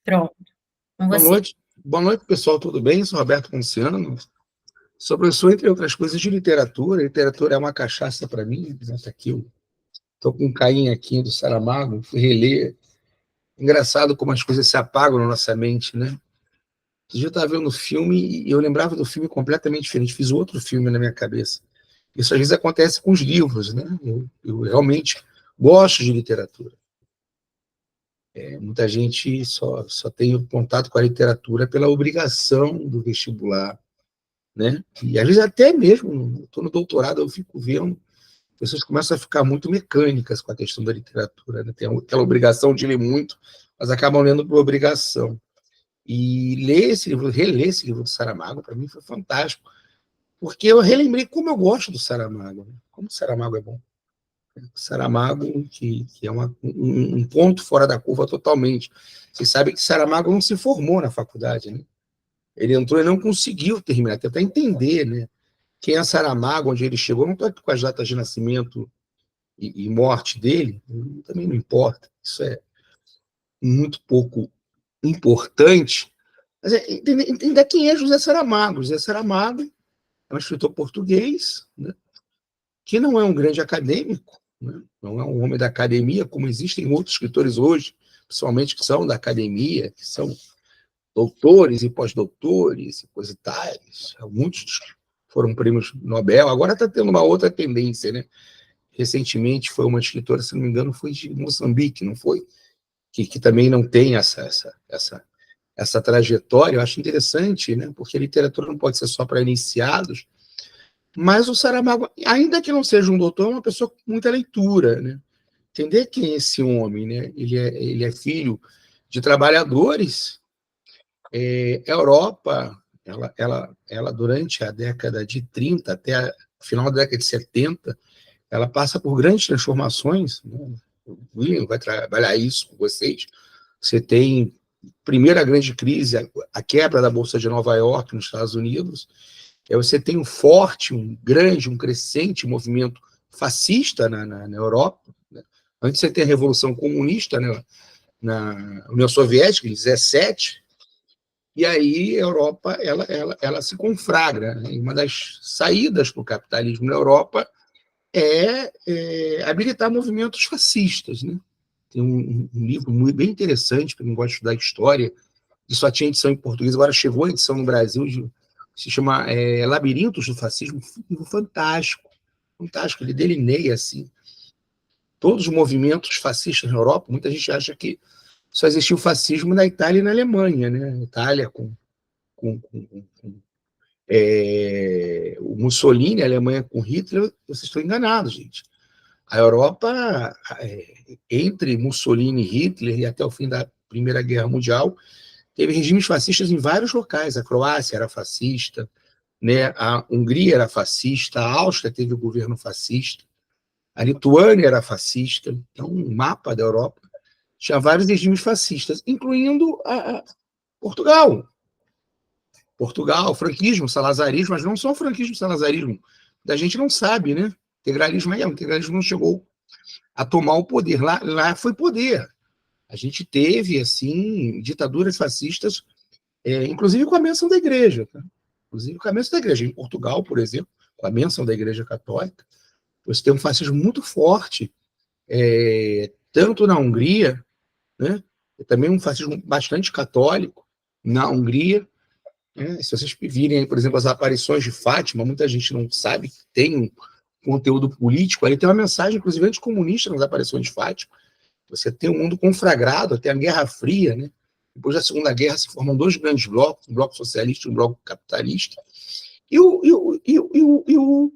Pronto, com Boa você. noite. Boa noite, pessoal. Tudo bem? Sou Roberto Ponciano. Sou professor, entre outras coisas, de literatura. Literatura é uma cachaça para mim. Está aqui, eu estou com um cainho aqui do Saramago, fui reler. Engraçado como as coisas se apagam na nossa mente, né? Outro dia eu estava vendo o filme e eu lembrava do filme completamente diferente. Fiz outro filme na minha cabeça. Isso às vezes acontece com os livros, né? Eu realmente gosto de literatura. Muita gente só tem contato com a literatura pela obrigação do vestibular, né? E às vezes até mesmo, estou no doutorado, eu fico vendo, pessoas começam a ficar muito mecânicas com a questão da literatura, né? Tem aquela obrigação de ler muito, mas acabam lendo por obrigação. E ler esse livro, reler esse livro do Saramago, para mim foi fantástico, porque eu relembrei como eu gosto do Saramago, né? Como o Saramago é bom. O Saramago, que é um ponto fora da curva totalmente. Vocês sabem que Saramago não se formou na faculdade, né? Ele entrou e não conseguiu terminar, tentar entender, né? Quem é Saramago, onde ele chegou. Eu não estou aqui com as datas de nascimento e morte dele, também não importa. Isso é muito pouco importante. Mas entender quem é José Saramago. José Saramago é um escritor português, né, que não é um grande acadêmico, né, não é um homem da academia, como existem outros escritores hoje, principalmente que são da academia, que são doutores e pós-doutores e coisa e tais. Muitos foram prêmios Nobel. Agora está tendo uma outra tendência, né? Recentemente foi uma escritora, se não me engano, foi de Moçambique, não foi? Que também não tem essa trajetória. Eu acho interessante, né? Porque a literatura não pode ser só para iniciados, mas o Saramago, ainda que não seja um doutor, é uma pessoa com muita leitura, né? Entender quem é esse homem, né? Ele é filho de trabalhadores. A Europa, ela durante a década de 30 até o final da década de 70, ela passa por grandes transformações, né? O William vai trabalhar isso com vocês. Você tem primeira grande crise, a quebra da Bolsa de Nova York nos Estados Unidos. Você tem um forte, um grande, um crescente movimento fascista na Europa, né? Antes você tem a Revolução Comunista, né, na União Soviética, em 17, e aí a Europa ela se conflagra, né? Uma das saídas para o capitalismo na Europa habilitar movimentos fascistas, né? Tem um livro muito, bem interessante para quem gosta de estudar história, que só tinha edição em português, agora chegou a edição no Brasil, se chama Labirintos do Fascismo, um livro fantástico, fantástico. Ele delineia assim todos os movimentos fascistas na Europa. Muita gente acha que só existiu fascismo na Itália e na Alemanha, né? Itália com o Mussolini, a Alemanha com Hitler. Vocês estão enganados, gente. A Europa, entre Mussolini e Hitler e até o fim da Primeira Guerra Mundial, teve regimes fascistas em vários locais. A Croácia era fascista, né? A Hungria era fascista, a Áustria teve o governo fascista, a Lituânia era fascista. Então, um mapa da Europa tinha vários regimes fascistas, incluindo a Portugal. Portugal, franquismo, salazarismo, mas não só o franquismo e salazarismo. A gente não sabe, né? Integralismo o integralismo não chegou a tomar o poder. Lá foi poder. A gente teve, assim, ditaduras fascistas, inclusive com a bênção da igreja. Tá? Inclusive com a bênção da igreja. Em Portugal, por exemplo, com a bênção da igreja católica, você tem um fascismo muito forte, tanto na Hungria, né? Também um fascismo bastante católico na Hungria. Né? Se vocês virem, por exemplo, as aparições de Fátima, muita gente não sabe que tem um conteúdo político. Ali tem uma mensagem, inclusive, anticomunista nas aparições de Fátima. Você tem um mundo conflagrado, até a Guerra Fria, né? Depois da Segunda Guerra se formam dois grandes blocos, um bloco socialista e um bloco capitalista. E o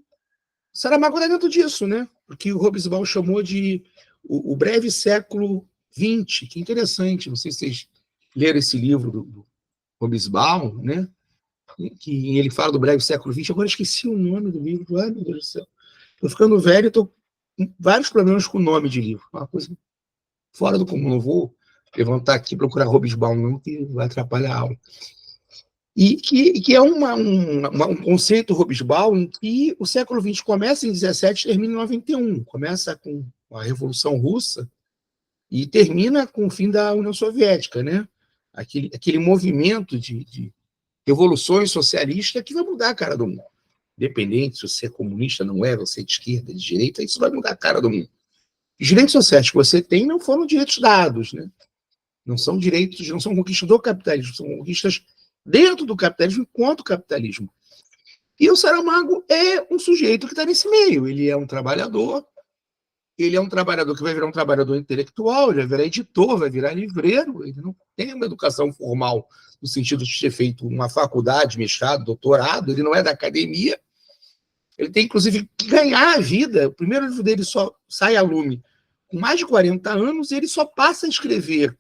Saramago está dentro disso, né? Porque o Hobsbawm chamou de o breve século XX, que é interessante. Não sei se vocês leram esse livro do Hobsbawm, né? Que ele fala do breve século XX. Agora esqueci o nome do livro. Ai, meu Deus do céu. Estou ficando velho e estou com vários problemas com o nome de livro. Uma coisa fora do comum. Não vou levantar aqui e procurar Hobsbawm, não, que vai atrapalhar a aula. E que é um conceito Hobsbawm em que o século XX começa em 17 e termina em 91. Começa com a Revolução Russa e termina com o fim da União Soviética, né? aquele movimento de revoluções socialistas que vai mudar a cara do mundo. Independente se você é comunista, não é, você é de esquerda, de direita, isso vai mudar a cara do mundo. Os direitos sociais que você tem não foram direitos dados, né? Não são direitos, não são conquistas do capitalismo, são conquistas dentro do capitalismo enquanto capitalismo. E o Saramago é um sujeito que está nesse meio. Ele é um trabalhador que vai virar um trabalhador intelectual, ele vai virar editor, vai virar livreiro, ele não tem uma educação formal no sentido de ter feito uma faculdade, mestrado, doutorado, ele não é da academia, ele tem, inclusive, que ganhar a vida. O primeiro livro dele só sai a lume com mais de 40 anos, e ele só passa a escrever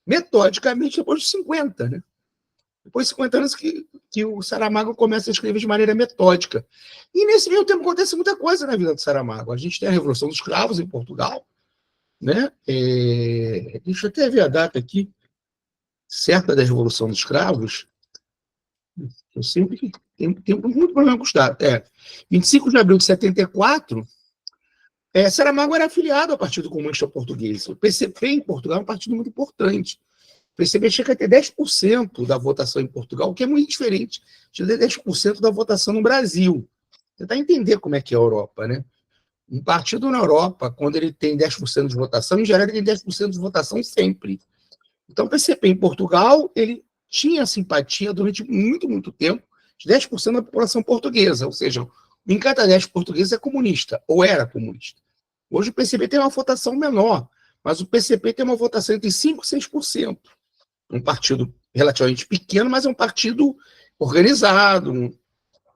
metodicamente depois de 50, né? Depois de 50 anos que o Saramago começa a escrever de maneira metódica. E nesse meio tempo acontece muita coisa na vida do Saramago. A gente tem a Revolução dos Cravos em Portugal, né? Deixa eu até ver a data aqui certa da Revolução dos Cravos. Eu sempre tenho muito problema com os dados. 25 de abril de 74, Saramago era afiliado ao Partido Comunista Português. O PCP em Portugal é um partido muito importante. O PCP chega a ter 10% da votação em Portugal, o que é muito diferente de ter 10% da votação no Brasil. Tentar entender como é que é a Europa, né? Um partido na Europa, quando ele tem 10% de votação, em geral ele tem 10% de votação sempre. Então o PCP em Portugal, ele tinha simpatia durante muito, muito tempo de 10% da população portuguesa, ou seja, em cada 10 portugueses é comunista, ou era comunista. Hoje o PCP tem uma votação menor, mas o PCP tem uma votação entre 5% e 6%. Um partido relativamente pequeno, mas é um partido organizado,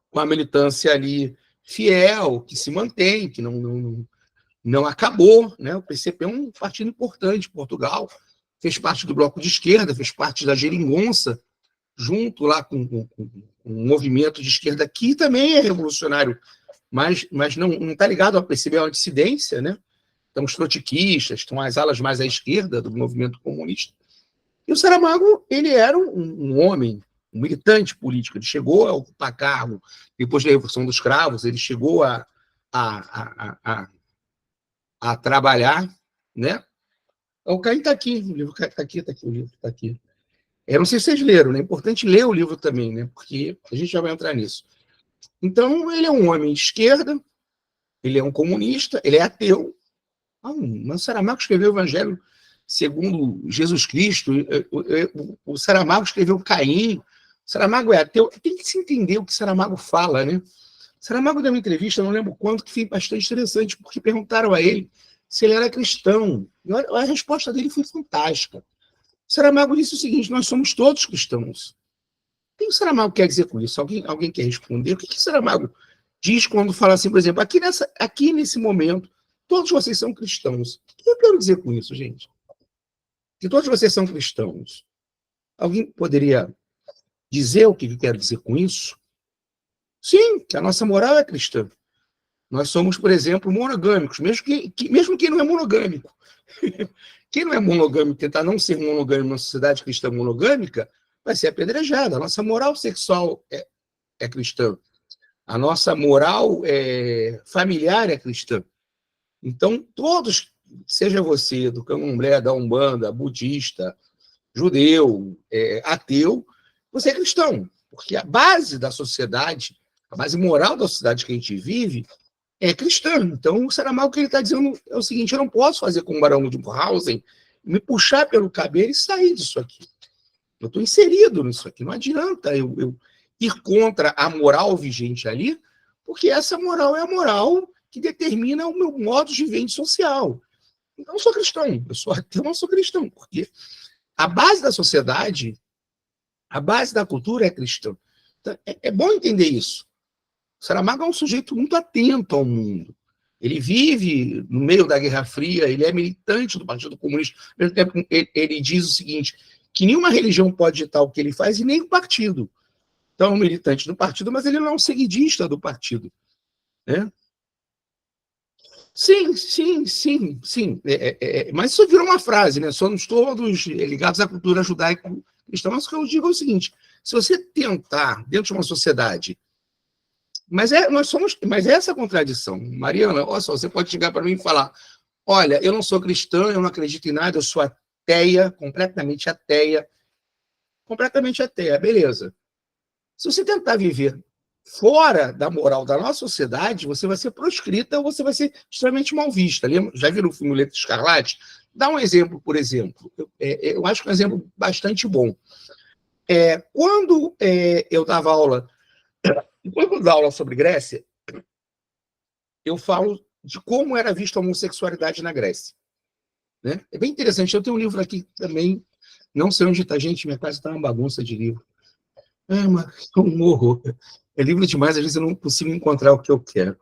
com a militância ali fiel, que se mantém, que não acabou, né? O PCP é um partido importante em Portugal, fez parte do Bloco de Esquerda, fez parte da Geringonça, junto lá com um movimento de esquerda que também é revolucionário, mas não está ligado ao PCB, é uma dissidência, né? Então, os trotskistas, estão as alas mais à esquerda do movimento comunista. E o Saramago, ele era um homem, um militante político, ele chegou a ocupar cargo, depois da Revolução dos Cravos, ele chegou a trabalhar, né? O Caim está aqui, o livro está aqui, o livro está aqui. Eu não sei se vocês leram, né? É importante ler o livro também, né? Porque a gente já vai entrar nisso. Então, ele é um homem de esquerda, ele é um comunista, ele é ateu. O Saramago escreveu o Evangelho segundo Jesus Cristo, o Saramago escreveu Caim, o Saramago é ateu. Tem que se entender o que Saramago fala, né? Saramago deu uma entrevista, não lembro quando, que foi bastante interessante, porque perguntaram a ele se ele era cristão. E a resposta dele foi fantástica. Saramago disse o seguinte: nós somos todos cristãos. O que o Saramago quer dizer com isso? Alguém quer responder? O que Saramago diz quando fala assim, por exemplo, aqui nesse momento, todos vocês são cristãos? O que eu quero dizer com isso, gente? Que todos vocês são cristãos. Alguém poderia dizer o que eu quero dizer com isso? Sim, que a nossa moral é cristã. Nós somos, por exemplo, monogâmicos, mesmo quem não é monogâmico. Quem não é monogâmico, tentar não ser monogâmico numa sociedade cristã monogâmica, vai ser apedrejado. A nossa moral sexual é cristã. A nossa moral familiar é cristã. Então, todos, seja você do candomblé, da umbanda, budista, judeu, ateu, você é cristão. Porque a base da sociedade, a base moral da sociedade que a gente vive, é cristã. Então, o Saramago, que ele está dizendo é o seguinte: eu não posso fazer como o Barão de Munchausen, me puxar pelo cabelo e sair disso aqui. Eu estou inserido nisso aqui. Não adianta eu ir contra a moral vigente ali, porque essa moral é a moral que determina o meu modo de viver social. Então, eu sou cristão. Eu sou ateu, mas sou cristão, porque a base da sociedade, a base da cultura é cristã. Então, é bom entender isso. O Saramago é um sujeito muito atento ao mundo. Ele vive no meio da Guerra Fria, ele é militante do Partido Comunista. Ao mesmo tempo, ele diz o seguinte, que nenhuma religião pode ditar o que ele faz e nem o partido. Então, é um militante do partido, mas ele não é um seguidista do partido. Né? Sim. Mas isso virou uma frase, né? Somos todos ligados à cultura judaico-cristã. Mas o que eu digo é o seguinte: se você tentar, dentro de uma sociedade. Mas é essa contradição. Mariana, olha só, você pode chegar para mim e falar: olha, eu não sou cristã, eu não acredito em nada, eu sou ateia, completamente ateia, completamente ateia, beleza. Se você tentar viver fora da moral da nossa sociedade, você vai ser proscrita ou você vai ser extremamente mal vista. Lembra? Já viram o filme Letra Escarlate? Dá um exemplo, por exemplo. Eu acho que é um exemplo bastante bom. Quando eu dava aula, quando eu dava aula sobre Grécia, eu falo de como era vista a homossexualidade na Grécia. Né? É bem interessante. Eu tenho um livro aqui também, não sei onde está, gente, minha casa está uma bagunça de livro. É um horror. É livro demais, às vezes eu não consigo encontrar o que eu quero.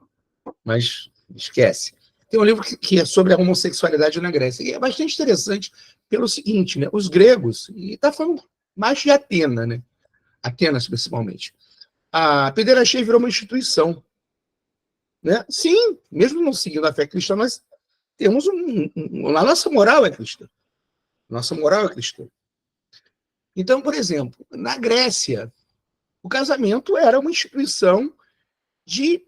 Mas esquece. Tem um livro que é sobre a homossexualidade na Grécia. E é bastante interessante pelo seguinte, né? Os gregos, e está falando mais de Atenas, né? Atenas, principalmente. A pederastia virou uma instituição. Né? Sim, mesmo não seguindo a fé cristã, nós temos a nossa moral é cristã. Nossa moral é cristã. Então, por exemplo, na Grécia, o casamento era uma instituição de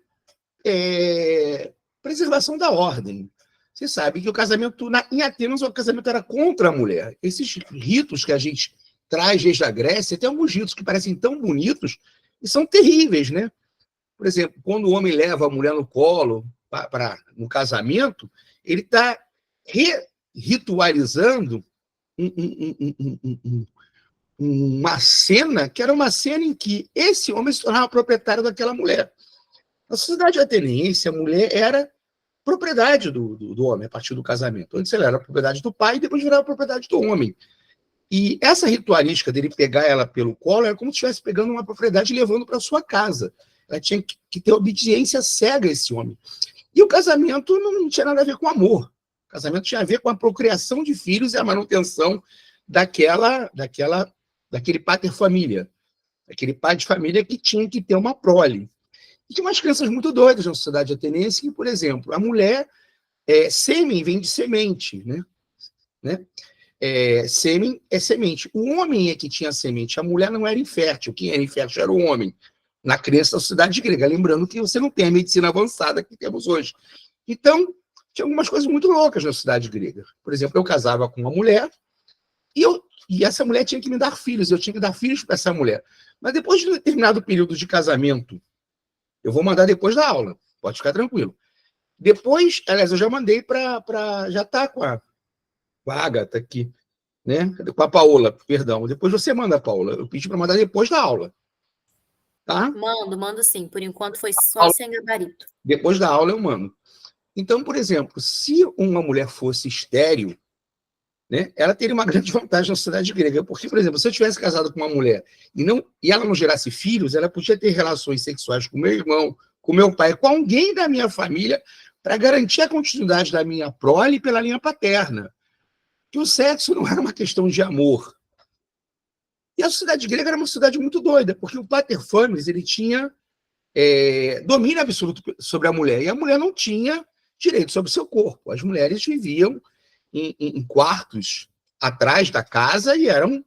preservação da ordem. Você sabe que o casamento, em Atenas, o casamento era contra a mulher. Esses ritos que a gente traz desde a Grécia, tem alguns ritos que parecem tão bonitos e são terríveis, né? Por exemplo, quando o homem leva a mulher no colo no casamento, ele está ritualizando uma cena que era uma cena em que esse homem se tornava proprietário daquela mulher. Na sociedade ateniense, a mulher era propriedade do homem a partir do casamento. Antes ela era propriedade do pai e depois virava propriedade do homem. E essa ritualística dele pegar ela pelo colo era como se estivesse pegando uma propriedade e levando para sua casa. Ela tinha que ter obediência cega a esse homem. E o casamento não tinha nada a ver com amor. O casamento tinha a ver com a procriação de filhos e a manutenção daquele pater família. Aquele pai de família que tinha que ter uma prole. E tinha umas crenças muito doidas na sociedade ateniense que, por exemplo, a mulher, sêmen vem de semente, né? Sêmen é semente. O homem é que tinha semente, a mulher não era infértil. Quem era infértil era o homem, na crença da sociedade grega. Lembrando que você não tem a medicina avançada que temos hoje. Então, tinha algumas coisas muito loucas na sociedade grega. Por exemplo, eu casava com uma mulher e essa mulher tinha que me dar filhos, eu tinha que dar filhos para essa mulher. Mas depois de um determinado período de casamento, eu vou mandar depois da aula, pode ficar tranquilo. Depois, aliás, eu já mandei já está com a Agatha aqui, né? Com a Paola, perdão. Depois você manda, Paola. Eu pedi para mandar depois da aula. Tá? Mando sim. Por enquanto foi só sem gabarito. Depois da aula eu mando. Então, por exemplo, se uma mulher fosse estéril, né, ela teria uma grande vantagem na sociedade grega. Porque, por exemplo, se eu tivesse casado com uma mulher e ela não gerasse filhos, ela podia ter relações sexuais com meu irmão, com meu pai, com alguém da minha família, para garantir a continuidade da minha prole pela linha paterna. Que o sexo não era uma questão de amor. E a sociedade grega era uma sociedade muito doida, porque o pater familias, ele tinha domínio absoluto sobre a mulher, e a mulher não tinha direito sobre o seu corpo. As mulheres viviam em quartos atrás da casa e eram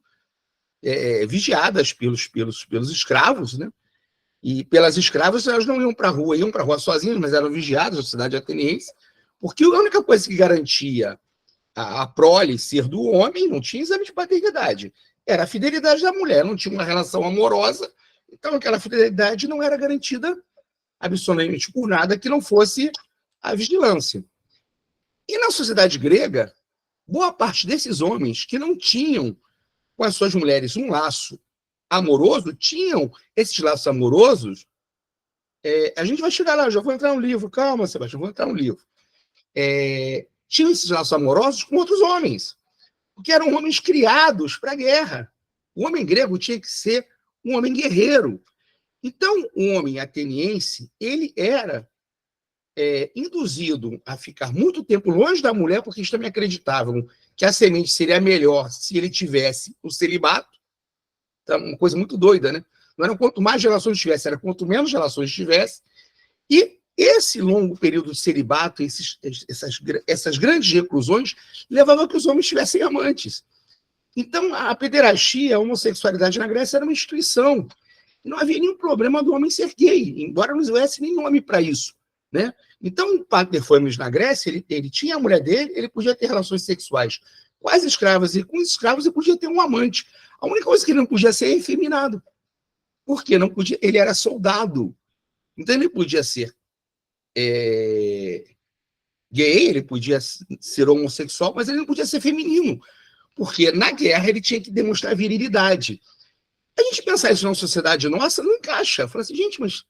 vigiadas pelos escravos, né? E pelas escravas elas não iam para a rua sozinhas, mas eram vigiadas na cidade ateniense, porque a única coisa que garantia a prole ser do homem não tinha exame de paternidade, era a fidelidade da mulher, não tinha uma relação amorosa, então aquela fidelidade não era garantida absolutamente por nada que não fosse a vigilância. E na sociedade grega, boa parte desses homens que não tinham com as suas mulheres um laço amoroso, tinham esses laços amorosos, a gente vai chegar lá, já vou entrar no livro, calma, Sebastião, vou entrar no livro. Tinham esses laços amorosos com outros homens, porque eram homens criados para a guerra. O homem grego tinha que ser um homem guerreiro. Então, o homem ateniense, ele era induzido a ficar muito tempo longe da mulher, porque eles também acreditavam que a semente seria melhor se ele tivesse o celibato. Então, uma coisa muito doida, né? Não era quanto mais relações tivesse, era quanto menos relações tivesse. E esse longo período de celibato, essas grandes reclusões, levavam a que os homens tivessem amantes. Então, a pederastia, a homossexualidade na Grécia era uma instituição. Não havia nenhum problema do homem ser gay, embora não houvesse nem nome para isso, né? Então, o pater familias na Grécia, ele tinha a mulher dele, ele podia ter relações sexuais com as escravas. E com os escravos ele podia ter um amante. A única coisa que ele não podia ser é efeminado. Por quê? Não podia, ele era soldado. Então ele podia ser gay, ele podia ser homossexual, mas ele não podia ser feminino. Porque na guerra ele tinha que demonstrar virilidade. A gente pensar isso numa sociedade nossa, não encaixa. Fala assim, gente, mas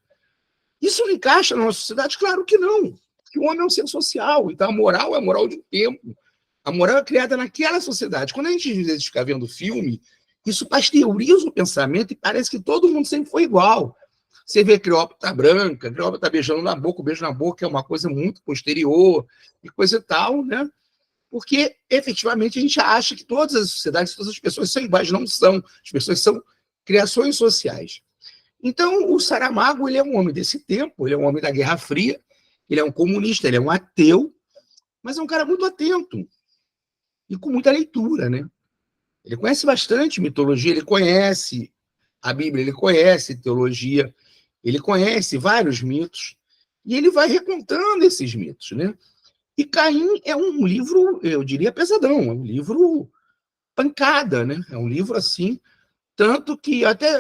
isso não encaixa na nossa sociedade? Claro que não. Porque o homem é um ser social, então a moral é a moral de um tempo. A moral é criada naquela sociedade. Quando a gente, às vezes, fica vendo filme, isso pasteuriza o pensamento e parece que todo mundo sempre foi igual. Você vê Cleópatra branca, Cleópatra beijando na boca, o beijo na boca é uma coisa muito posterior e coisa e tal, né? Porque, efetivamente, a gente acha que todas as sociedades, todas as pessoas são iguais. Não são. As pessoas são criações sociais. Então, o Saramago, ele é um homem desse tempo, ele é um homem da Guerra Fria, ele é um comunista, ele é um ateu, mas é um cara muito atento e com muita leitura, né? Ele conhece bastante mitologia, ele conhece a Bíblia, ele conhece teologia, ele conhece vários mitos, e ele vai recontando esses mitos, né? E Caim é um livro, eu diria, pesadão, é um livro pancada, né? É um livro assim, tanto que até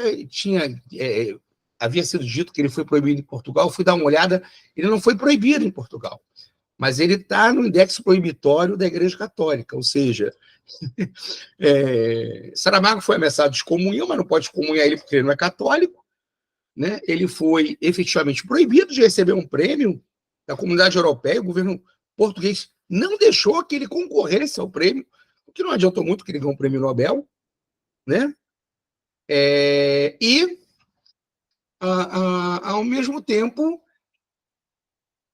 havia sido dito que ele foi proibido em Portugal, fui dar uma olhada, ele não foi proibido em Portugal, mas ele está no index proibitório da Igreja Católica, ou seja, Saramago foi ameaçado de excomunhão, mas não pode excomunhar ele porque ele não é católico, né? Ele foi efetivamente proibido de receber um prêmio da Comunidade Europeia, o governo português não deixou que ele concorresse ao prêmio, o que não adiantou muito que ele ganhou um prêmio Nobel, né? E, ao mesmo tempo,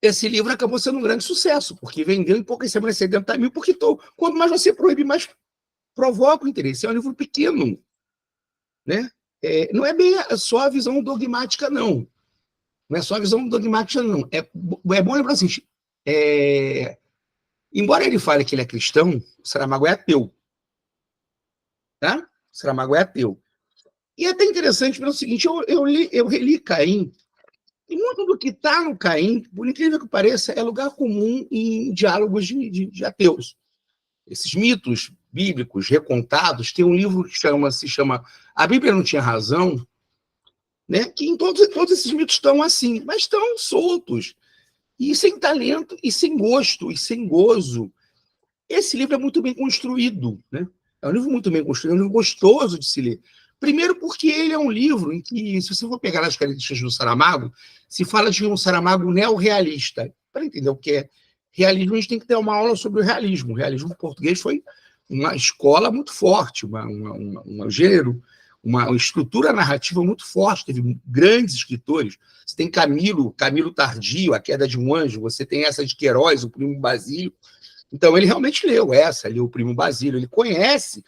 esse livro acabou sendo um grande sucesso, porque vendeu em poucas semanas 70 mil, porque quanto mais você proíbe, mais provoca o interesse. É um livro pequeno, né? Não é bem só a visão dogmática, não. Não é só a visão dogmática, não. É bom lembrar assim, embora ele fale que ele é cristão, o Saramago é ateu. Tá? O Saramago é ateu. E é até interessante pelo seguinte, eu reli Caim, e muito do que está no Caim, por incrível que pareça, é lugar comum em diálogos de ateus. Esses mitos bíblicos recontados, tem um livro que se chama A Bíblia Não Tinha Razão, né? Que em todos esses mitos estão assim, mas estão soltos, e sem talento, e sem gosto, e sem gozo. Esse livro é muito bem construído, né? É um livro muito bem construído, é um livro gostoso de se ler. Primeiro porque ele é um livro em que, se você for pegar as características do Saramago, se fala de um Saramago neorrealista. Para entender o que é realismo, a gente tem que ter uma aula sobre o realismo. O realismo português foi uma escola muito forte, um gênero, uma estrutura narrativa muito forte, teve grandes escritores. Você tem Camilo Tardio, A Queda de um Anjo, você tem essa de Queiroz, O Primo Basílio. Então, ele realmente leu O Primo Basílio, ele conhece,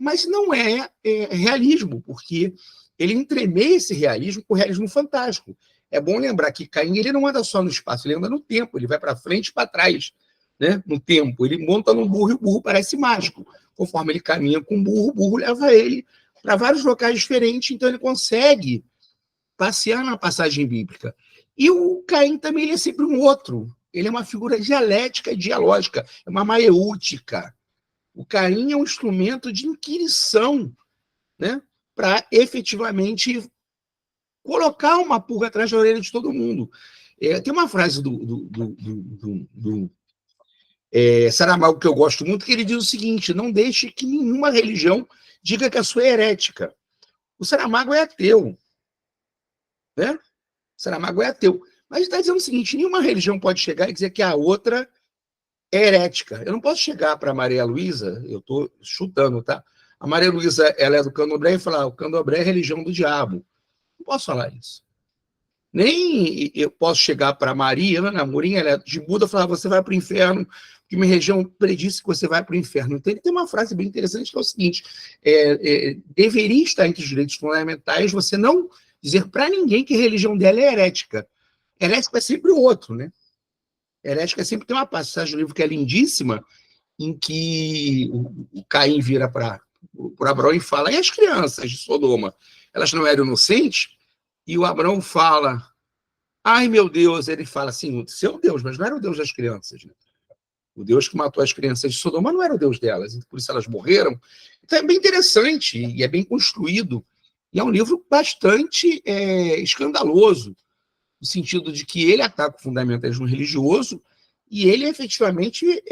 mas não é realismo, porque ele entremeia esse realismo com o realismo fantástico. É bom lembrar que Caim ele não anda só no espaço, ele anda no tempo, ele vai para frente e para trás, né? No tempo. Ele monta num burro e o burro parece mágico. Conforme ele caminha com o burro leva ele para vários locais diferentes, então ele consegue passear na passagem bíblica. E o Caim também ele é sempre um outro. Ele é uma figura dialética e dialógica, é uma maêútica. O Caim é um instrumento de inquirição, né, para efetivamente colocar uma pulga atrás da orelha de todo mundo. Tem uma frase do Saramago que eu gosto muito, que ele diz o seguinte: não deixe que nenhuma religião diga que a sua é herética. O Saramago é ateu, né? O Saramago é ateu. Mas está dizendo o seguinte: nenhuma religião pode chegar e dizer que a outra é herética. Eu não posso chegar para a Maria Luísa, eu estou chutando, tá? A Maria Luísa, ela é do Candomblé, e falar: o Candomblé é a religião do diabo. Não posso falar isso. Nem eu posso chegar para a Maria, Ana Morim, ela é de Buda, e falar: você vai para o inferno, porque minha religião predisse que você vai para o inferno. Então, ele tem uma frase bem interessante que é o seguinte: deveria estar entre os direitos fundamentais você não dizer para ninguém que a religião dela é herética. Herético é sempre o outro, né? Herética sempre tem uma passagem do livro que é lindíssima, em que o Caim vira para Abraão e fala: e as crianças de Sodoma? Elas não eram inocentes? E o Abraão fala: ai, meu Deus. Ele fala assim: seu Deus, mas não era o Deus das crianças, né? O Deus que matou as crianças de Sodoma não era o Deus delas, por isso elas morreram. Então é bem interessante e é bem construído. E é um livro bastante escandaloso, no sentido de que ele ataca o fundamentalismo religioso e ele efetivamente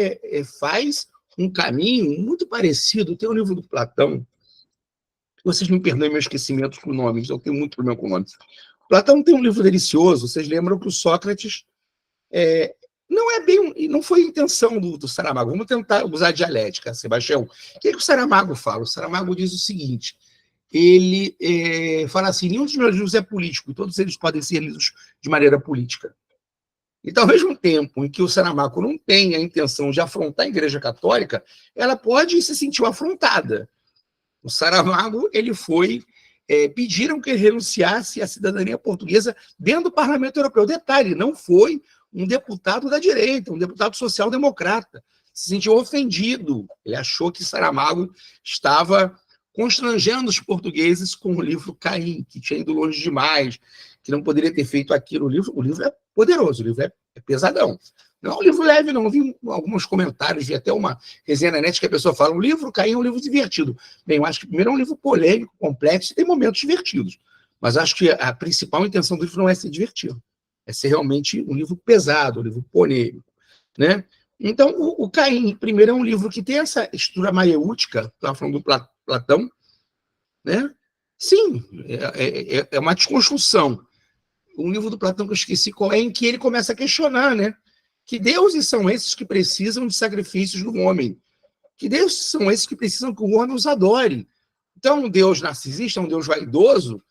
faz um caminho muito parecido. Tem um livro do Platão, vocês me perdoem meu esquecimento com nomes, eu tenho muito problema com nomes. Platão tem um livro delicioso, vocês lembram que o Sócrates não foi a intenção do Saramago. Vamos tentar usar a dialética, Sebastião. O que o Saramago fala? O Saramago diz o seguinte, ele fala assim, nenhum dos meus livros é político, e todos eles podem ser lidos de maneira política. Então, ao mesmo tempo em que o Saramago não tem a intenção de afrontar a Igreja Católica, ela pode se sentir afrontada. O Saramago, pediram que ele renunciasse à cidadania portuguesa dentro do Parlamento Europeu. Detalhe, não foi um deputado da direita, um deputado social-democrata. Se sentiu ofendido. Ele achou que Saramago estava constrangendo os portugueses com o livro Caim, que tinha ido longe demais, que não poderia ter feito aquilo. O livro é poderoso, o livro é pesadão. Não é um livro leve, não. Eu vi alguns comentários, vi até uma resenha na net que a pessoa fala, o livro Caim é um livro divertido. Bem, eu acho que primeiro é um livro polêmico, complexo, e tem momentos divertidos. Mas acho que a principal intenção do livro não é ser divertido. É ser realmente um livro pesado, um livro polêmico, né? Então, o Caim, primeiro, é um livro que tem essa estrutura maiútica, estava falando do Platão, né? Sim, é uma desconstrução. Um livro do Platão que eu esqueci qual é, em que ele começa a questionar, né? Que deuses são esses que precisam de sacrifícios do homem? Que deuses são esses que precisam que o homem os adore? Então, um Deus narcisista, um Deus vaidoso,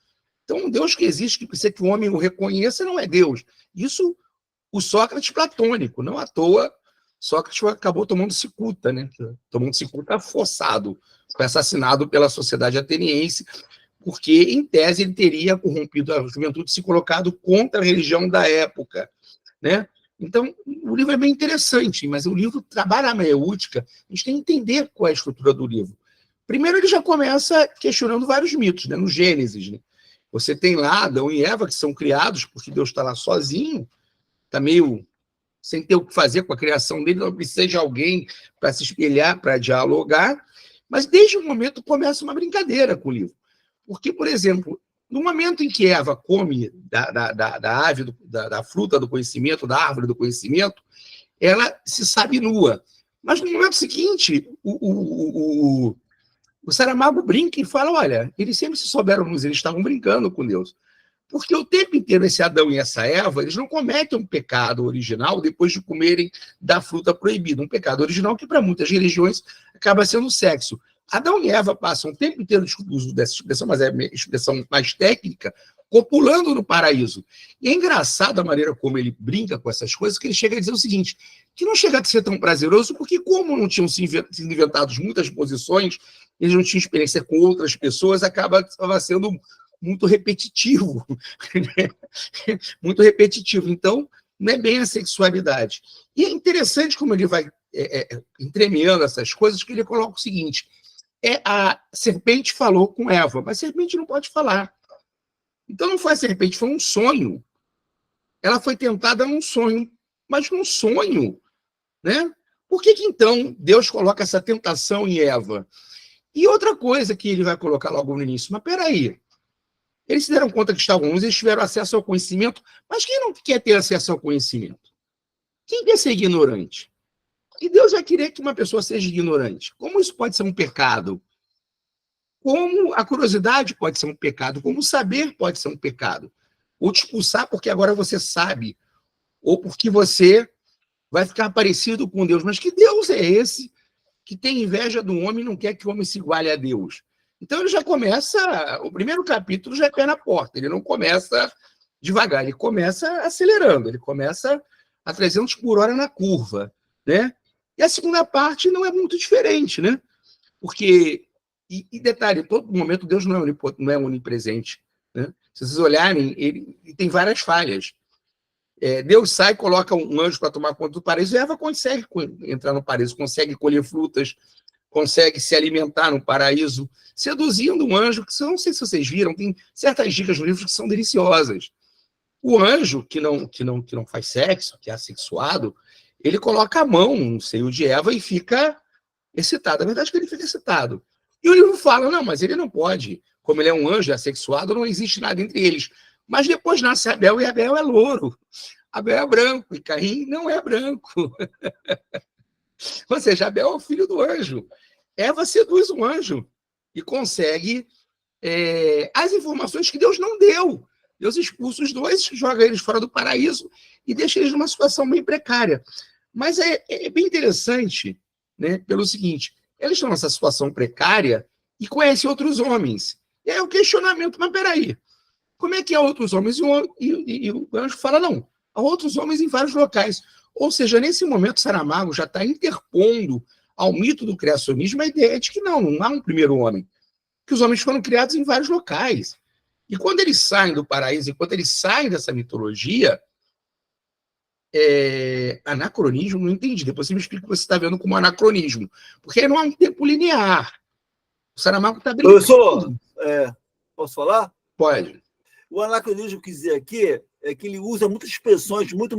então um Deus que existe, que precisa que o homem o reconheça, não é Deus. Isso, o Sócrates platônico, não à toa, Sócrates acabou tomando cicuta, né? Tomando cicuta forçado, foi assassinado pela sociedade ateniense, porque, em tese, ele teria corrompido a juventude, se colocado contra a religião da época, né? Então, o livro é bem interessante, mas o livro trabalha a maiútica, a gente tem que entender qual é a estrutura do livro. Primeiro, ele já começa questionando vários mitos, né? No Gênesis, né? Você tem lá Adão e Eva, que são criados porque Deus está lá sozinho, está meio sem ter o que fazer com a criação dele, não precisa de alguém para se espelhar, para dialogar, mas desde o momento começa uma brincadeira com o livro. Porque, por exemplo, no momento em que Eva come da fruta do conhecimento, da árvore do conhecimento, ela se sabe nua. Mas no momento seguinte, o Saramago brinca e fala, olha, eles sempre se souberam nus, eles estavam brincando com Deus. Porque o tempo inteiro esse Adão e essa Eva, eles não cometem um pecado original depois de comerem da fruta proibida. Um pecado original que, para muitas religiões, acaba sendo o sexo. Adão e Eva passam o tempo inteiro, desculpa o uso dessa expressão, mas é uma expressão mais técnica, copulando no paraíso. E é engraçado a maneira como ele brinca com essas coisas, que ele chega a dizer o seguinte, que não chega a ser tão prazeroso, porque como não tinham sido inventadas muitas posições, eles não tinham experiência com outras pessoas, acaba sendo muito repetitivo. Muito repetitivo. Então, não é bem a sexualidade. E é interessante como ele vai entremeando essas coisas, que ele coloca o seguinte, a serpente falou com Eva, mas a serpente não pode falar. Então não foi a serpente, foi um sonho. Ela foi tentada num sonho, mas num sonho, né? Por que então Deus coloca essa tentação em Eva? E outra coisa que ele vai colocar logo no início, mas peraí, eles se deram conta que estavam nus, eles tiveram acesso ao conhecimento, mas quem não quer ter acesso ao conhecimento? Quem quer ser ignorante? E Deus vai querer que uma pessoa seja ignorante. Como isso pode ser um pecado? Como a curiosidade pode ser um pecado? Como o saber pode ser um pecado? Ou te expulsar porque agora você sabe, ou porque você vai ficar parecido com Deus. Mas que Deus é esse que tem inveja do homem e não quer que o homem se iguale a Deus? Então ele já começa, o primeiro capítulo já é pé na porta, ele não começa devagar, ele começa acelerando, ele começa a 300 por hora na curva, né? E a segunda parte não é muito diferente, né? Porque, e detalhe, todo momento Deus não é onipresente, né? Se vocês olharem, ele tem várias falhas. Deus sai, coloca um anjo para tomar conta do paraíso, e Eva consegue entrar no paraíso, consegue colher frutas, consegue se alimentar no paraíso, seduzindo um anjo, que não sei se vocês viram, tem certas dicas no livro que são deliciosas. O anjo, que não faz sexo, que é assexuado, ele coloca a mão no seio de Eva e fica excitado. Na verdade, que ele fica excitado. E o livro fala, não, mas ele não pode. Como ele é um anjo, é assexuado, não existe nada entre eles. Mas depois nasce Abel, e Abel é louro. Abel é branco, e Caim não é branco. Ou seja, Abel é o filho do anjo. Eva seduz um anjo e consegue as informações que Deus não deu. Deus expulsa os dois, joga eles fora do paraíso e deixa eles numa situação bem precária. Mas é bem interessante, né, pelo seguinte, eles estão nessa situação precária e conhecem outros homens. E aí o questionamento, mas peraí, como é que há outros homens? E o anjo fala, não, há outros homens em vários locais. Ou seja, nesse momento, Saramago já está interpondo ao mito do criacionismo a ideia de que não há um primeiro homem, que os homens foram criados em vários locais. E quando eles saem do paraíso, e quando eles saem dessa mitologia, anacronismo, não entendi. Depois você me explica o que você está vendo como anacronismo. Porque não há um tempo linear. O Saramago está brincando. Professor, posso falar? Pode. O anacronismo quer dizer aqui é que ele usa muitas expressões muito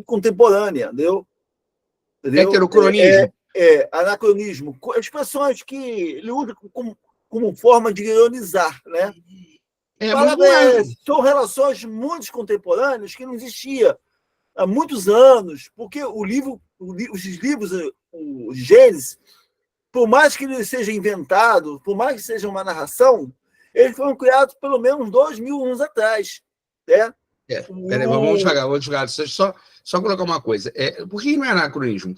contemporâneas, entendeu? Heterocronismo. Anacronismo. Expressões que ele usa como forma de ironizar, né? São relações muito contemporâneas que não existia há muitos anos, porque os livros, o Gênesis, por mais que ele seja inventado, por mais que seja uma narração, eles foram criados pelo menos 2.000 anos atrás, né? Peraí, vamos devagar. Só colocar uma coisa. Por que não é anacronismo?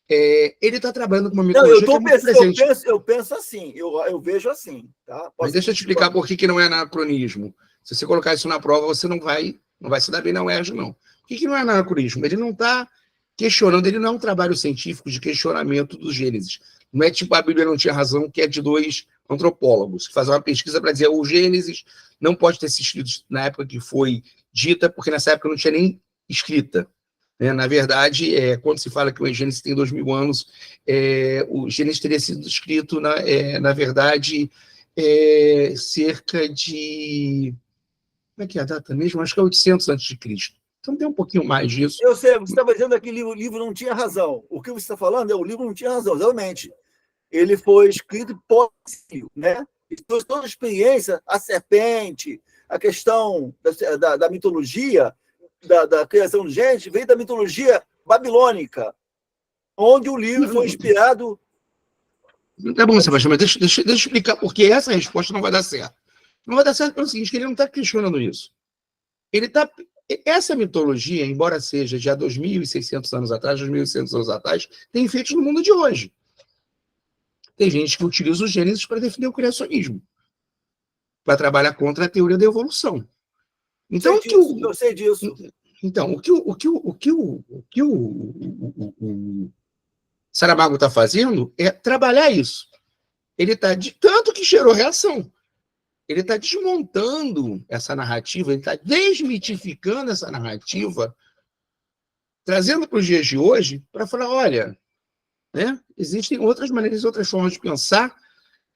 Ele está trabalhando com uma mitologia que é muito presente. Eu penso assim, eu vejo assim. Tá? Mas deixa eu te explicar por que não é anacronismo. Se você colocar isso na prova, você não vai se dar bem na UERJ, não. Por que não é anacronismo? Ele não está questionando, ele não é um trabalho científico de questionamento dos Gênesis. Não é tipo a Bíblia não tinha razão, que é de 2 antropólogos, que fazem uma pesquisa para dizer o Gênesis não pode ter sido escrito na época que foi dita, porque nessa época não tinha nem escrita. Na verdade, quando se fala que o Gênesis tem 2.000 anos, o Gênesis teria sido escrito, na verdade, cerca de... Como é que é a data mesmo? Acho que é 800 a.C. Então tem um pouquinho mais disso. Eu sei, você estava dizendo que o livro não tinha razão. O que você está falando o livro não tinha razão, realmente. Ele foi escrito pós-exílio, né? Toda a experiência, a serpente, a questão da mitologia, da criação de gente, veio da mitologia babilônica, onde o livro foi inspirado... Tá bom, Sebastião, mas deixa eu explicar porque essa resposta não vai dar certo. Não vai dar certo pelo seguinte, que ele não está questionando isso. Essa mitologia, embora seja de há 2.600 anos atrás, 2.800 anos atrás, tem efeitos no mundo de hoje. Tem gente que utiliza os Gênesis para defender o criacionismo, para trabalhar contra a teoria da evolução. Então, eu sei disso. Então, o que o Saramago está fazendo é trabalhar isso. Ele está, tanto que gerou reação, ele está desmontando essa narrativa, ele está desmitificando essa narrativa, trazendo para os dias de hoje para falar, olha, né, existem outras maneiras, outras formas de pensar.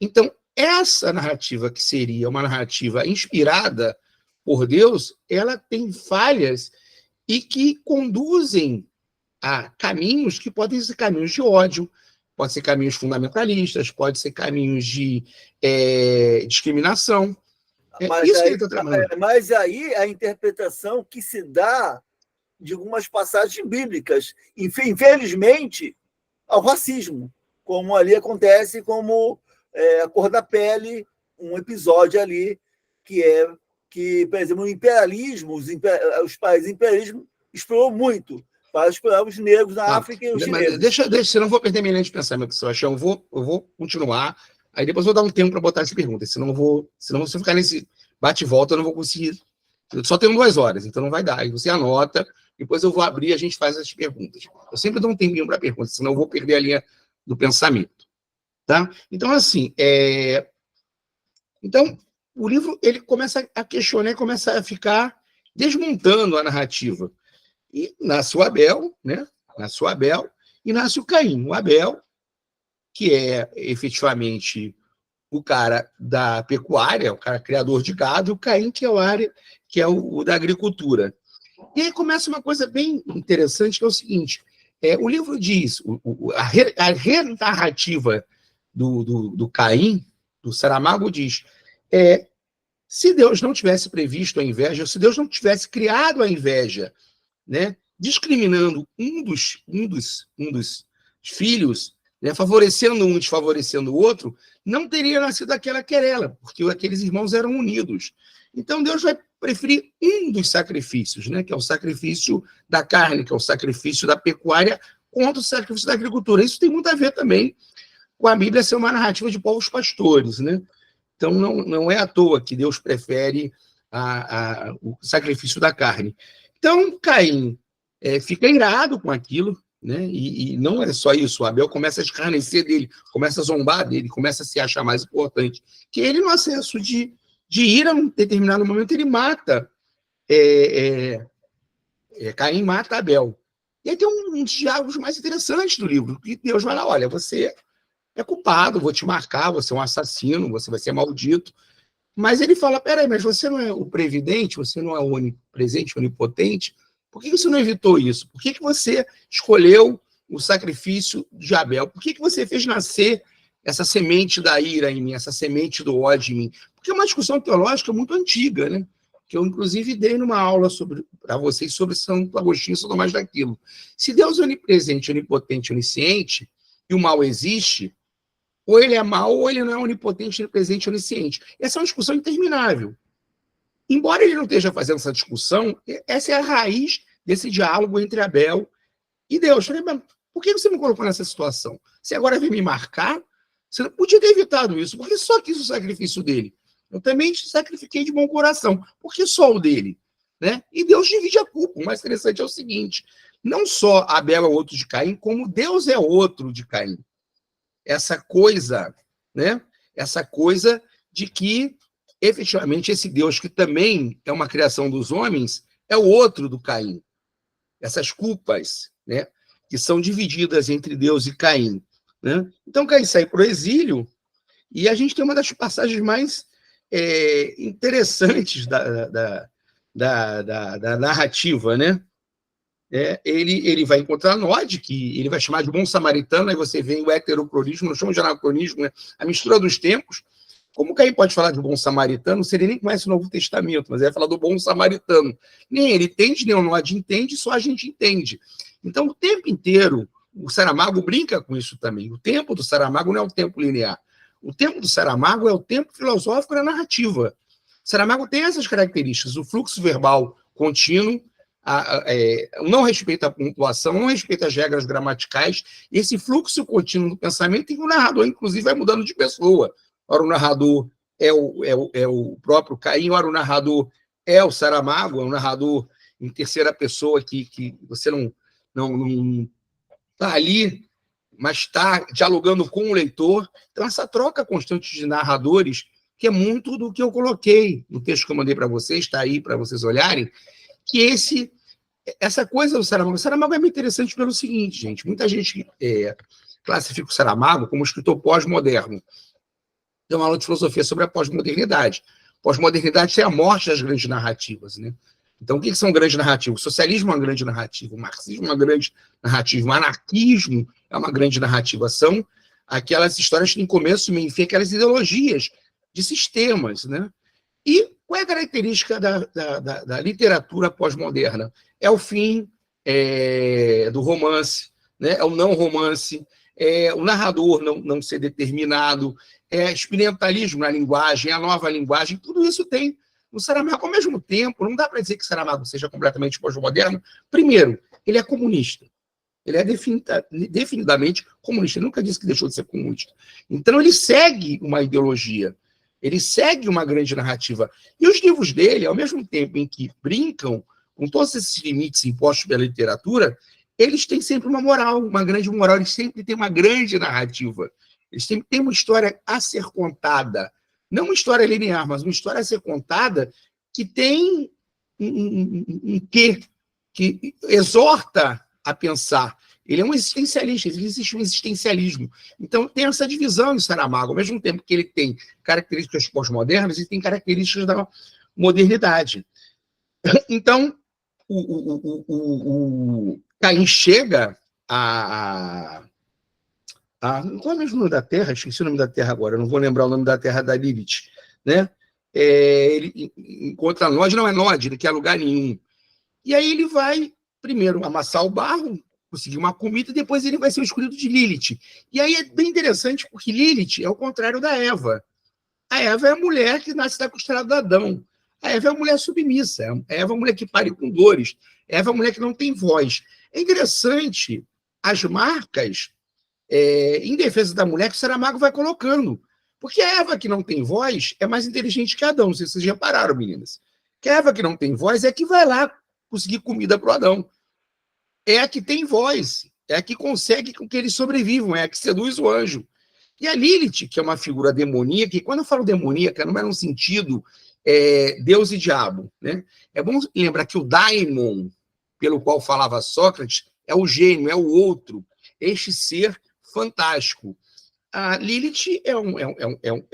Então, essa narrativa, que seria uma narrativa inspirada por Deus, ela tem falhas e que conduzem a caminhos que podem ser caminhos de ódio, pode ser caminhos fundamentalistas, pode ser caminhos de discriminação. Isso que ele está trabalhando. Mas aí a interpretação que se dá de algumas passagens bíblicas, infelizmente, ao racismo, como ali acontece, como a cor da pele, um episódio ali que, por exemplo, o imperialismo, os países imperialismo explorou muito para explorar os negros na África e os chineses. Deixa, senão eu vou perder minha linha de pensamento, Sebastião. Eu vou continuar, aí depois eu vou dar um tempo para botar essa pergunta, senão se eu ficar nesse bate-volta, eu não vou conseguir. Eu só tenho 2 horas, então não vai dar. Aí você anota, depois eu vou abrir e a gente faz as perguntas. Eu sempre dou um tempinho para perguntas, senão eu vou perder a linha do pensamento. Tá? Então, assim, então, o livro ele começa a questionar, começa a ficar desmontando a narrativa. E nasce o Abel, né? Nasce o Abel e nasce o Caim. O Abel, que é efetivamente o cara da pecuária, o cara criador de gado, e o Caim, que é o da agricultura. E aí começa uma coisa bem interessante, que é o seguinte: O livro diz, a renarrativa do Caim, do Saramago, diz, se Deus não tivesse previsto a inveja, se Deus não tivesse criado a inveja, né, discriminando um dos filhos, né, favorecendo um e desfavorecendo o outro, não teria nascido aquela querela, porque aqueles irmãos eram unidos. Então Deus vai preferir um dos sacrifícios, né, que é o sacrifício da carne, que é o sacrifício da pecuária, contra o sacrifício da agricultura. Isso tem muito a ver também com a Bíblia ser uma narrativa de povos pastores, né? Então não é à toa que Deus prefere o sacrifício da carne. Então Caim fica irado com aquilo, né? E não é só isso, o Abel começa a escarnecer dele, começa a zombar dele, começa a se achar mais importante. Que ele, no acesso de ira, num determinado momento, ele mata, Caim mata Abel. E aí tem um dos diálogos mais interessantes do livro, que Deus vai lá, olha, você é culpado, vou te marcar, você é um assassino, você vai ser maldito. Mas ele fala, peraí, mas você não é o previdente, você não é o onipresente, onipotente, por que você não evitou isso? Por que você escolheu o sacrifício de Abel? Por que você fez nascer essa semente da ira em mim, essa semente do ódio em mim? Porque é uma discussão teológica muito antiga, né? Que eu, inclusive, dei numa aula para vocês sobre Santo Agostinho e São Tomás d'Aquino. Se Deus é onipresente, onipotente, onisciente, e o mal existe, ou ele é mau, ou ele não é onipotente, onipresente, onisciente. Essa é uma discussão interminável. Embora ele não esteja fazendo essa discussão, essa é a raiz desse diálogo entre Abel e Deus. Eu falei, mas por que você me colocou nessa situação? Você agora vem me marcar? Você não podia ter evitado isso. Por que só quis o sacrifício dele? Eu também te sacrifiquei de bom coração. Por que só o dele? Né? E Deus divide a culpa. O mais interessante é o seguinte, não só Abel é outro de Caim, como Deus é outro de Caim. Essa coisa, né? Essa coisa de que, efetivamente, esse Deus, que também é uma criação dos homens, é o outro do Caim. Essas culpas, né? Que são divididas entre Deus e Caim. Né? Então, Caim sai para o exílio, e a gente tem uma das passagens mais interessantes da narrativa, né? Ele vai encontrar Nod, que ele vai chamar de bom samaritano, aí você vê o heterocronismo, não chama de anacronismo, né? A mistura dos tempos. Como Caim pode falar de bom samaritano, se ele nem conhece o Novo Testamento, mas ele vai falar do bom samaritano. Nem ele entende, nem o Nod entende, só a gente entende. Então, o tempo inteiro, o Saramago brinca com isso também. O tempo do Saramago não é o tempo linear. O tempo do Saramago é o tempo filosófico da narrativa. O Saramago tem essas características, o fluxo verbal contínuo, não respeita a pontuação, não respeita as regras gramaticais, e esse fluxo contínuo do pensamento, em que o narrador, inclusive, vai mudando de pessoa. Ora, o narrador é o próprio Caim, ora, o narrador é o Saramago, é um narrador em terceira pessoa que você não está ali, mas está dialogando com o leitor. Então, essa troca constante de narradores, que é muito do que eu coloquei no texto que eu mandei para vocês, está aí para vocês olharem, que essa coisa do Saramago. O Saramago é muito interessante pelo seguinte, gente, muita gente classifica o Saramago como escritor pós-moderno. Tem uma aula de filosofia sobre a pós-modernidade. Pós-modernidade é a morte das grandes narrativas, né? Então, o que são grandes narrativas? O socialismo é uma grande narrativa, o marxismo é uma grande narrativa, o anarquismo é uma grande narrativa. São aquelas histórias que têm começo, meio e fim, aquelas ideologias de sistemas, né? E qual é a característica da literatura pós-moderna? É o fim do romance, né? É o não romance, é o narrador não ser determinado, é experimentalismo na linguagem, a nova linguagem, tudo isso tem no Saramago. Ao mesmo tempo, não dá para dizer que Saramago seja completamente pós-moderno. Primeiro, ele é comunista. Ele é definidamente comunista. Ele nunca disse que deixou de ser comunista. Então, ele segue uma ideologia, ele segue uma grande narrativa. E os livros dele, ao mesmo tempo em que brincam com todos esses limites impostos pela literatura, eles têm sempre uma moral, uma grande moral, eles sempre têm uma grande narrativa. Eles sempre têm uma história a ser contada. Não uma história linear, mas uma história a ser contada que tem um quê, que exorta a pensar. Ele é um existencialista, existe um existencialismo. Então, tem essa divisão em Saramago. Ao mesmo tempo que ele tem características pós-modernas, ele tem características da modernidade. Então, o Caim chega a, qual é o mesmo nome da terra? Esqueci o nome da terra agora, eu não vou lembrar o nome da terra da Lilith, né? Ele encontra Nod, não é Nod, ele quer lugar nenhum. E aí ele vai, primeiro, amassar o barro, conseguir uma comida, e depois ele vai ser o escolhido de Lilith. E aí é bem interessante, porque Lilith é o contrário da Eva. A Eva é a mulher que nasce da costela de Adão. A Eva é a mulher submissa. A Eva é a mulher que pare com dores. A Eva é a mulher que não tem voz. É interessante as marcas em defesa da mulher que o Saramago vai colocando. Porque a Eva que não tem voz é mais inteligente que Adão. Não sei se vocês repararam, meninas. Que a Eva que não tem voz é que vai lá conseguir comida para o Adão. É a que tem voz. É a que consegue que eles sobrevivam. É a que seduz o anjo. E a Lilith, que é uma figura demoníaca, e quando eu falo demoníaca, não é num sentido Deus e diabo, né? É bom lembrar que o daimon, pelo qual falava Sócrates, é o gênio, é o outro, este ser fantástico. A Lilith é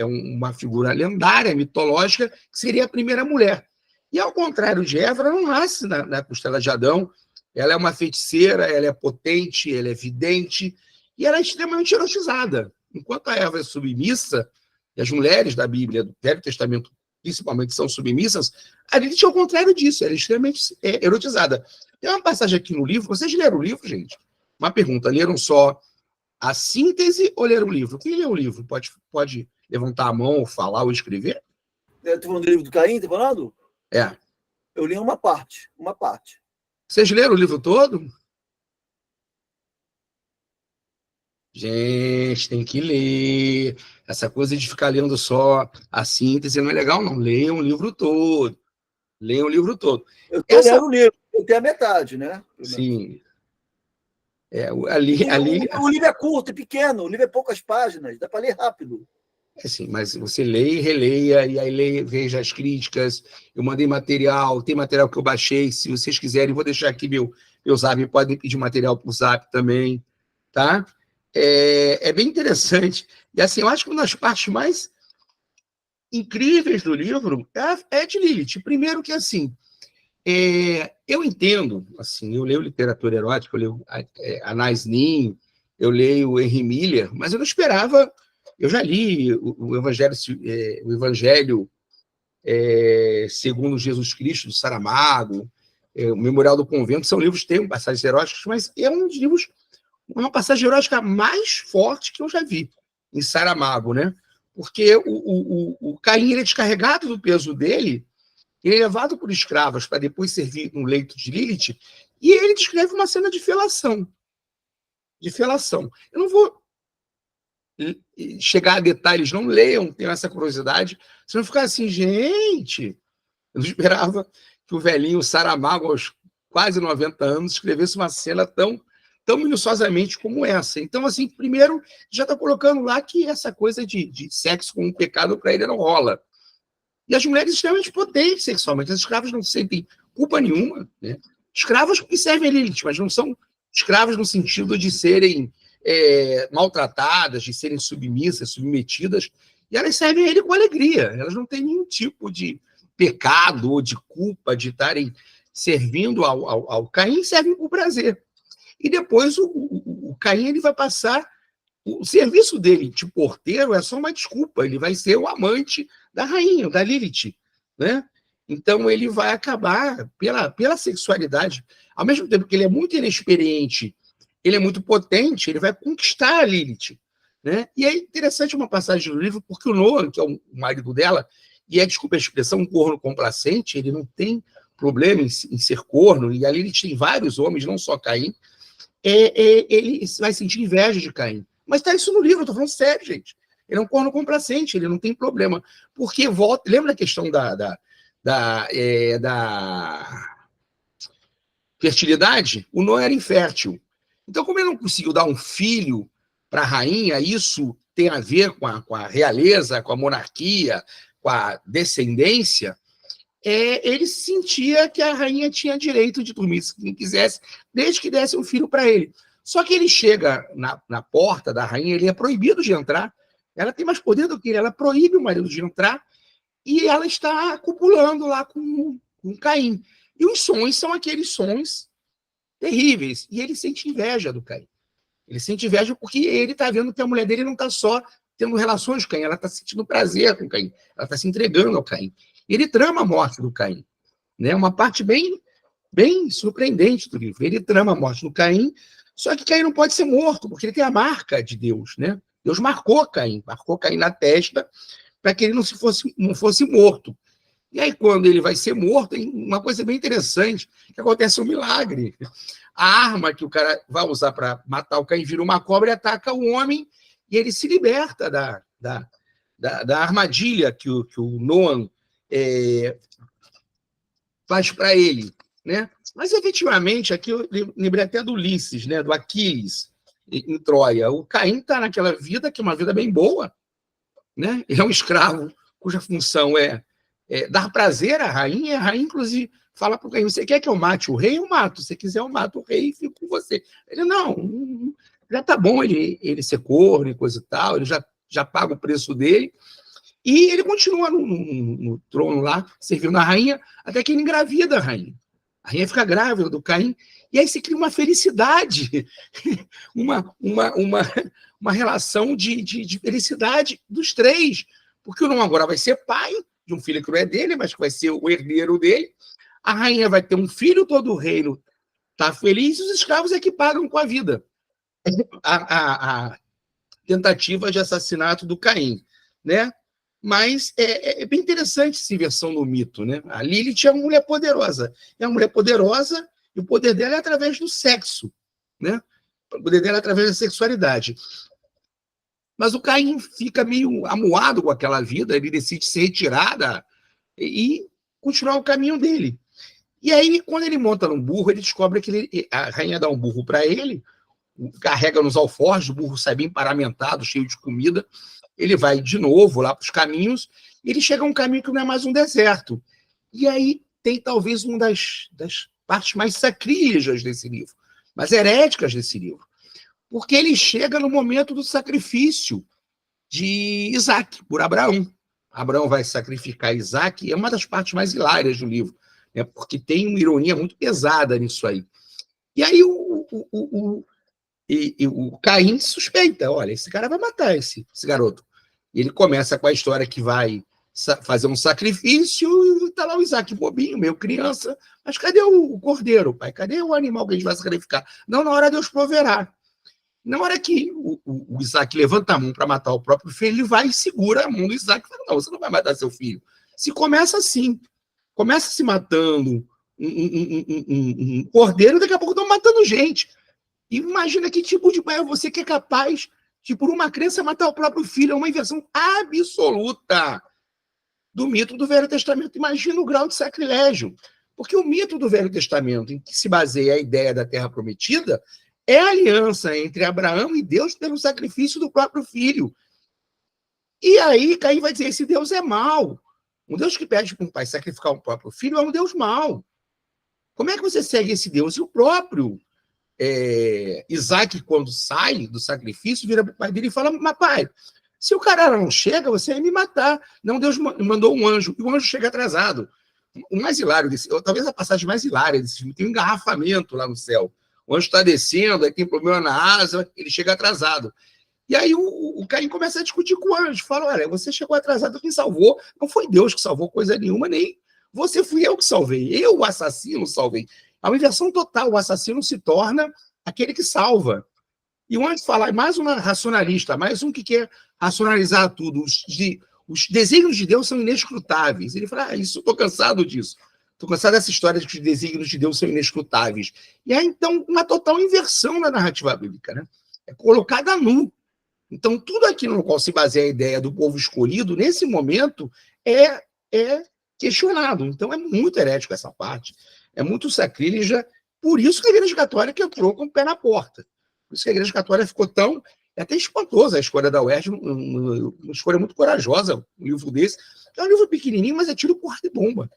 uma figura lendária, mitológica, que seria a primeira mulher. E, ao contrário de Eva, ela não nasce na costela de Adão. Ela é uma feiticeira, ela é potente, ela é vidente, e ela é extremamente erotizada. Enquanto a Eva é submissa, e as mulheres da Bíblia, do Velho Testamento, principalmente, são submissas, a Lilith é o contrário disso, ela é extremamente erotizada. Tem uma passagem aqui no livro, vocês leram o livro, gente? Uma pergunta, leram só a síntese ou leram o livro? Quem leu o livro? Pode levantar a mão, ou falar, ou escrever? Estou falando do livro do Caim, está falando? É. Eu li uma parte. Vocês leram o livro todo? Gente, tem que ler. Essa coisa de ficar lendo só a síntese não é legal, não. Leiam o livro todo. Leiam o livro todo. Eu estou lendo o livro, eu tenho a metade, né? Sim. O livro é curto, é pequeno, o livro é poucas páginas, dá para ler rápido. Sim, mas você leia e releia, e aí veja as críticas. Eu mandei material, tem material que eu baixei. Se vocês quiserem, vou deixar aqui meu zap, podem pedir material por zap também, tá? É bem interessante. E assim, eu acho que uma das partes mais incríveis do livro é de Lilith. Primeiro que, assim, eu entendo, assim, eu leio literatura erótica, eu leio Anais Nin, eu leio Henry Miller, mas eu não esperava. Eu já li o Evangelho segundo Jesus Cristo, do Saramago, o Memorial do Convento, são livros que têm passagens eróticas, mas é um dos livros, uma passagem erótica mais forte que eu já vi em Saramago, né? Porque o Caim ele é descarregado do peso dele, ele é levado por escravas para depois servir no leito de Lilith, e ele descreve uma cena de felação. Eu não vou chegar a detalhes, não leiam, tenham essa curiosidade, você não ficar assim, gente, eu não esperava que o velhinho Saramago, aos quase 90 anos, escrevesse uma cena tão minuciosamente como essa. Então, assim, primeiro, já está colocando lá que essa coisa de sexo com um pecado para ele não rola. E as mulheres extremamente potentes sexualmente, as escravas não sentem culpa nenhuma, né? Escravas que servem a Lilith, mas não são escravas no sentido de serem maltratadas, de serem submissas, submetidas, e elas servem a ele com alegria. Elas não têm nenhum tipo de pecado ou de culpa de estarem servindo ao Caim, servem por prazer. E depois o Caim ele vai passar, o serviço dele de porteiro é só uma desculpa, ele vai ser o amante da rainha, da Lilith, né? Então ele vai acabar pela sexualidade, ao mesmo tempo que ele é muito inexperiente, ele é muito potente, ele vai conquistar a Lilith, né? E é interessante uma passagem do livro, porque o Noah, que é o marido dela, e desculpa a expressão, um corno complacente, ele não tem problema em ser corno, e a Lilith tem vários homens, não só Caim, ele vai sentir inveja de Caim. Mas está isso no livro, eu estou falando sério, gente. Ele é um corno complacente, ele não tem problema. Porque lembra a questão da fertilidade? O Noé era infértil. Então, como ele não conseguiu dar um filho para a rainha, isso tem a ver com a realeza, com a monarquia, com a descendência, ele sentia que a rainha tinha direito de dormir se quem quisesse, desde que desse um filho para ele. Só que ele chega na porta da rainha, ele é proibido de entrar. Ela tem mais poder do que ele, ela proíbe o marido de entrar e ela está copulando lá com Caim. E os sons são aqueles sons terríveis. E ele sente inveja do Caim. Ele sente inveja porque ele está vendo que a mulher dele não está só tendo relações com Caim, ela está sentindo prazer com Caim, ela está se entregando ao Caim. E ele trama a morte do Caim. Né? Uma parte bem surpreendente do livro. Ele trama a morte do Caim, só que Caim não pode ser morto, porque ele tem a marca de Deus. Né? Deus marcou Caim na testa para que ele não fosse morto. E aí, quando ele vai ser morto, tem uma coisa bem interessante, que acontece um milagre. A arma que o cara vai usar para matar o Caim vira uma cobra e ataca o homem, e ele se liberta da armadilha que o Noam faz para ele. Né? Mas, efetivamente, aqui eu lembrei até do Ulisses, né? Do Aquiles, em Troia. O Caim está naquela vida, que é uma vida bem boa. Né? Ele é um escravo cuja função é dar prazer à rainha, e a rainha, inclusive, fala para o Caim: você quer que eu mate o rei? Eu mato. Se quiser, eu mato o rei e fico com você. Ele, não, já está bom ele ser corno e coisa e tal, ele já paga o preço dele. E ele continua no trono lá, servindo a rainha, até que ele engravida a rainha. A rainha fica grávida do Caim, e aí se cria uma felicidade, uma relação de felicidade dos três, porque o Noam agora vai ser pai de um filho que não é dele, mas que vai ser o herdeiro dele. A rainha vai ter um filho, todo o reino está feliz, e os escravos é que pagam com a vida a tentativa de assassinato do Caim. Né? Mas é bem interessante essa inversão no mito. Né? A Lilith é uma mulher poderosa. É uma mulher poderosa e o poder dela é através do sexo. Né? O poder dela é através da sexualidade. Mas o Caim fica meio amuado com aquela vida, ele decide se retirar e continuar o caminho dele. E aí, quando ele monta num burro, ele descobre que a rainha dá um burro para ele, carrega nos alforjes, o burro sai bem paramentado, cheio de comida, ele vai de novo lá para os caminhos, e ele chega a um caminho que não é mais um deserto. E aí tem talvez uma das partes mais sacrílegas desse livro, mais heréticas desse livro, porque ele chega no momento do sacrifício de Isaac por Abraão. Abraão vai sacrificar Isaac, e é uma das partes mais hilárias do livro, né, porque tem uma ironia muito pesada nisso aí. E aí o Caim suspeita: olha, esse cara vai matar esse garoto. E ele começa com a história que vai fazer um sacrifício, e está lá o Isaac bobinho, meio criança, mas cadê o cordeiro, pai? Cadê o animal que a gente vai sacrificar? Não, na hora Deus proverá. Na hora que o Isaac levanta a mão para matar o próprio filho, ele vai e segura a mão do Isaac e fala: não, você não vai matar seu filho. Se começa assim, começa se matando um cordeiro, daqui a pouco estão matando gente. E imagina que tipo de pai é você que é capaz de, por uma crença, matar o próprio filho. É uma inversão absoluta do mito do Velho Testamento. Imagina o grau de sacrilégio. Porque o mito do Velho Testamento, em que se baseia a ideia da Terra Prometida, é a aliança entre Abraão e Deus pelo sacrifício do próprio filho. E aí Caim vai dizer: esse Deus é mau. Um Deus que pede para um pai sacrificar o próprio filho é um Deus mau. Como é que você segue esse Deus? E o próprio Isaac, quando sai do sacrifício, vira para o pai dele e fala: mas pai, se o cara não chega, você vai me matar. Não, Deus mandou um anjo, e o anjo chega atrasado. O mais hilário talvez a passagem mais hilária desse filme, tem um engarrafamento lá no céu. O anjo está descendo, aí tem problema na asa, ele chega atrasado. E aí o Caim começa a discutir com o anjo, fala: olha, você chegou atrasado, quem salvou? Não foi Deus que salvou coisa nenhuma, nem você, fui eu que salvei. Eu, o assassino, salvei. É uma inversão total. O assassino se torna aquele que salva. E o anjo fala: mais uma racionalista, mais um que quer racionalizar tudo. Os desígnios de Deus são inescrutáveis. Ele fala: isso, estou cansado disso. Estou cansado dessa história de que os desígnios de Deus são inescrutáveis. E aí, então, uma total inversão na narrativa bíblica. Né? É colocada nu. Então, tudo aquilo no qual se baseia a ideia do povo escolhido, nesse momento, é questionado. Então, é muito herético essa parte. É muito sacrílega. Por isso que a Igreja Católica entrou com o pé na porta. Por isso que a Igreja Católica ficou tão... É até espantosa a escolha da UERJ, uma escolha muito corajosa, um livro desse. É um livro pequenininho, mas é tiro, porra de bomba.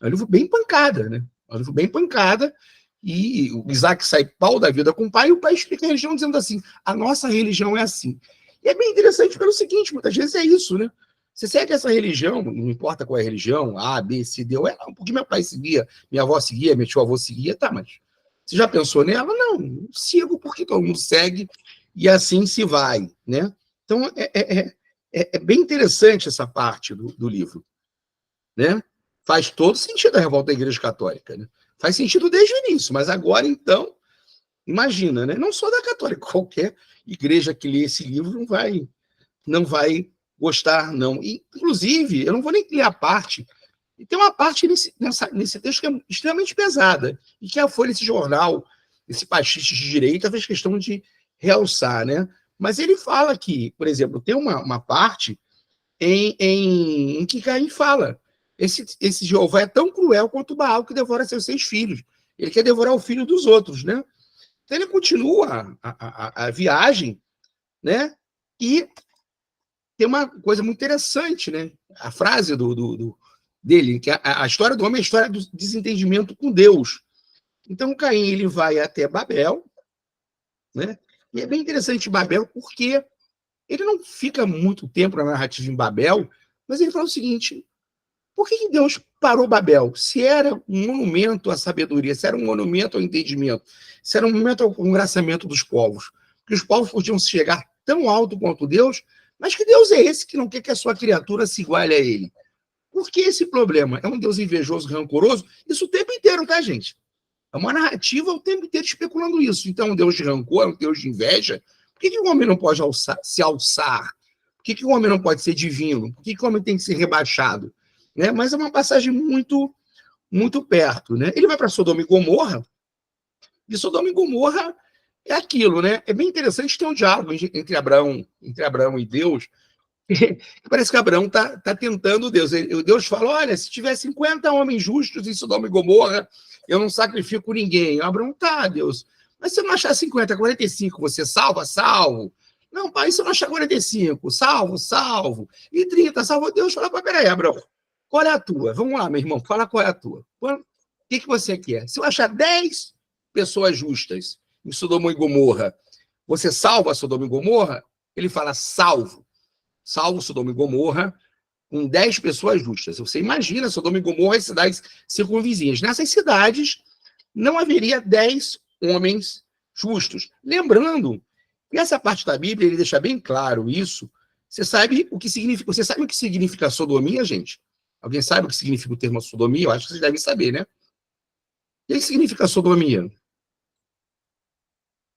É um livro bem pancada, né? É um livro bem pancada, e o Isaac sai pau da vida com o pai, e o pai explica a religião dizendo assim: a nossa religião é assim. E é bem interessante pelo seguinte: muitas vezes é isso, né? Você segue essa religião, não importa qual é a religião, A, B, C, D, ou não, porque meu pai seguia, minha avó seguia, meu tio-avô seguia, tá, mas Você já pensou nela? Não, sigo porque todo mundo segue e assim se vai, né? Então, é bem interessante essa parte do livro, né? Faz todo sentido a revolta da Igreja Católica, né? Faz sentido desde o início, mas agora, então, imagina, né? Não só da Católica, qualquer igreja que lê esse livro não vai gostar, não. E, inclusive, eu não vou nem ler a parte, e tem uma parte nesse texto que é extremamente pesada, e que a Folha, esse jornal, esse pastiche de direita, fez questão de realçar, né? Mas ele fala que, por exemplo, tem uma parte em que Caim fala: esse Jeová é tão cruel quanto Baal, que devora seus 6 filhos. Ele quer devorar o filho dos outros, né? Então ele continua a viagem, né? E tem uma coisa muito interessante, né? A frase dele, que a história do homem é a história do desentendimento com Deus. Então Caim, ele vai até Babel, né? E é bem interessante Babel, porque ele não fica muito tempo na narrativa em Babel, mas ele fala o seguinte: por que Deus parou Babel? Se era um monumento à sabedoria, se era um monumento ao entendimento, se era um monumento ao congraçamento dos povos, que os povos podiam chegar tão alto quanto Deus, mas que Deus é esse que não quer que a sua criatura se iguale a ele? Por que esse problema? É um Deus invejoso, rancoroso? Isso o tempo inteiro, tá, gente? É uma narrativa o tempo inteiro especulando isso. Então, um Deus de rancor, um Deus de inveja. Por que o homem não pode se alçar? Por que o homem não pode ser divino? Por que o homem tem que ser rebaixado? Né? Mas é uma passagem muito, muito perto. Né? Ele vai para Sodoma e Gomorra, e Sodoma e Gomorra é aquilo, né? É bem interessante ter um diálogo entre Abraão e Deus, que parece que Abraão está tentando Deus. Deus fala: olha, se tiver 50 homens justos em Sodoma e Gomorra, eu não sacrifico ninguém. Abraão, tá, Deus. Mas se eu não achar 50, 45, você salva? Salvo. Não, pai, se eu não achar 45, salvo. E 30, salvo. Deus fala: peraí, Abraão, qual é a tua? Vamos lá, meu irmão, fala qual é a tua. O que você quer? Se eu achar 10 pessoas justas em Sodoma e Gomorra, você salva Sodoma e Gomorra? Ele fala: salvo Sodoma e Gomorra com 10 pessoas justas. Você imagina Sodoma e Gomorra, as cidades circunvizinhas. Nessas cidades não haveria 10 homens justos. Lembrando que essa parte da Bíblia, ele deixa bem claro isso. Você sabe o que significa sodomia, gente? Alguém sabe o que significa o termo sodomia? Eu acho que vocês devem saber, né? O que significa sodomia?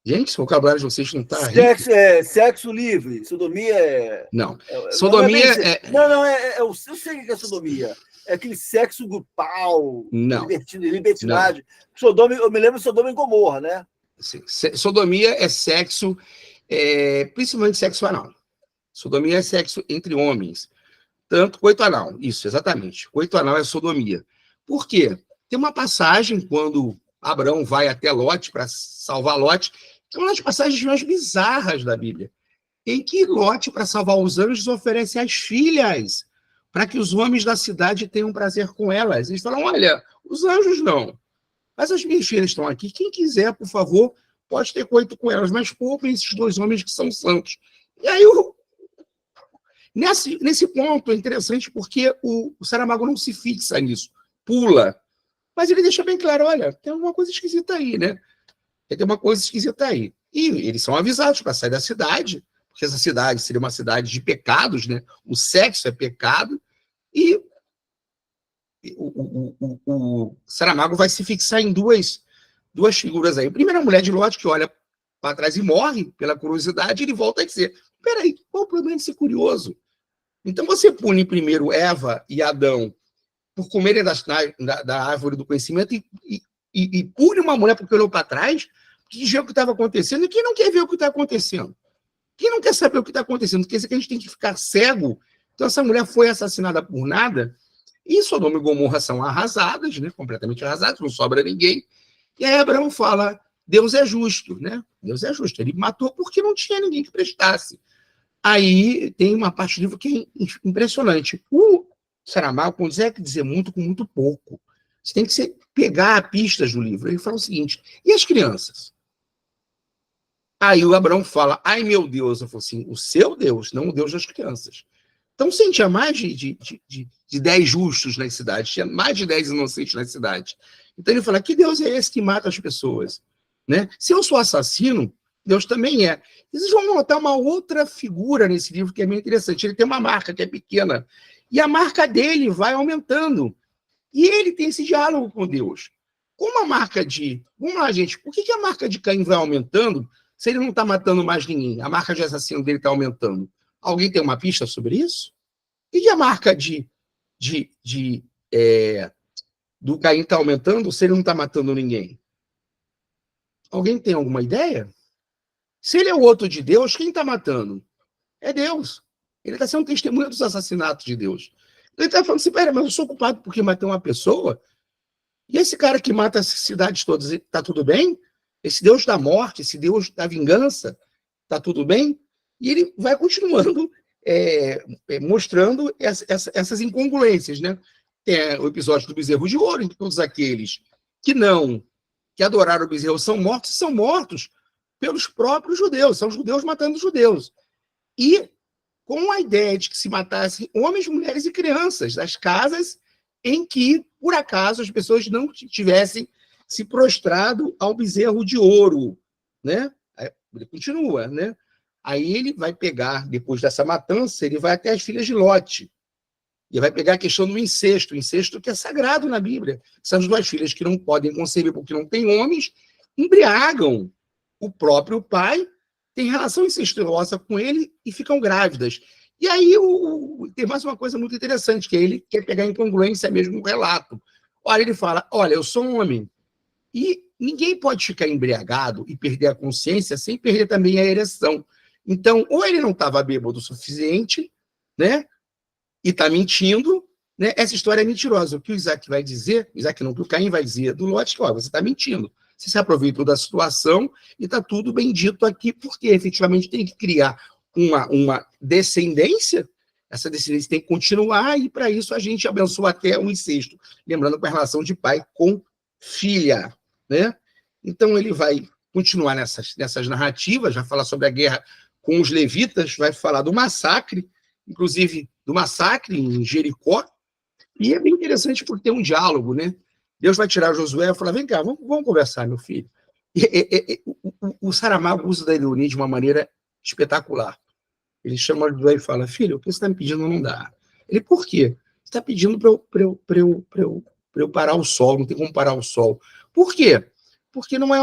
Gente, esse vocabulário de vocês não está rico. Sexo livre. Sodomia é... Não. Sodomia eu sei o que é sodomia. É aquele sexo grupal, não. libertinagem. Sodoma, eu me lembro de Sodoma e Gomorra, né? Sodomia é sexo, principalmente sexo anal. Sodomia é sexo entre homens. Tanto coito anal. Isso, exatamente. Coito anal é sodomia. Por quê? Tem uma passagem quando Abraão vai até Lote para salvar Lote, que é uma das passagens mais bizarras da Bíblia, em que Lote, para salvar os anjos, oferece as filhas para que os homens da cidade tenham prazer com elas. Eles falam: olha, os anjos não, mas as minhas filhas estão aqui, quem quiser, por favor, pode ter coito com elas, mas poupem esses 2 homens que são santos. E aí, nesse ponto, é interessante porque o Saramago não se fixa nisso, pula, mas ele deixa bem claro: olha, tem alguma coisa esquisita aí, né? Tem uma coisa esquisita aí. E eles são avisados para sair da cidade, porque essa cidade seria uma cidade de pecados, né? O sexo é pecado, e o Saramago vai se fixar em duas figuras aí. A primeira, a mulher de Ló, que olha para trás e morre pela curiosidade, ele volta a dizer: peraí, qual o problema de ser curioso? Então você pune primeiro Eva e Adão por comerem da árvore do conhecimento e pune uma mulher porque olhou para trás, que viu o que estava acontecendo, e quem não quer ver o que está acontecendo? Quem não quer saber o que está acontecendo? Quer dizer que a gente tem que ficar cego? Então essa mulher foi assassinada por nada, e Sodoma e Gomorra são arrasadas, né? Completamente arrasadas, não sobra ninguém. E aí Abraão fala: Deus é justo, né? Deus é justo. Ele matou porque não tinha ninguém que prestasse. Aí tem uma parte do livro que é impressionante. O Saramago consegue dizer muito com muito pouco. Você tem que pegar pistas do livro. Ele fala o seguinte: e as crianças? Aí o Abraão fala: ai meu Deus. Eu falo assim: o seu Deus, não o Deus das crianças. Então, sim, tinha mais de 10 justos na cidade, tinha mais de 10 inocentes na cidade. Então ele fala, que Deus é esse que mata as pessoas? Né? Se eu sou assassino, Deus também é. E vocês vão notar uma outra figura nesse livro que é bem interessante. Ele tem uma marca que é pequena, e a marca dele vai aumentando. E ele tem esse diálogo com Deus. Como a marca de... Vamos lá, gente. Por que a marca de Caim vai aumentando se ele não está matando mais ninguém? A marca de assassino dele está aumentando. Alguém tem uma pista sobre isso? E a marca do Caim está aumentando se ele não está matando ninguém? Alguém tem alguma ideia? Se ele é o outro de Deus, quem está matando? É Deus. Ele está sendo testemunha dos assassinatos de Deus. Ele está falando assim, pera, mas eu sou culpado porque matei uma pessoa? E esse cara que mata as cidades todas, está tudo bem? Esse Deus da morte, esse Deus da vingança, está tudo bem? E ele vai continuando mostrando essas incongruências, né? Tem o episódio do bezerro de ouro, em que todos aqueles que adoraram o bezerro são mortos pelos próprios judeus, são os judeus matando os judeus. E com a ideia de que se matassem homens, mulheres e crianças das casas em que, por acaso, as pessoas não tivessem se prostrado ao bezerro de ouro, né? Aí ele continua, né? Aí ele vai pegar, depois dessa matança, ele vai até as filhas de Lote. E vai pegar a questão do incesto, o incesto que é sagrado na Bíblia. São as duas filhas que não podem conceber porque não têm homens, embriagam o próprio pai, tem relação incestuosa com ele e ficam grávidas. E aí tem mais uma coisa muito interessante, que ele quer pegar incongruência mesmo no relato. Olha, ele fala, olha, eu sou um homem, e ninguém pode ficar embriagado e perder a consciência sem perder também a ereção. Então, ou ele não estava bêbado o suficiente, né? E está mentindo, né? Essa história é mentirosa. O que o Isaac vai dizer, Isaac não, o que o Caim vai dizer do Lote, que ó, você está mentindo. Você se aproveitou da situação e está tudo bem dito aqui, porque efetivamente tem que criar uma descendência, essa descendência tem que continuar, e para isso a gente abençoa até o incesto, lembrando com a relação de pai com filha, né? Então ele vai continuar nessas narrativas, vai falar sobre a guerra com os levitas, vai falar do massacre, inclusive do massacre em Jericó, e é bem interessante porque tem um diálogo, né? Deus vai tirar Josué e falar, vem cá, vamos conversar, meu filho. O Saramago usa da ironia de uma maneira espetacular. Ele chama Josué e fala, filho, o que você está me pedindo não dá. Ele, por quê? Você está pedindo para eu parar o sol, não tem como parar o sol. Por quê? Porque não é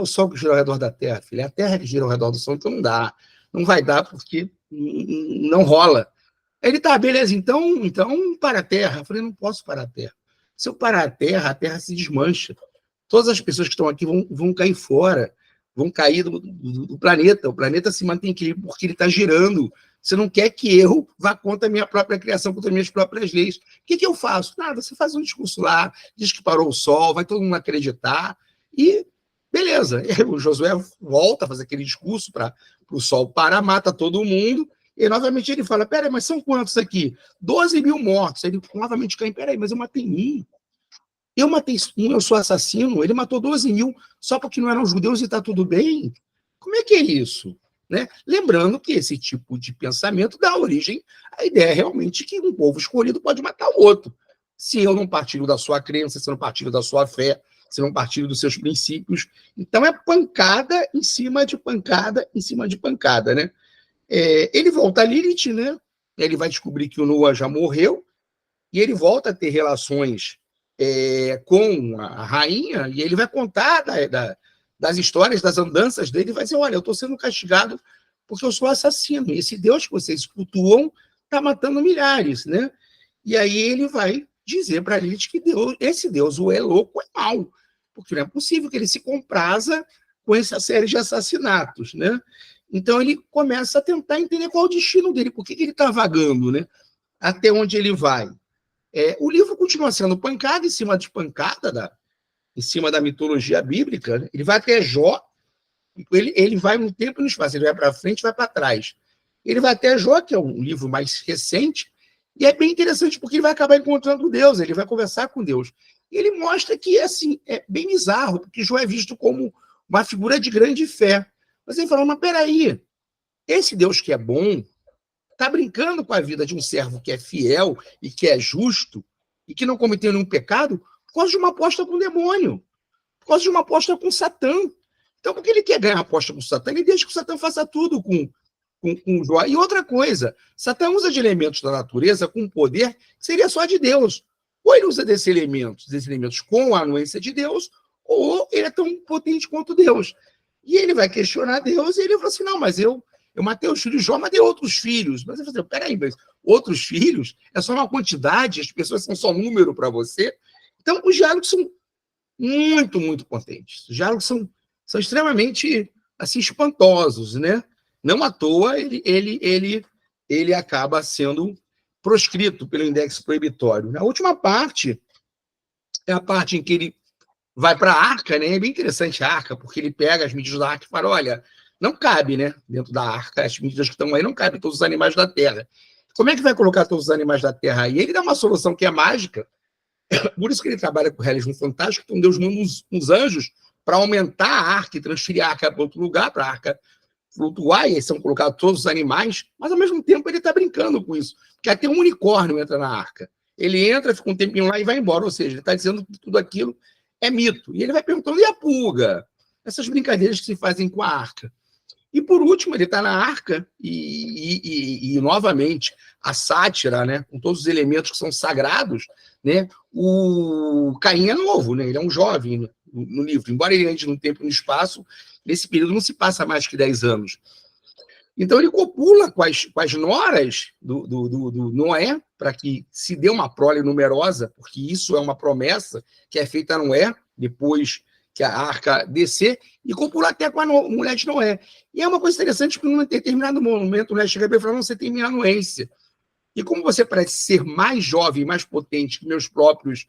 o sol que gira ao redor da Terra, filho, é a Terra que gira ao redor do sol, então não dá. Não vai dar porque não rola. Ele, tá, beleza, então para a Terra. Eu falei, não posso parar a Terra. Se eu parar a Terra se desmancha. Todas as pessoas que estão aqui vão cair fora, vão cair do planeta. O planeta se mantém equilíbrio porque ele está girando. Você não quer que eu vá contra a minha própria criação, contra as minhas próprias leis. O que eu faço? Nada, você faz um discurso lá, diz que parou o sol, vai todo mundo acreditar, e beleza. O Josué volta a fazer aquele discurso para o sol parar, mata todo mundo, e novamente ele fala, peraí, mas são quantos aqui? 12 mil mortos. Aí ele novamente cai, peraí, mas eu matei um. Eu matei um, eu sou assassino. Ele matou 12 mil só porque não eram judeus e está tudo bem? Como é que é isso? Né? Lembrando que esse tipo de pensamento dá origem à ideia realmente que um povo escolhido pode matar o outro. Se eu não partilho da sua crença, se eu não partilho da sua fé, se eu não partilho dos seus princípios. Então é pancada em cima de pancada em cima de pancada, né? Ele volta a Lilith, né? Ele vai descobrir que o Noah já morreu e ele volta a ter relações com a rainha, e ele vai contar das histórias, das andanças dele, e vai dizer, olha, eu estou sendo castigado porque eu sou assassino, e esse Deus que vocês cultuam está matando milhares, né? E aí ele vai dizer para Lilith que esse Deus, o é louco, é mau, porque não é possível que ele se compraza com essa série de assassinatos, né? Então ele começa a tentar entender qual é o destino dele, por que ele está vagando, né? Até onde ele vai. O livro continua sendo pancada em cima de pancada, em cima da mitologia bíblica, né? Ele vai até Jó, ele vai no tempo e no espaço, ele vai para frente e vai para trás. Ele vai até Jó, que é um livro mais recente, e é bem interessante porque ele vai acabar encontrando Deus, ele vai conversar com Deus. E ele mostra que assim, é bem bizarro, porque Jó é visto como uma figura de grande fé. Mas ele fala, mas peraí, esse Deus que é bom está brincando com a vida de um servo que é fiel e que é justo e que não cometeu nenhum pecado, Por causa de uma aposta com o demônio, por causa de uma aposta com Satã. Então, porque ele quer ganhar a aposta com o Satã, ele deixa que o Satã faça tudo com Jó. E outra coisa, Satã usa de elementos da natureza com poder que seria só de Deus. Ou ele usa desses elementos com a anuência de Deus, ou ele é tão potente quanto Deus. E ele vai questionar Deus, e ele fala assim, não, mas eu matei os filhos de Jó, matei outros filhos. Mas ele fala assim, peraí, mas outros filhos? É só uma quantidade, as pessoas são só número para você. Então, os diálogos são muito, muito potentes. Os diálogos são extremamente assim, espantosos, né? Não à toa ele acaba sendo proscrito pelo index proibitório. A última parte é a parte em que ele vai para a arca, né? É bem interessante a arca, porque ele pega as medidas da arca e fala, olha, não cabe, né? Dentro da arca, as medidas que estão aí não cabem todos os animais da terra. Como é que vai colocar todos os animais da terra aí? Ele dá uma solução que é mágica, por isso que ele trabalha com o realismo fantástico, então Deus manda uns anjos para aumentar a arca e transferir a arca para outro lugar, para a arca flutuar, e aí são colocados todos os animais, mas ao mesmo tempo ele está brincando com isso, porque até um unicórnio entra na arca. Ele entra, fica um tempinho lá e vai embora, ou seja, ele está dizendo que tudo aquilo é mito. E ele vai perguntando, e a pulga? Essas brincadeiras que se fazem com a arca. E, por último, ele está na arca e, novamente, a sátira, né, com todos os elementos que são sagrados, né, o Caim é novo, né, ele é um jovem no livro, embora ele ande no tempo e no espaço, nesse período não se passa mais que 10 anos. Então, ele copula com as noras do Noé, para que se dê uma prole numerosa, porque isso é uma promessa que é feita a Noé, depois que a arca descer, e copula até com a mulher de Noé. E é uma coisa interessante, porque num determinado momento, Noé chega e fala, não, você tem minha anuência. E como você parece ser mais jovem, mais potente que meus próprios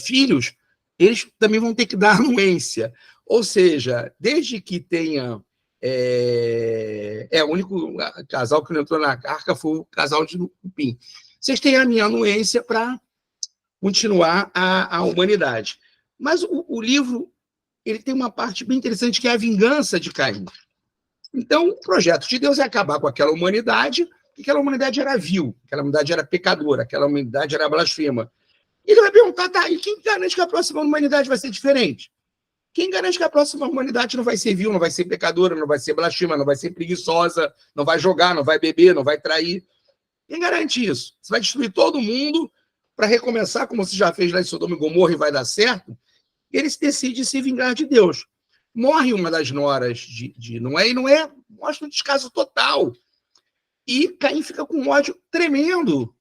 filhos, eles também vão ter que dar anuência. Ou seja, desde que tenha... o único casal que não entrou na arca foi o casal de Cupim. Vocês têm a minha anuência para continuar a humanidade. Mas o livro ele tem uma parte bem interessante, que é a vingança de Caim. Então, o projeto de Deus é acabar com aquela humanidade, porque aquela humanidade era vil, aquela humanidade era pecadora, aquela humanidade era blasfema. E ele vai perguntar, tá, e quem garante que a próxima humanidade vai ser diferente? Quem garante que a próxima humanidade não vai ser vil, não vai ser pecadora, não vai ser blasfema, não vai ser preguiçosa, não vai jogar, não vai beber, não vai trair? Quem garante isso? Você vai destruir todo mundo para recomeçar, como você já fez lá em Sodoma e Gomorra e vai dar certo? Ele decide se vingar de Deus. Morre uma das noras de Noé, e Noé mostra um descaso total. E Caim fica com um ódio tremendo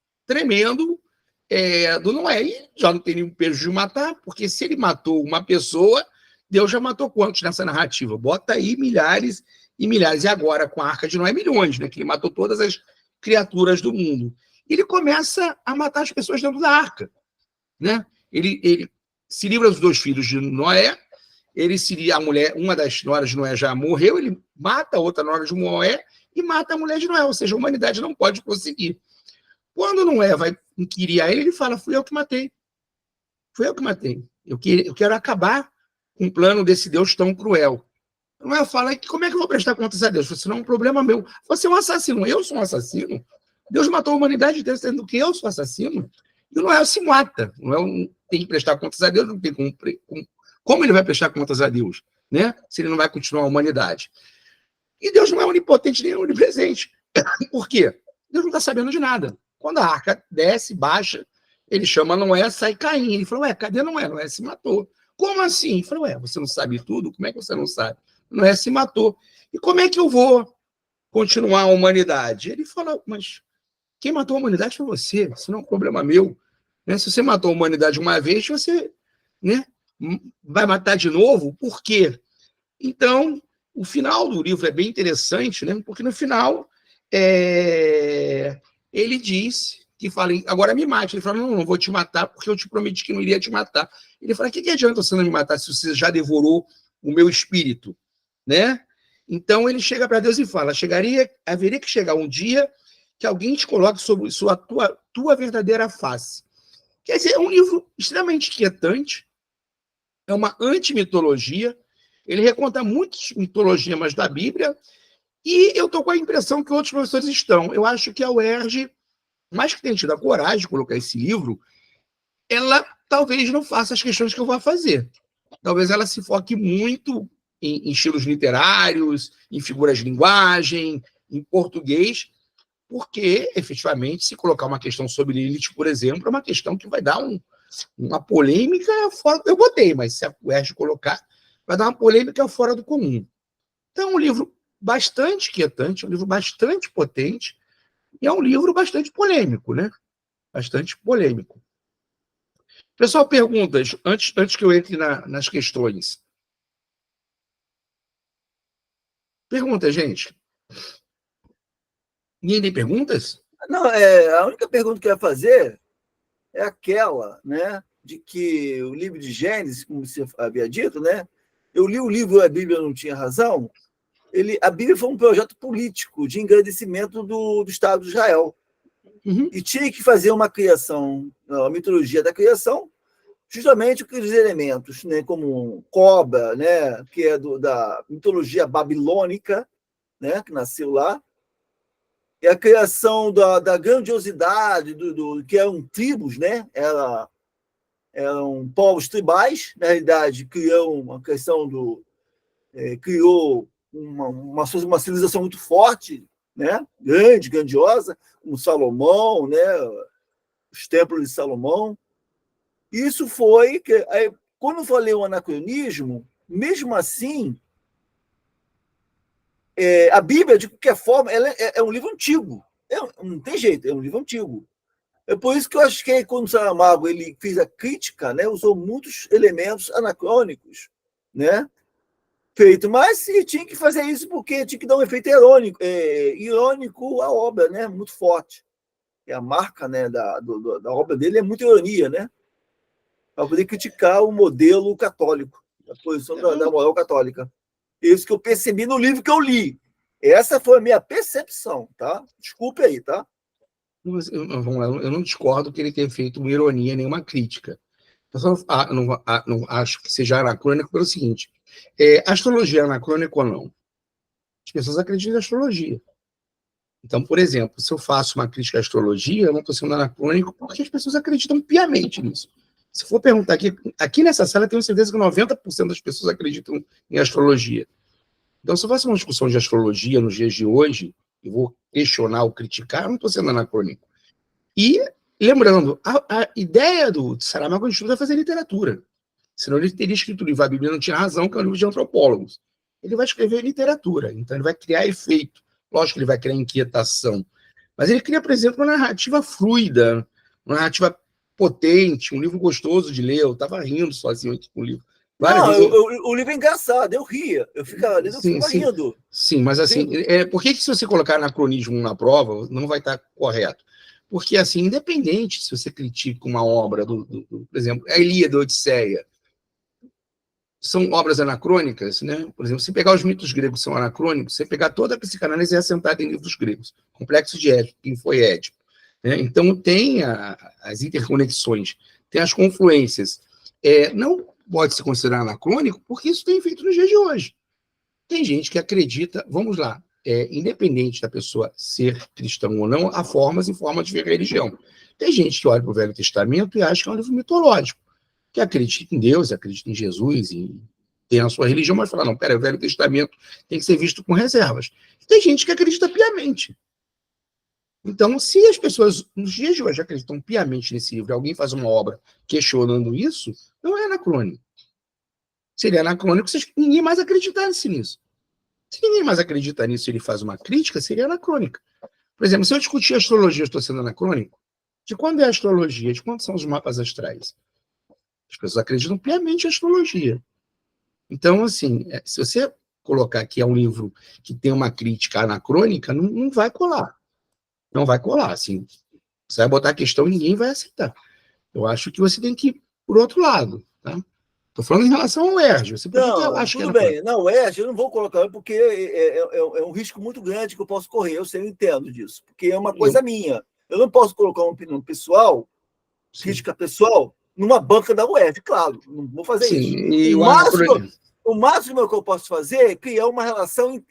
do Noé. E já não tem nenhum peso de matar, porque se ele matou uma pessoa, Deus já matou quantos nessa narrativa? Bota aí milhares e milhares. E agora, com a Arca de Noé, milhões, né? Que ele matou todas as criaturas do mundo. Ele começa a matar as pessoas dentro da arca, né? Ele se livra dos 2 filhos de Noé, a mulher, uma das noras de Noé já morreu, ele mata a outra nora de Noé e mata a mulher de Noé, ou seja, a humanidade não pode prosseguir. Quando Noé vai inquirir a ele fala, fui eu que matei. Eu quero acabar com o plano desse Deus tão cruel. Noé fala, como é que eu vou prestar contas a Deus? Isso não é um problema meu. Você é um assassino, eu sou um assassino. Deus matou a humanidade inteira, sendo que eu sou assassino. E o Noé se mata. O Noé tem que prestar contas a Deus, não tem como ele vai prestar contas a Deus, né? Se ele não vai continuar a humanidade. E Deus não é onipotente nem onipresente. Por quê? Deus não está sabendo de nada. Quando a arca desce, baixa, ele chama Noé, sai Caim. Ele falou, cadê Noé? Noé se matou. Como assim? Ele falou, você não sabe tudo? Como é que você não sabe? Noé se matou. E como é que eu vou continuar a humanidade? Ele falou, mas quem matou a humanidade foi você, isso não é um problema meu. Né? Se você matou a humanidade uma vez, você, né, vai matar de novo? Por quê? Então, o final do livro é bem interessante, né? Porque no final ele diz que fala, agora me mate. Ele fala, não vou te matar porque eu te prometi que não iria te matar. Ele fala, que adianta você não me matar se você já devorou o meu espírito? Né? Então ele chega para Deus e fala, haveria que chegar um dia que alguém te coloque sobre tua verdadeira face. Quer dizer, é um livro extremamente inquietante, é uma antimitologia, ele reconta muitas mitologias da Bíblia, e eu estou com a impressão que outros professores estão. Eu acho que a UERJ, mais que tenha tido a coragem de colocar esse livro, ela talvez não faça as questões que eu vou fazer. Talvez ela se foque muito em estilos literários, em figuras de linguagem, em português, porque, efetivamente, se colocar uma questão sobre Lilith, por exemplo, é uma questão que vai dar uma polêmica fora... Eu botei, mas se a UERJ colocar, vai dar uma polêmica fora do comum. Então, é um livro bastante inquietante, um livro bastante potente, e é um livro bastante polêmico, né? Bastante polêmico. Pessoal, perguntas, antes que eu entre nas questões. Perguntas, gente. Ninguém tem perguntas? Não, a única pergunta que eu ia fazer é aquela, né, de que o livro de Gênesis, como você havia dito, né, eu li o livro A Bíblia Não Tinha Razão, a Bíblia foi um projeto político de engrandecimento do Estado de Israel. Uhum. E tinha que fazer uma criação, uma mitologia da criação, justamente com aqueles elementos, né, como cobra, né, que é da mitologia babilônica, né, que nasceu lá, e a criação da grandiosidade, que eram tribos, né, eram povos tribais, na realidade, criou uma questão criou uma civilização muito forte, né, grandiosa, como Salomão, né, os templos de Salomão. Isso foi quando eu falei o anacronismo, mesmo assim, a Bíblia, de qualquer forma, ela é um livro antigo. Não tem jeito, é um livro antigo. É por isso que eu acho que quando o Saramago ele fez a crítica, né, usou muitos elementos anacrônicos, né, feito, mas tinha que fazer isso porque tinha que dar um efeito irônico à obra, né, muito forte. E a marca, né, da obra dele é muita ironia, né, para poder criticar o modelo católico, a posição da moral católica. Isso que eu percebi no livro que eu li. Essa foi a minha percepção, tá? Desculpe aí, tá? Vamos lá, eu não discordo que ele tenha feito uma ironia, nenhuma crítica. Eu só não acho que seja anacrônico pelo seguinte: astrologia é anacrônica ou não? As pessoas acreditam em astrologia. Então, por exemplo, se eu faço uma crítica à astrologia, eu não estou sendo anacrônico porque as pessoas acreditam piamente nisso. Se for perguntar aqui nessa sala, eu tenho certeza que 90% das pessoas acreditam em astrologia. Então, se eu faço uma discussão de astrologia nos dias de hoje, e vou questionar ou criticar, eu não estou sendo anacrônico. E, lembrando, a ideia do Saramago é fazer literatura. Senão ele teria escrito o livro A Bíblia Não Tinha Razão, que é um livro de antropólogos. Ele vai escrever literatura, então ele vai criar efeito. Lógico que ele vai criar inquietação. Mas ele cria, por exemplo, uma narrativa fluida, uma narrativa potente, um livro gostoso de ler. Eu estava rindo sozinho aqui com o livro. O livro é engraçado, eu ria. Eu ficava lendo, eu ficava rindo. Sim, mas assim, por que se você colocar anacronismo na prova, não vai estar correto? Porque, assim, independente se você critica uma obra, por exemplo, a Ilíada, a Odisseia, são obras anacrônicas, né? Por exemplo, se pegar os mitos gregos são anacrônicos, você pegar toda a psicanálise é assentada em livros gregos, Complexo de Édipo, quem foi Édipo, né? Então tem as interconexões, tem as confluências. Não pode se considerar anacrônico porque isso tem feito nos dias de hoje. Tem gente que acredita, vamos lá, independente da pessoa ser cristã ou não, há formas e formas de ver a religião. Tem gente que olha para o Velho Testamento e acha que é um livro mitológico, que acredita em Deus, acredita em Jesus, e tem a sua religião, mas fala, não, pera, o Velho Testamento tem que ser visto com reservas. Tem gente que acredita piamente. Então, se as pessoas, nos dias de hoje, acreditam piamente nesse livro, alguém faz uma obra questionando isso, não é anacrônico. Seria anacrônico se ninguém mais acreditasse nisso. Se ninguém mais acredita nisso e ele faz uma crítica, seria anacrônica. Por exemplo, se eu discutir astrologia, eu estou sendo anacrônico? De quando é a astrologia? De quando são os mapas astrais? As pessoas acreditam piamente em astrologia. Então, assim, se você colocar que é um livro que tem uma crítica anacrônica, não vai colar. Não vai colar, assim. Você vai botar a questão e ninguém vai aceitar. Eu acho que você tem que ir por outro lado, tá? Estou falando em relação ao UERJ. Você tudo bem. Não, o UERJ eu não vou colocar, porque é um risco muito grande que eu posso correr. Eu entendo disso, porque é uma coisa minha. Eu não posso colocar uma opinião pessoal, crítica pessoal, numa banca da UERJ, claro. Não vou fazer isso. E o máximo que eu posso fazer é criar uma relação,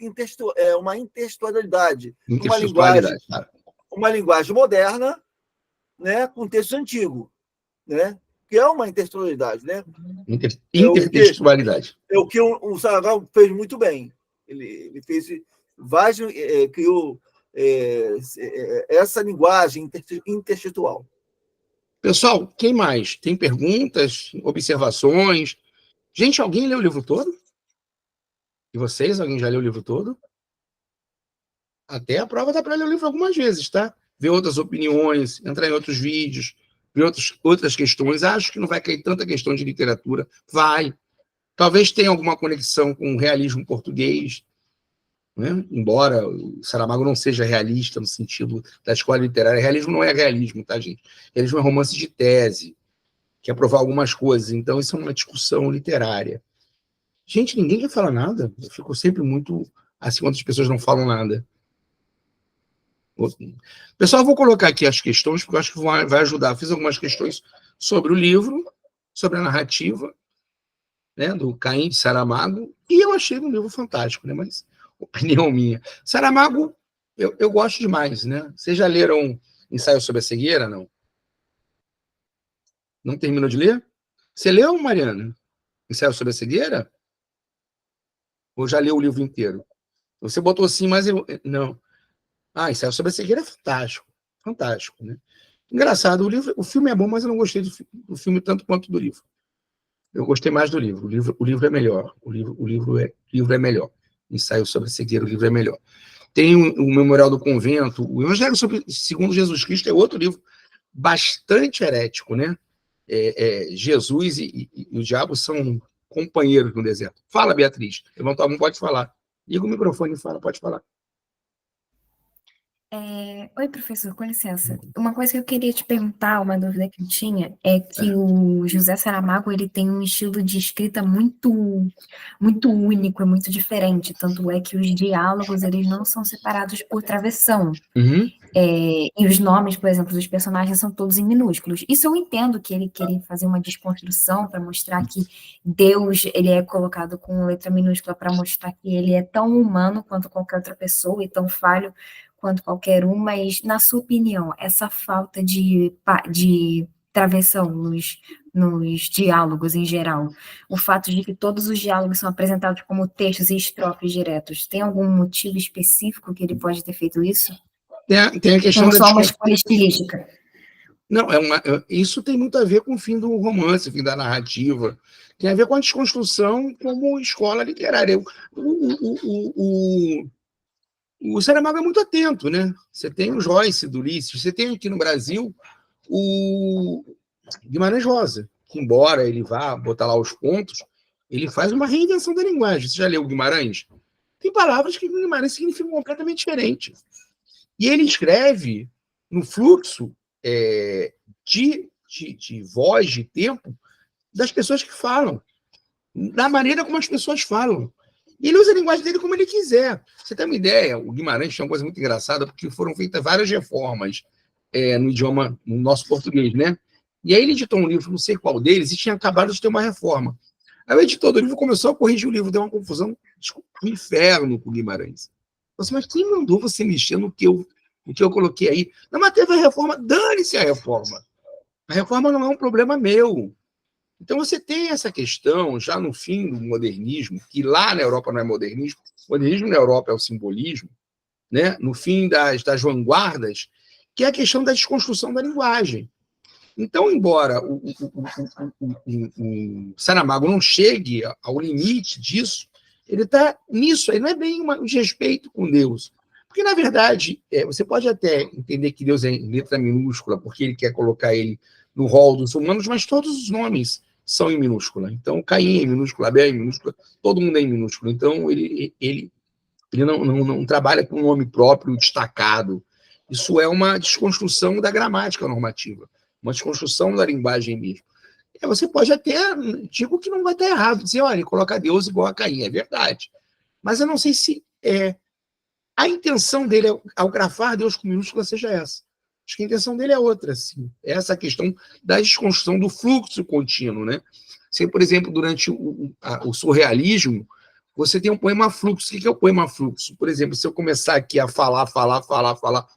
uma intertextualidade, uma linguagem moderna, né, com texto antigo, né? que é uma intertextualidade, né? Intertextualidade. É o que o Saramago fez muito bem. Ele fez vários, criou essa linguagem intertextual. Pessoal, quem mais? Tem perguntas, observações? Gente, alguém leu o livro todo? E vocês? Alguém já leu o livro todo? Até a prova dá para ler o livro algumas vezes, tá? Ver outras opiniões, entrar em outros vídeos, ver outras questões. Acho que não vai cair tanta questão de literatura. Vai. Talvez tenha alguma conexão com o realismo português, né? Embora o Saramago não seja realista no sentido da escola literária. Realismo não é realismo, tá, gente? Realismo é romance de tese, que é provar algumas coisas. Então, isso é uma discussão literária. Gente, ninguém quer falar nada. Eu fico sempre muito assim quando as pessoas não falam nada. Pessoal, eu vou colocar aqui as questões, porque eu acho que vai ajudar. Eu fiz algumas questões sobre o livro, sobre a narrativa, né, do Caim de Saramago, e eu achei um livro fantástico, né? Mas opinião minha. Saramago, eu gosto demais, né? Vocês já leram Ensaio sobre a Cegueira, não? Não terminou de ler? Você leu, Mariana? Ensaio sobre a Cegueira? Ou já leu o livro inteiro? Você botou assim, mas eu... Não. Ensaio sobre a Cegueira é fantástico. Fantástico, né? Engraçado, o filme é bom, mas eu não gostei do filme tanto quanto do livro. Eu gostei mais do livro. O livro é melhor. O livro é melhor. Ensaio sobre a Cegueira, o livro é melhor. Tem o Memorial do Convento. O Evangelho segundo Jesus Cristo é outro livro bastante herético, né? Jesus e o diabo são companheiros no deserto. Fala, Beatriz. Levantou a mão, pode falar. Liga o microfone e fala, pode falar. Oi, professor, com licença. Uma coisa que eu queria te perguntar, uma dúvida que eu tinha, é que o José Saramago, ele tem um estilo de escrita muito, muito único, é muito diferente, tanto é que os diálogos, eles não são separados por travessão. Uhum. E os nomes, por exemplo, dos personagens são todos em minúsculos. Isso eu entendo que ele queria fazer uma desconstrução para mostrar que Deus, ele é colocado com letra minúscula para mostrar que ele é tão humano quanto qualquer outra pessoa e tão falho quanto qualquer um, mas, na sua opinião, essa falta de travessão nos diálogos em geral, o fato de que todos os diálogos são apresentados como textos e estrofes diretos, tem algum motivo específico que ele pode ter feito isso? Tem a questão não só uma escolha estilística. Não, isso tem muito a ver com o fim do romance, o fim da narrativa. Tem a ver com a desconstrução como escola literária. O Saramago é muito atento, né? Você tem o Joyce, do Ulisses, você tem aqui no Brasil o Guimarães Rosa, que, embora ele vá botar lá os pontos, ele faz uma reinvenção da linguagem. Você já leu o Guimarães? Tem palavras que o Guimarães significam completamente diferente. E ele escreve no fluxo de voz, de tempo, das pessoas que falam, da maneira como as pessoas falam. E ele usa a linguagem dele como ele quiser. Você tem uma ideia? O Guimarães tinha uma coisa muito engraçada, porque foram feitas várias reformas no nosso português, né? E aí ele editou um livro, não sei qual deles, e tinha acabado de ter uma reforma. Aí o editor do livro começou a corrigir o livro, deu uma confusão, um inferno com o Guimarães. Mas quem mandou você mexer no que eu coloquei aí? Não, mas teve a reforma, dane-se a reforma. A reforma não é um problema meu. Então, você tem essa questão, já no fim do modernismo, que lá na Europa não é modernismo, o modernismo na Europa é o simbolismo, né? No fim das vanguardas, que é a questão da desconstrução da linguagem. Então, embora o Saramago não chegue ao limite disso, ele está nisso, ele não é bem um desrespeito com Deus. Porque, na verdade, você pode até entender que Deus é em letra minúscula, porque ele quer colocar ele no rol dos humanos, mas todos os nomes são em minúscula. Então, Caim é em minúscula, Abel é em minúscula, todo mundo é em minúscula. Então, ele não trabalha com um nome próprio destacado. Isso é uma desconstrução da gramática normativa, uma desconstrução da linguagem mesmo. Você pode até, digo que não vai estar errado, dizer, olha, coloca Deus igual a Caim, é verdade. Mas eu não sei se a intenção dele ao grafar Deus com minúscula seja essa. Acho que a intenção dele é outra, assim. Essa questão da desconstrução do fluxo contínuo, né? Se, por exemplo, durante o surrealismo, você tem um poema fluxo. O que é o poema fluxo? Por exemplo, se eu começar aqui a falar,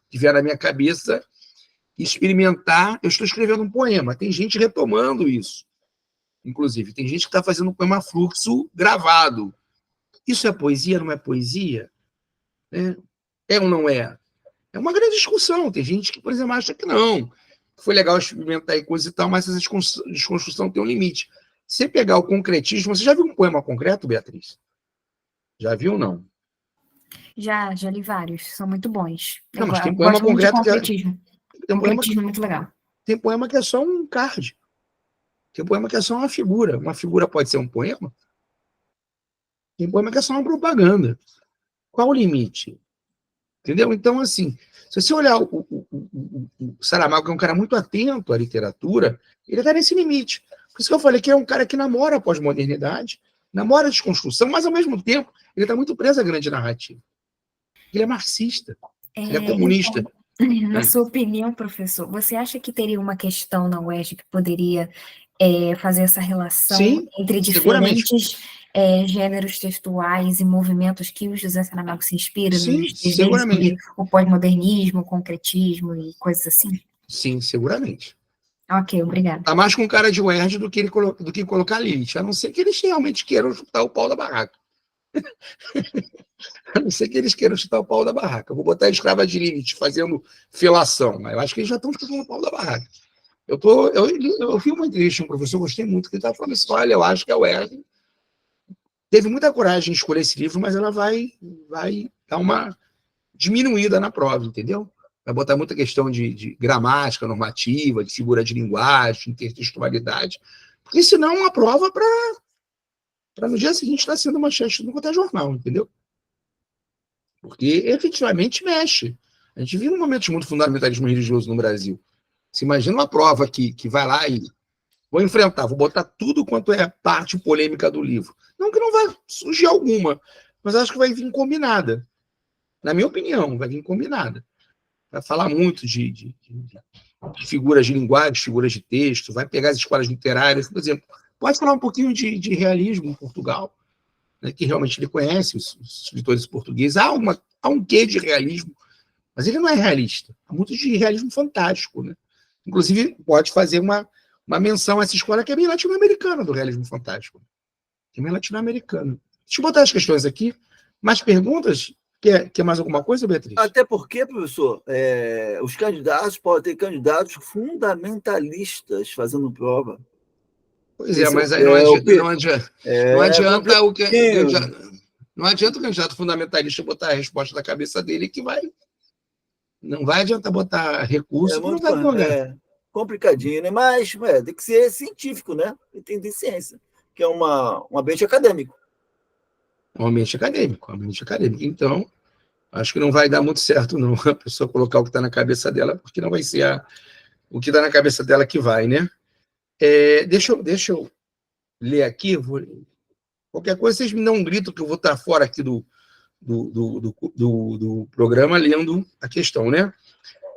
que vier na minha cabeça, experimentar. Eu estou escrevendo um poema, tem gente retomando isso, inclusive. Tem gente que está fazendo um poema fluxo gravado. Isso é poesia, não é poesia? Né? É ou não é? É uma grande discussão. Tem gente que, por exemplo, acha que não. Foi legal experimentar e coisa e tal, mas essa desconstrução tem um limite. Se pegar o concretismo... Você já viu um poema concreto, Beatriz? Já viu ou não? Já li vários, são muito bons. Não, mas Eu tem poema gosto muito de concreto que é... concretismo. Tem poema, Concretismo é muito legal. tem poema que é só um card. Tem poema que é só uma figura. Uma figura pode ser um poema. Tem poema que é só uma propaganda. Qual o limite? Entendeu? Então, assim, se você olhar o Saramago, que é um cara muito atento à literatura, ele está nesse limite. Por isso que eu falei que é um cara que namora a pós-modernidade, namora a desconstrução, mas, ao mesmo tempo, ele está muito preso à grande narrativa. Ele é marxista, ele é comunista. Então, na sua opinião, professor, você acha que teria uma questão na UERJ que poderia fazer essa relação Sim, entre diferentes gêneros textuais e movimentos que o José Saramago se inspira Sim, nos dias dele, seguramente. sobre o pós-modernismo, o concretismo e coisas assim? Sim, seguramente. Ok, obrigada. Tá mais com cara de UERJ do que colocar Lilith, a não ser que eles realmente queiram chutar o pau da barraca. A não ser que eles queiram chutar o pau da barraca. Eu vou botar a escrava de Lilith fazendo felação, mas eu acho que eles já estão chutando o pau da barraca. Eu vi uma entrevista de um professor, gostei muito, que ele estava falando assim: olha, eu acho que a UERJ teve muita coragem em escolher esse livro, mas ela vai dar uma diminuída na prova, entendeu? Vai botar muita questão de gramática, normativa, de figura de linguagem, intertextualidade, porque senão é uma prova para no dia seguinte estar sendo manchete no qualquer jornal, entendeu? Porque efetivamente mexe. A gente vive um momento de muito fundamentalismo religioso no Brasil. Você imagina uma prova que vai lá e vou enfrentar, vou botar tudo quanto é parte polêmica do livro. Não que não vai surgir alguma, mas acho que vai vir combinada. Na minha opinião, vai vir combinada. Vai falar muito de figuras de linguagem, figuras de texto, vai pegar as escolas literárias, por exemplo. Pode falar um pouquinho de realismo em Portugal, né, que realmente ele conhece os escritores portugueses. Há um quê de realismo, mas ele não é realista. Há muito de realismo fantástico. Né? Inclusive, pode fazer uma menção a essa escola que é bem latino-americana do realismo fantástico. Que é bem latino-americana. Deixa eu botar as questões aqui. Mais perguntas? Quer mais alguma coisa, Beatriz? Até porque, professor, os candidatos podem ter candidatos fundamentalistas fazendo prova. Pois é, mas aí não adianta o candidato fundamentalista botar a resposta da cabeça dele que vai. Não vai adiantar botar recurso, não vai lugar. Complicadinho, né? Mas tem que ser científico, né? Entender ciência, que é um ambiente acadêmico. Um ambiente acadêmico. Então, acho que não vai dar muito certo, não, a pessoa colocar o que está na cabeça dela, porque não vai ser o que está na cabeça dela que vai, né? Deixa eu ler aqui. Qualquer coisa, vocês me dão um grito que eu vou estar fora aqui do programa lendo a questão, né?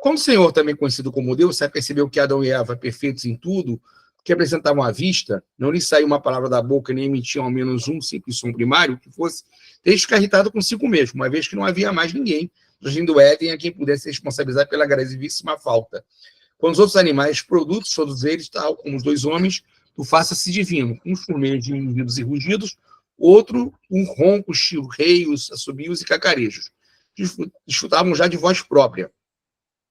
Como o Senhor, também conhecido como Deus, sabe, percebeu que Adão e Eva, perfeitos em tudo, que apresentavam à vista, não lhe saiu uma palavra da boca, nem emitiam ao menos um simples som primário, que fosse, desde ficar irritado consigo mesmo, uma vez que não havia mais ninguém, surgindo do Éden, a quem pudesse se responsabilizar pela gravíssima falta. Quando os outros animais, produtos, todos eles, tal como os dois homens, tu faça-se divino, uns por meio de indivíduos e rugidos, outro com roncos, chilreios, assobios e cacarejos. Desfrutavam já de voz própria.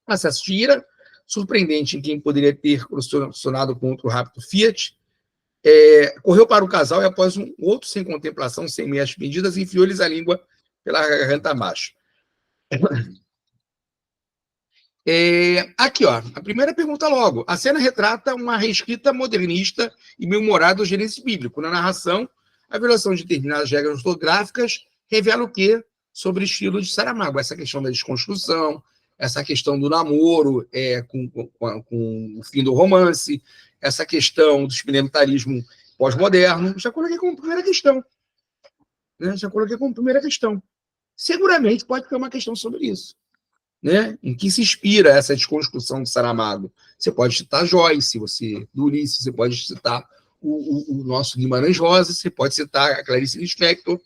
Acesso de ira, surpreendente em quem poderia ter funcionado com outro rápido Fiat, correu para o casal e, após um outro sem contemplação, sem meias medidas, enfiou-lhes a língua pela garganta abaixo. Aqui, ó, a primeira pergunta logo. A cena retrata uma reescrita modernista e bem-humorada do Gênesis bíblico. Na narração, a violação de determinadas regras ortográficas revela o quê sobre o estilo de Saramago? Essa questão da desconstrução, essa questão do namoro com o fim do romance, essa questão do experimentalismo pós-moderno. Já coloquei como primeira questão. Né? Seguramente pode ter uma questão sobre isso. Né? Em que se inspira essa desconstrução de Saramago? Você pode citar Joyce, do Ulisses, você pode citar o nosso Guimarães Rosa, você pode citar a Clarice Lispector.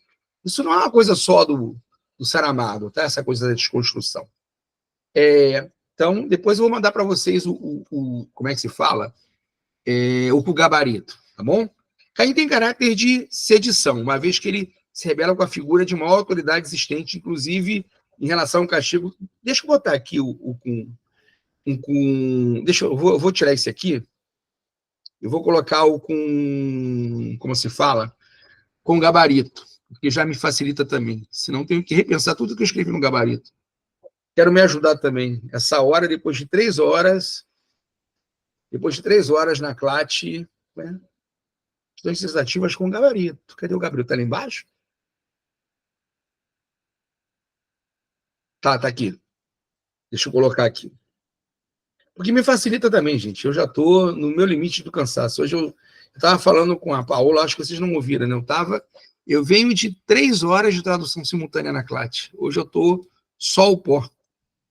Isso não é uma coisa só do Saramago, tá? Essa coisa da desconstrução. Então, depois eu vou mandar para vocês como é que se fala? O gabarito, tá bom? Caim tem caráter de sedição, uma vez que ele se rebela com a figura de maior autoridade existente, inclusive em relação ao castigo. Deixa eu botar aqui deixa eu vou tirar esse aqui. Eu vou colocar o com, como se fala? Com gabarito, porque já me facilita também. Senão tenho que repensar tudo que eu escrevi no gabarito. Quero me ajudar também. Essa hora, depois de 3 horas na CLAT, né? Questões sensativas com gabarito. Cadê o gabarito? Está ali embaixo? Tá aqui. Deixa eu colocar aqui. Porque me facilita também, gente. Eu já estou no meu limite do cansaço. Hoje eu estava falando com a Paola, acho que vocês não ouviram, né? Eu venho de 3 horas de tradução simultânea na CLAT. Hoje eu estou só o pó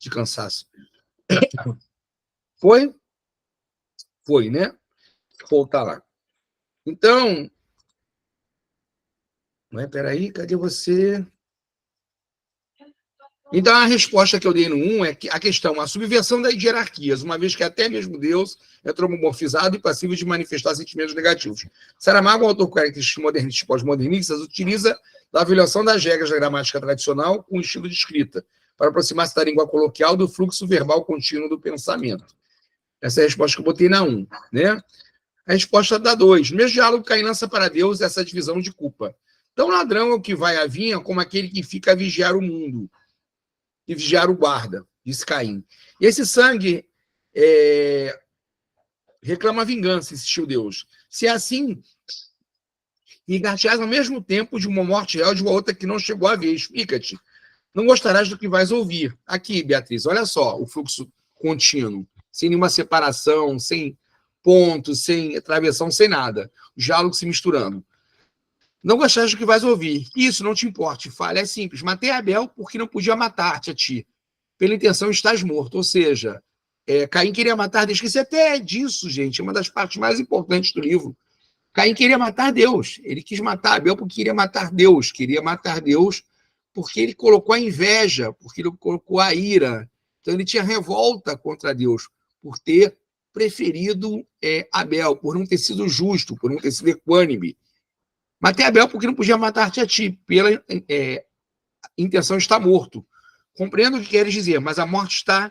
de cansaço. Foi? Foi, né? Vou voltar lá. Então, peraí, cadê você? Então, a resposta que eu dei no 1 é que a questão, a subversão das hierarquias, uma vez que até mesmo Deus é antropomorfizado e passível de manifestar sentimentos negativos. Saramago, autor com características modernistas e pós-modernistas, utiliza da violação das regras da gramática tradicional com estilo de escrita, para aproximar-se da língua coloquial do fluxo verbal contínuo do pensamento. Essa é a resposta que eu botei na 1, né? A resposta da 2. No mesmo diálogo, Caim lança para Deus essa divisão de culpa. Então, ladrão é o que vai à vinha como aquele que fica a vigiar o mundo e vigiar o guarda, disse Caim. E esse sangue reclama vingança, insistiu Deus. Se é assim, engarteás ao mesmo tempo de uma morte real de uma outra que não chegou a ver. Explica-te. Não gostarás do que vais ouvir. Aqui, Beatriz, olha só o fluxo contínuo, sem nenhuma separação, sem pontos, sem travessão, sem nada. O diálogo se misturando. Não gostarás do que vais ouvir. Isso, não te importe. Fale, é simples. Matei Abel porque não podia matar-te a ti. Pela intenção estás morto. Ou seja, Caim queria matar Deus. Esqueci até disso, gente. É uma das partes mais importantes do livro. Caim queria matar Deus. Ele quis matar Abel porque queria matar Deus. Queria matar Deus porque ele colocou a inveja, porque ele colocou a ira. Então ele tinha revolta contra Deus por ter preferido Abel, por não ter sido justo, por não ter sido equânime. Matei Abel porque não podia matar-te a ti, pela intenção está morto. Compreendo o que queres dizer, mas a morte está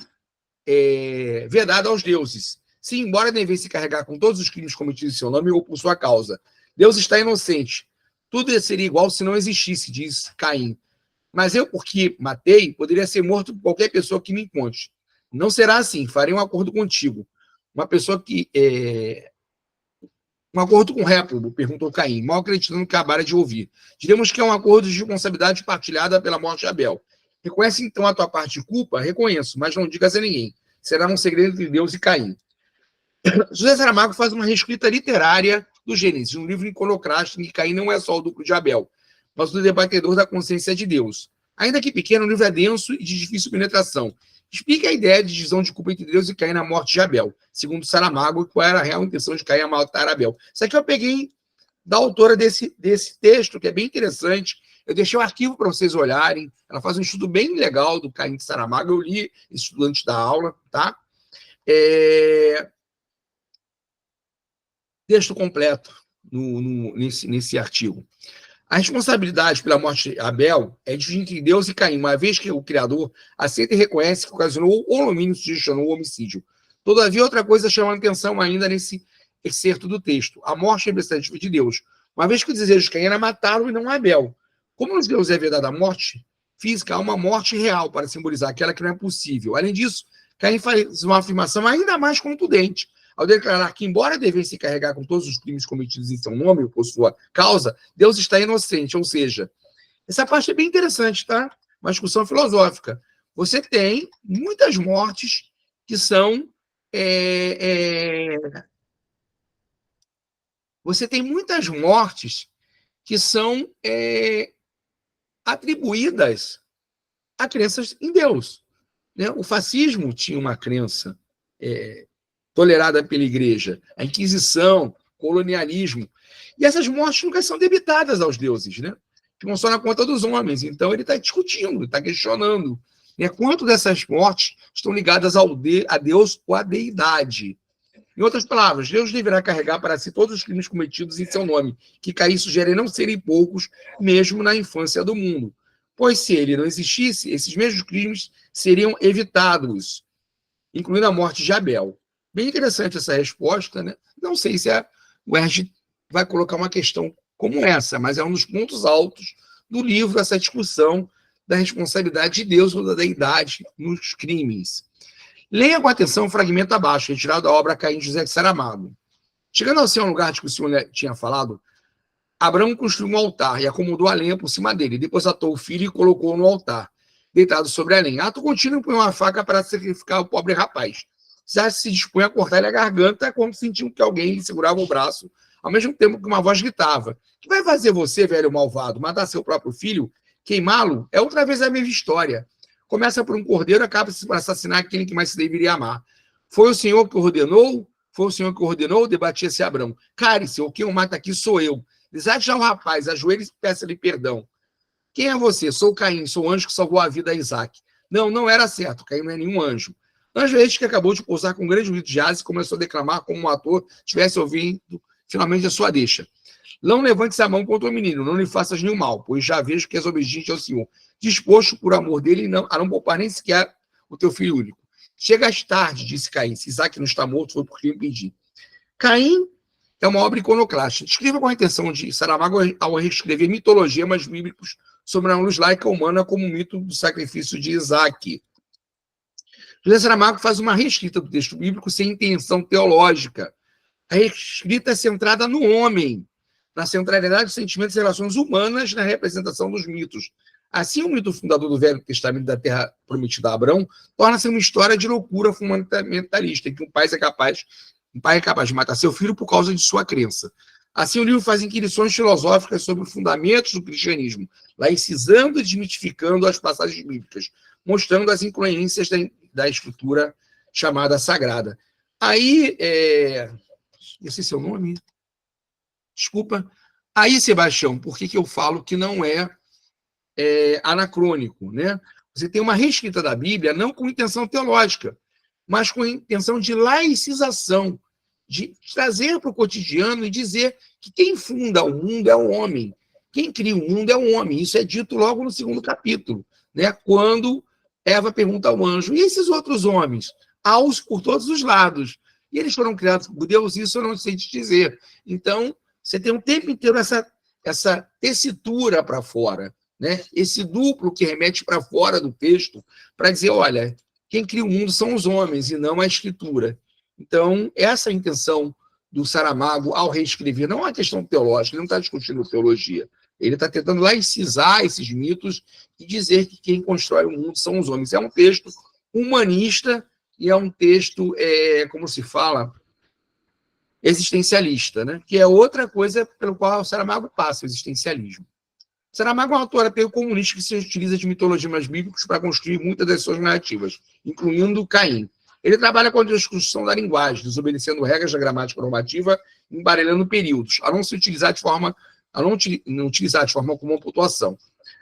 vedada aos deuses. Sim, embora devesse carregar com todos os crimes cometidos em seu nome ou por sua causa. Deus está inocente. Tudo seria igual se não existisse, diz Caim. Mas eu, porque matei, poderia ser morto por qualquer pessoa que me encontre. Não será assim, farei um acordo contigo. Uma pessoa que... Um acordo com réprobo, perguntou Caim, mal acreditando no que acabara de ouvir. Diremos que é um acordo de responsabilidade partilhada pela morte de Abel. Reconhece então a tua parte de culpa? Reconheço, mas não digas a ninguém. Será um segredo entre Deus e Caim. José Saramago faz uma reescrita literária do Gênesis, um livro iconoclástico em que Caim não é só o duplo de Abel, mas o debatedor da consciência de Deus. Ainda que pequeno, o livro é denso e de difícil penetração. Explica a ideia de divisão de culpa entre Deus e Caim na morte de Abel. Segundo Saramago, qual era a real intenção de Caim a matar Abel. Isso aqui eu peguei da autora desse texto, que é bem interessante. Eu deixei o arquivo para vocês olharem. Ela faz um estudo bem legal do Caim de Saramago. Eu li esse estudo antes da aula, tá? Texto completo nesse artigo. A responsabilidade pela morte de Abel é de entre Deus e Caim, uma vez que o Criador aceita e reconhece que ocasionou ou no mínimo sugestionou o homicídio. Todavia, outra coisa chama a atenção ainda nesse excerto do texto. A morte é representativa de Deus, uma vez que o desejo de Caim era matá-lo e não Abel. Como nos Deus é verdade a morte física, há uma morte real para simbolizar aquela que não é possível. Além disso, Caim faz uma afirmação ainda mais contundente, ao declarar que, embora devesse se carregar com todos os crimes cometidos em seu nome ou por sua causa, Deus está inocente. Ou seja, essa parte é bem interessante, tá? Uma discussão filosófica. Você tem muitas mortes que são... Você tem muitas mortes que são atribuídas a crenças em Deus, né? O fascismo tinha uma crença... tolerada pela igreja, a Inquisição, colonialismo. E essas mortes nunca são debitadas aos deuses, né? Ficam só na conta dos homens. Então, ele está discutindo, está questionando. Né? Quanto dessas mortes estão ligadas a Deus ou à deidade? Em outras palavras, Deus deverá carregar para si todos os crimes cometidos em seu nome, que Caim sugere não serem poucos, mesmo na infância do mundo. Pois se ele não existisse, esses mesmos crimes seriam evitados, incluindo a morte de Abel. Bem interessante essa resposta, né? Não sei se o Erg vai colocar uma questão como essa, mas é um dos pontos altos do livro, essa discussão da responsabilidade de Deus ou da deidade nos crimes. Leia com atenção o fragmento abaixo, retirado da obra Caim de José de Saramago. Chegando ao lugar de que o senhor tinha falado, Abraão construiu um altar e acomodou a lenha por cima dele. Depois atou o filho e colocou-o no altar, deitado sobre a lenha. Ato contínuo põe uma faca para sacrificar o pobre rapaz. Já se dispõe a cortar-lhe a garganta quando sentiu que alguém lhe segurava o braço, ao mesmo tempo que uma voz gritava: "Que vai fazer você, velho malvado? Matar seu próprio filho? Queimá-lo? É outra vez a mesma história. Começa por um cordeiro, acaba-se por assassinar aquele que mais se deveria amar. Foi o Senhor que ordenou? Foi o Senhor que ordenou?" Debatia-se Abrão. "Cale-se, ou quem o mata aqui sou eu." Desate já o rapaz, ajoelhe-se e peça-lhe perdão. "Quem é você?" "Sou Caim, sou o anjo que salvou a vida a Isaac." "Não, não era certo. Caim não é nenhum anjo." Anjo é este que acabou de pousar com um grande grito de asas e começou a declamar como um ator tivesse ouvindo finalmente a sua deixa. "Não levantes a mão contra o menino, não lhe faças nenhum mal, pois já vejo que és obediente ao Senhor, disposto por amor dele a não poupar nem sequer o teu filho único." "Chegas tarde", disse Caim. "Se Isaac não está morto, foi porque eu impedi." Caim é uma obra iconoclástica. Descreva com a intenção de Saramago ao reescrever mitologias bíblicos sobre a luz laica humana como o mito do sacrifício de Isaac. José Saramago faz uma reescrita do texto bíblico sem intenção teológica. A reescrita é centrada no homem, na centralidade dos sentimentos e relações humanas na representação dos mitos. Assim, o mito fundador do Velho Testamento da Terra Prometida a Abrão torna-se uma história de loucura fundamentalista, em que um pai é capaz de matar seu filho por causa de sua crença. Assim, o livro faz inquirições filosóficas sobre os fundamentos do cristianismo, laicizando e desmitificando as passagens bíblicas, mostrando as incongruências da escritura chamada sagrada. Aí, esse é seu nome? Desculpa. Aí, Sebastião, por que eu falo que não é anacrônico, né? Você tem uma reescrita da Bíblia não com intenção teológica, mas com intenção de laicização, de trazer para o cotidiano e dizer que quem funda o mundo é o homem, quem cria o mundo é o homem. Isso é dito logo no 2º capítulo, né? Quando Eva pergunta ao anjo: "E esses outros homens?" "Há-os por todos os lados. E eles foram criados por Deus?" "Isso eu não sei te dizer." Então, você tem o tempo inteiro essa tessitura para fora, né? Esse duplo que remete para fora do texto para dizer: olha, quem cria o mundo são os homens e não a escritura. Então, essa é a intenção do Saramago ao reescrever. Não é uma questão teológica, ele não está discutindo teologia. Ele está tentando laicizar esses mitos e dizer que quem constrói o mundo são os homens. É um texto humanista e é um texto, como se fala, existencialista, né? Que é outra coisa pelo qual o Saramago passa, o existencialismo. Saramago é um autor ateu comunista que se utiliza de mitologias bíblicas para construir muitas das suas narrativas, incluindo Caim. Ele trabalha com a desconstrução da linguagem, desobedecendo regras da gramática normativa, embaralhando períodos, a não utilizar de forma como pontuação.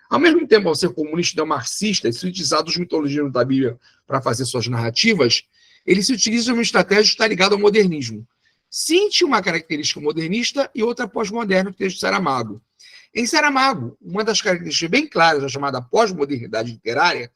Ao mesmo tempo, ao ser comunista e neomarxista, e se utilizar dos mitologias da Bíblia para fazer suas narrativas, ele se utiliza de uma estratégia que está ligada ao modernismo. Sente uma característica modernista e outra pós-moderna no texto de Saramago. Em Saramago, uma das características bem claras da chamada pós-modernidade literária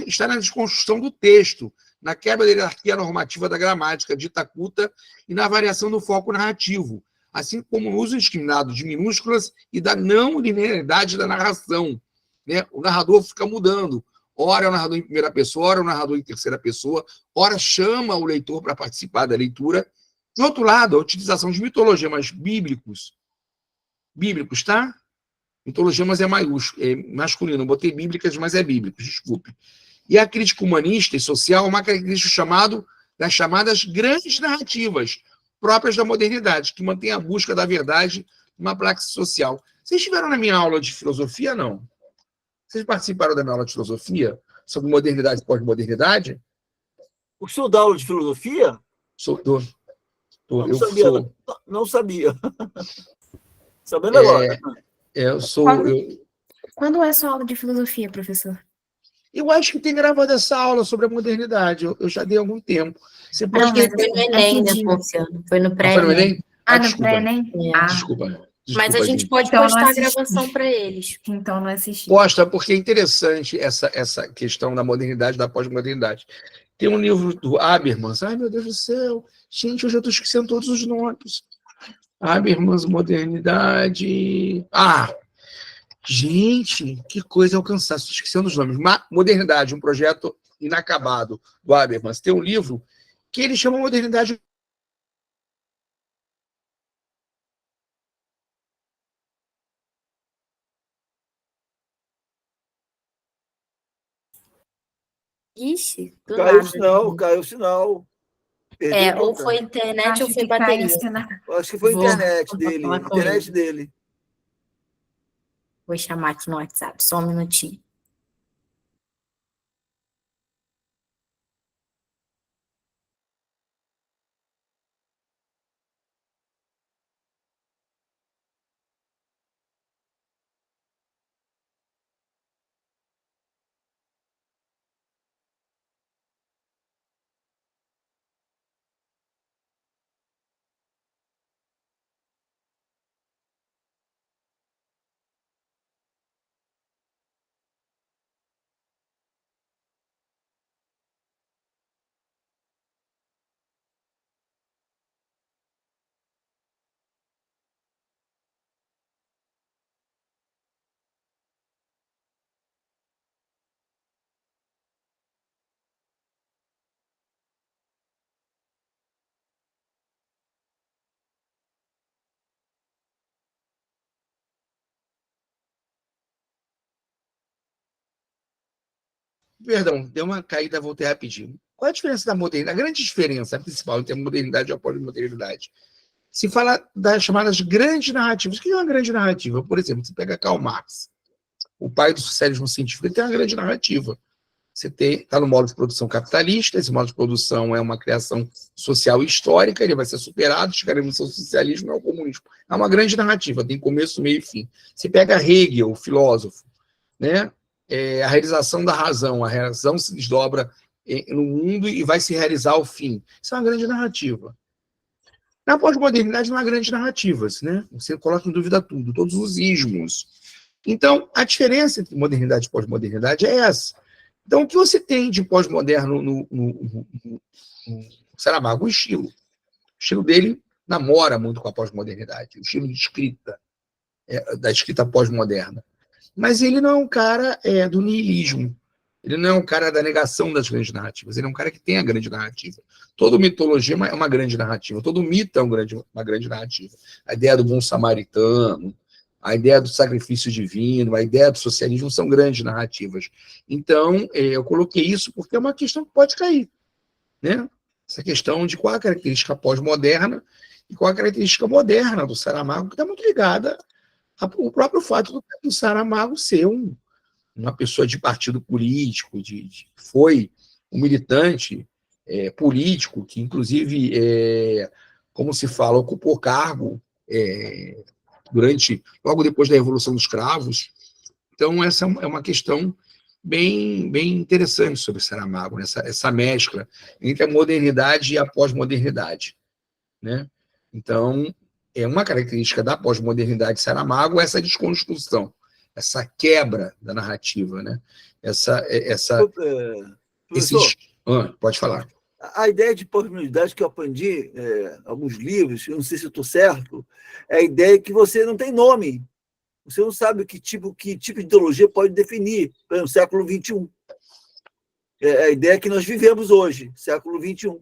está na desconstrução do texto, na quebra da hierarquia normativa da gramática dita culta e na variação do foco narrativo, assim como no uso indiscriminado de minúsculas e da não linearidade da narração, né? O narrador fica mudando. Ora é o narrador em primeira pessoa, ora é o narrador em terceira pessoa, ora chama o leitor para participar da leitura. Do outro lado, a utilização de mitologias bíblicos, tá? Mitologia, mas é masculino. Botei bíblicas, mas é bíblicos, desculpe. E a crítica humanista e social é uma característica das chamadas grandes narrativas, próprias da modernidade, que mantém a busca da verdade numa praxis social. Vocês estiveram na minha aula de filosofia, não? Vocês participaram da minha aula de filosofia sobre modernidade e pós-modernidade? O senhor dá aula de filosofia? Não sabia. Sabendo agora. Quando é sua aula de filosofia, professor? Eu acho que tem gravado essa aula sobre a modernidade. Eu já dei há algum tempo. Você pode Não, mas foi no Enem, né, Ponciano? Foi no Ah, foi no pré-Enem. Enem? Ah, no desculpa. pré-Enem? É. Desculpa. Mas a gente gente. pode Então, eu não postar a assisti. gravação para eles. Então, não assisti. Posta, porque é interessante essa questão da modernidade, da pós-modernidade. Tem um livro do Habermas. Ai, meu Deus do céu. Gente, eu já estou esquecendo todos os nomes. Habermas, modernidade. Ah! Gente, que coisa alcançar. Estou esquecendo os nomes. Modernidade, um projeto inacabado do Habermas. Tem um livro que ele chama Modernidade. Ixi, do Caiu o nada. sinal, caiu o sinal. Perdeu É, o ou contato. foi internet Acho ou foi que caiu bateria. o sinal. Acho que foi a Vou internet dele. falar com Internet ele. dele. Vou chamar aqui no WhatsApp, só um minutinho. Perdão, deu uma caída, voltei rapidinho. Qual é a diferença da modernidade? A grande diferença, a principal, entre a modernidade e a pós-modernidade. Se fala das chamadas grandes narrativas. O que é uma grande narrativa? Por exemplo, você pega Karl Marx, o pai do socialismo científico, ele tem uma grande narrativa. Você está no modo de produção capitalista, esse modo de produção é uma criação social e histórica, ele vai ser superado, chegaremos ao socialismo e ao comunismo. É uma grande narrativa, tem começo, meio e fim. Você pega Hegel, o filósofo, né? A realização da razão, a razão se desdobra no mundo e vai se realizar ao fim. Isso é uma grande narrativa. Na pós-modernidade não há grandes narrativas, né? Você coloca em dúvida tudo, todos os ismos. Então, a diferença entre modernidade e pós-modernidade é essa. Então, o que você tem de pós-moderno no Saramago? O estilo. O estilo dele namora muito com a pós-modernidade, o estilo de escrita, da escrita pós-moderna. Mas ele não é um cara do niilismo. Ele não é um cara da negação das grandes narrativas. Ele é um cara que tem a grande narrativa. Toda mitologia é uma grande narrativa. Todo mito é uma grande narrativa. A ideia do bom samaritano, a ideia do sacrifício divino, a ideia do socialismo são grandes narrativas. Então, eu coloquei isso porque é uma questão que pode cair, né? Essa questão de qual a característica pós-moderna e qual a característica moderna do Saramago, que está muito ligada ao próprio fato do Saramago ser uma pessoa de partido político, foi um militante político, que, inclusive, como se fala, ocupou cargo logo depois da Revolução dos Cravos. Então, essa é uma questão bem, bem interessante sobre Saramago, né? essa mescla entre a modernidade e a pós-modernidade, né? Então, é uma característica da pós-modernidade de Saramago essa desconstrução, essa quebra da narrativa, né? Pode falar. A ideia de pós-modernidade que eu aprendi alguns livros, eu não sei se eu estou certo, é a ideia que você não tem nome. Você não sabe que tipo de ideologia pode definir, por exemplo, século XXI. É a ideia que nós vivemos hoje, século XXI.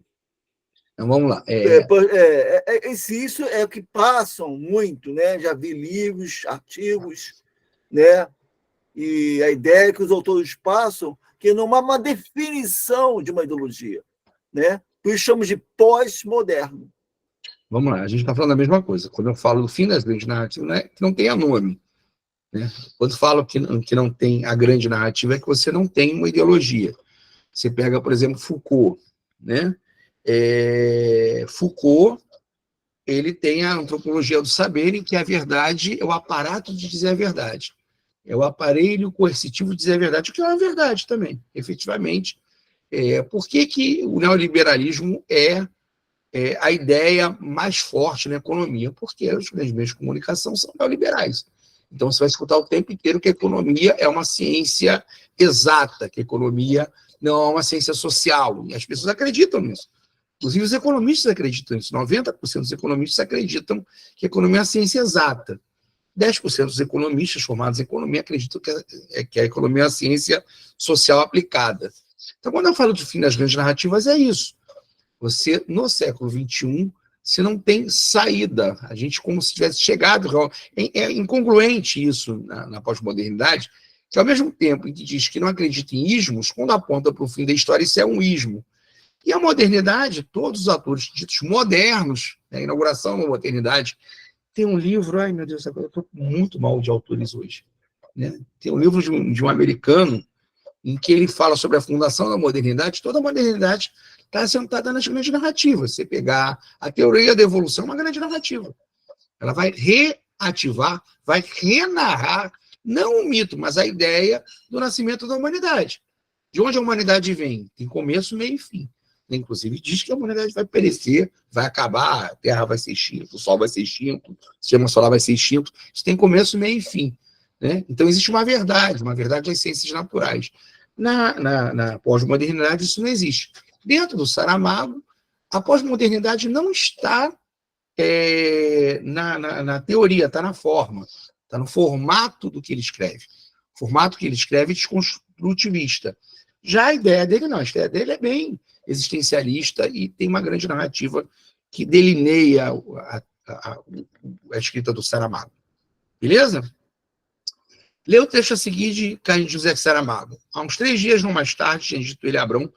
Então, vamos lá. Isso é o que passam muito, né? Já vi livros, artigos, né? E a ideia que os autores passam que não há uma definição de uma ideologia, né? Por isso chamamos de pós-moderno. Vamos lá, a gente está falando a mesma coisa. Quando eu falo do fim das grandes narrativas, não é que não tenha nome, né? Quando eu falo que não tem a grande narrativa, é que você não tem uma ideologia. Você pega, por exemplo, Foucault, né? Foucault, ele tem a antropologia do saber, em que a verdade é o aparato de dizer a verdade. É o aparelho coercitivo de dizer a verdade, o que é uma verdade também, efetivamente. Por que o neoliberalismo é a ideia mais forte na economia? Porque os grandes meios de comunicação são neoliberais. Então, você vai escutar o tempo inteiro que a economia é uma ciência exata, que a economia não é uma ciência social. E as pessoas acreditam nisso. Inclusive, os economistas acreditam nisso. 90% dos economistas acreditam que a economia é uma ciência exata. 10% dos economistas formados em economia acreditam que a economia é uma ciência social aplicada. Então, quando eu falo de fim das grandes narrativas, é isso. Você, no século XXI, você não tem saída. A gente, como se tivesse chegado... É incongruente isso na pós-modernidade, que ao mesmo tempo em que diz que não acredita em ismos, quando aponta para o fim da história, isso é um ismo. E a modernidade, todos os autores ditos modernos, a inauguração da modernidade, tem um livro... Ai, meu Deus, eu estou muito mal de autores hoje. Né? Tem um livro de um americano em que ele fala sobre a fundação da modernidade. Toda a modernidade está assentada nas grandes narrativas. Você pegar a teoria da evolução, é uma grande narrativa. Ela vai reativar, vai renarrar, não o mito, mas a ideia do nascimento da humanidade. De onde a humanidade vem? Tem começo, meio e fim. Inclusive, diz que a humanidade vai perecer, vai acabar, a Terra vai ser extinta, o Sol vai ser extinto, o sistema solar vai ser extinto. Isso tem começo, meio e fim. Né? Então, existe uma verdade das ciências naturais. Na pós-modernidade, isso não existe. Dentro do Saramago, a pós-modernidade não está na teoria, está na forma, está no formato do que ele escreve. O formato que ele escreve é desconstrutivista. Já a ideia dele não, a ideia dele é bem existencialista e tem uma grande narrativa que delineia a escrita do Saramago. Beleza? Lê o texto a seguir de Carlos José Saramago. Há uns 3 dias, não mais tarde, tinha dito ele a Abrão,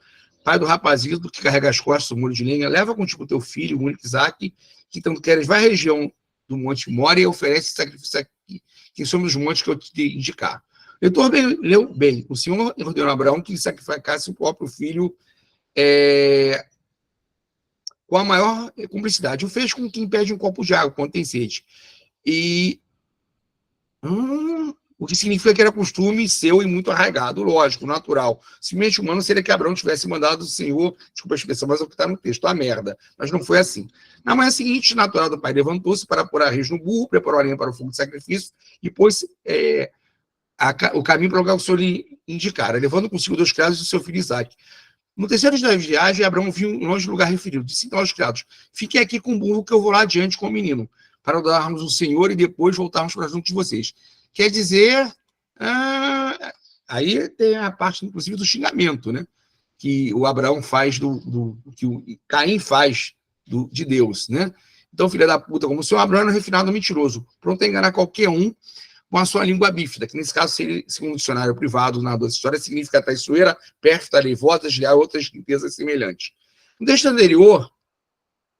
pai do rapazito que carrega as costas do muro de lenha, leva contigo teu filho, o único Isaque, que tanto queres, vai à região do Monte Mora e oferece sacrifício aqui, que somos os montes que eu te indicar. O leitor leu bem. O Senhor ordenou a Abraão que lhe sacrificasse o próprio filho com a maior cumplicidade. O fez com quem pede um copo de água quando tem sede. E o que significa que era costume seu e muito arraigado, lógico, natural. Simplesmente humano seria que Abraão tivesse mandado o Senhor, desculpa a expressão, mas é o que está no texto, a merda. Mas não foi assim. Na manhã seguinte, o natural do pai levantou-se para pôr a res no burro, preparou a lenha para o fogo de sacrifício e pôs o caminho para o lugar que o Senhor lhe indicara, levando consigo 2 criados e o seu filho Isaque. No terceiro dia da viagem, Abraão viu longe do lugar referido. Disse então aos criados: fiquem aqui com o burro que eu vou lá adiante com o menino, para adodarmos o Senhor e depois voltarmos para junto de vocês. Quer dizer, aí tem a parte, inclusive, do xingamento, né? Que o Abraão faz, que o Caim faz de Deus, né? Então, filha da puta, como o senhor Abraão é refinado mentiroso, pronto a enganar qualquer um com a sua língua bífida, que nesse caso, segundo o dicionário privado na história, significa traiçoeira, pérfida, leivosa, desleal e outras limpezas semelhantes. No texto anterior,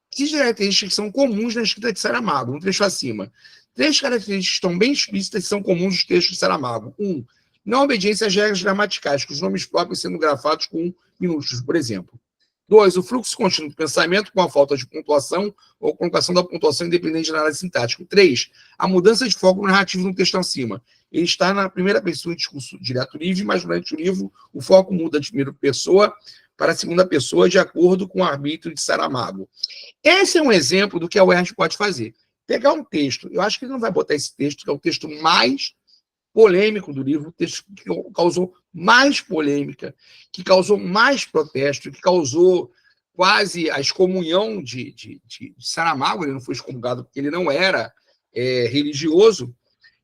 que características são comuns na escrita de Saramago, no trecho acima. 3 características estão bem explícitas e são comuns nos textos de Saramago. 1. Não obediência às regras gramaticais, com os nomes próprios sendo grafados com minúsculos, por exemplo. 2. O fluxo contínuo do pensamento com a falta de pontuação ou colocação da pontuação independente da análise sintática. 3. A mudança de foco narrativo no texto acima. Ele está na primeira pessoa em discurso direto livre, mas durante o livro o foco muda de primeira pessoa para a segunda pessoa de acordo com o arbítrio de Saramago. Esse é um exemplo do que a UERJ pode fazer. Pegar um texto, eu acho que ele não vai botar esse texto, que é o texto mais polêmico do livro, o texto que causou mais polêmica, que causou mais protesto, que causou quase a excomunhão de Saramago. Ele não foi excomungado porque ele não era religioso.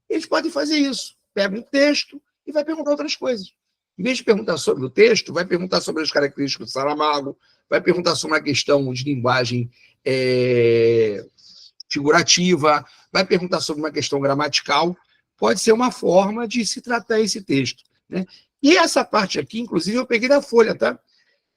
Eles podem fazer isso. Pega um texto e vai perguntar outras coisas. Em vez de perguntar sobre o texto, vai perguntar sobre as características do Saramago, vai perguntar sobre uma questão de linguagem figurativa, vai perguntar sobre uma questão gramatical. Pode ser uma forma de se tratar esse texto, né? E essa parte aqui, inclusive, eu peguei da Folha, tá?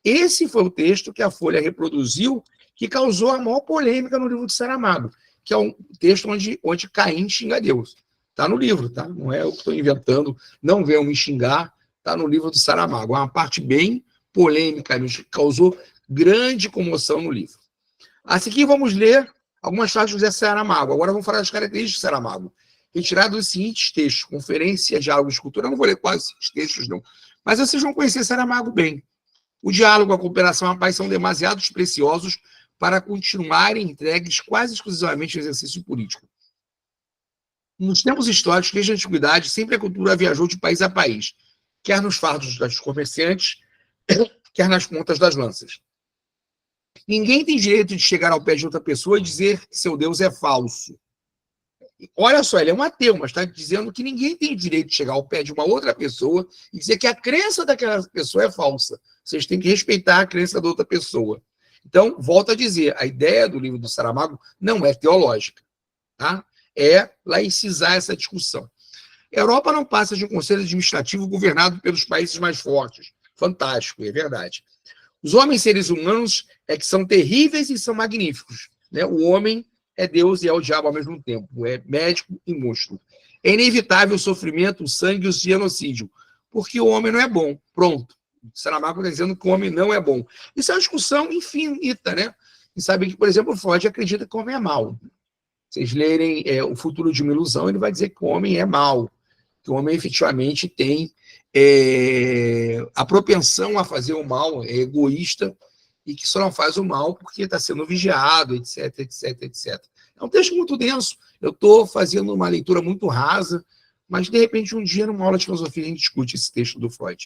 Esse foi o texto que a Folha reproduziu, que causou a maior polêmica no livro de Saramago, que é um texto onde Caim xinga Deus. Está no livro, tá? Não é eu que estou inventando, não venham me xingar, está no livro do Saramago. É uma parte bem polêmica, que causou grande comoção no livro. A seguir, vamos ler algumas frases do José Saramago. Agora vamos falar das características de Saramago. retirado dos seguintes textos: Conferência, Diálogo e Escultura. Eu não vou ler quase esses textos, não. Mas vocês vão conhecer Saramago bem. O diálogo, a cooperação e a paz são demasiado preciosos para continuarem entregues quase exclusivamente ao exercício político. Nos tempos históricos, desde a antiguidade, sempre a cultura viajou de país a país, quer nos fardos dos comerciantes, quer nas pontas das lanças. Ninguém tem direito de chegar ao pé de outra pessoa e dizer que seu Deus é falso. Olha só, ele é um ateu, mas está dizendo que ninguém tem direito de chegar ao pé de uma outra pessoa e dizer que a crença daquela pessoa é falsa. Vocês têm que respeitar a crença da outra pessoa. Então, volto a dizer, a ideia do livro do Saramago não é teológica, tá? É laicizar essa discussão. A Europa não passa de um conselho administrativo governado pelos países mais fortes. Fantástico, é verdade. Os homens seres humanos é que são terríveis e são magníficos, né? O homem é Deus e é o diabo ao mesmo tempo, é médico e monstro. É inevitável o sofrimento, o sangue e o genocídio, porque o homem não é bom. Pronto. Saramago está dizendo que o homem não é bom. Isso é uma discussão infinita, né? E sabem que, por exemplo, Freud acredita que o homem é mau. Vocês lerem O Futuro de uma Ilusão, ele vai dizer que o homem é mau, que o homem efetivamente tem a propensão a fazer o mal, é egoísta, e que só não faz o mal porque está sendo vigiado, etc, etc, etc. É um texto muito denso. Eu estou fazendo uma leitura muito rasa, mas, de repente, um dia, numa aula de filosofia, a gente discute esse texto do Freud.